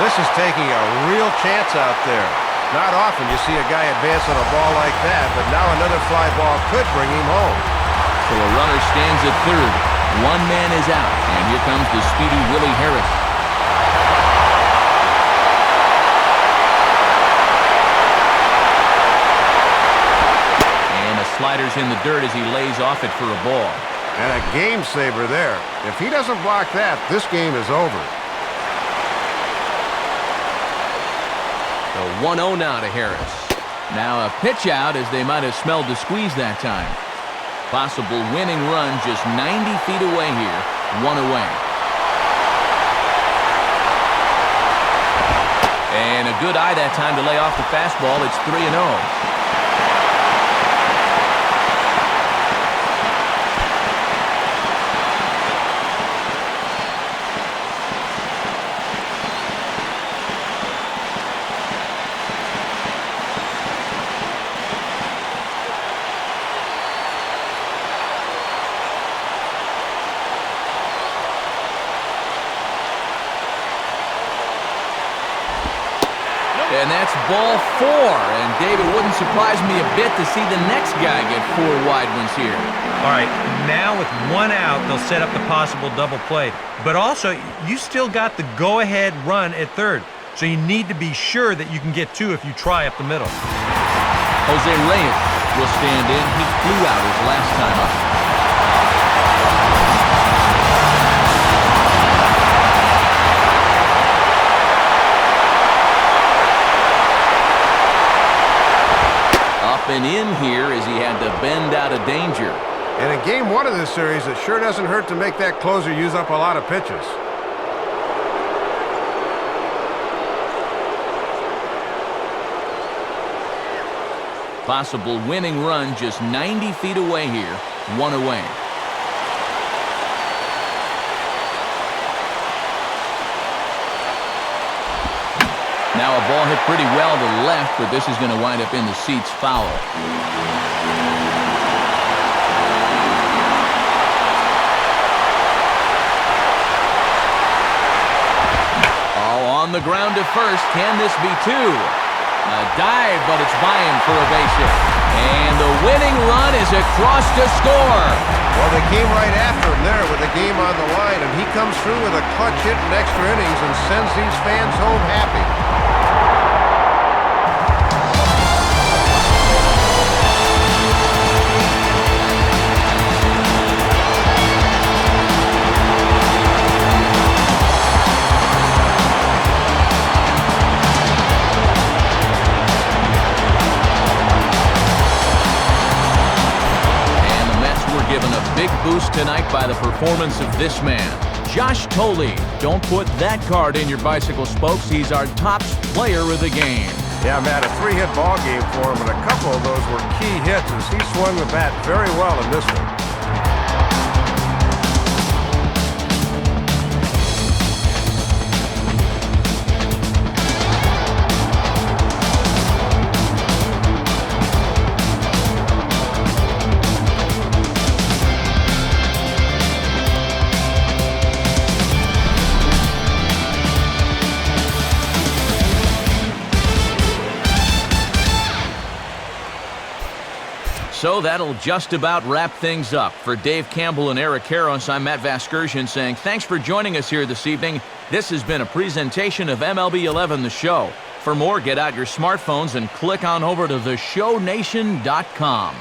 This is taking a real chance out there. Not often you see a guy advance on a ball like that, but now another fly ball could bring him home. So a runner stands at third. One man is out, and here comes the speedy Willie Harris. And a slider's in the dirt as he lays off it for a ball. And a game saver there. If he doesn't block that, this game is over. The 1-0 now to Harris. Now a pitch out as they might have smelled the squeeze that time. Possible winning run just 90 feet away here, one away. And a good eye that time to lay off the fastball. It's 3-0. And that's ball 4. And, David, it wouldn't surprise me a bit to see the next guy get 4 wide ones here. All right, now with one out, they'll set up the possible double play. But also, you still got the go-ahead run at third. So you need to be sure that you can get 2 if you try up the middle. Jose Reyes will stand in. He flew out his last time up. And in here as he had to bend out of danger. And in game 1 of this series, it sure doesn't hurt to make that closer use up a lot of pitches. Possible winning run just 90 feet away here, one away. Now a ball hit pretty well to the left, but this is going to wind up in the seats foul. Oh, on the ground to first. Can this be 2? A dive, but it's by him for a base hit. And the winning run is across to score. Well, they came right after him there with the game on the line, and he comes through with a clutch hit in extra innings and sends these fans home happy. Given a big boost tonight by the performance of this man. Josh Tolley. Don't put that card in your bicycle spokes. He's our top player of the game. Yeah, Matt, a 3-hit ball game for him, and a couple of those were key hits as he swung the bat very well in this one. So that'll just about wrap things up. For Dave Campbell and Eric Harris, I'm Matt Vasgersian saying thanks for joining us here this evening. This has been a presentation of MLB 11 The Show. For more, get out your smartphones and click on over to theshownation.com.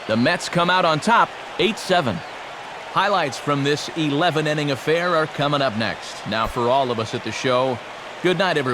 The Mets come out on top, 8-7. Highlights from this 11-inning affair are coming up next. Now for all of us at the show, good night, everybody.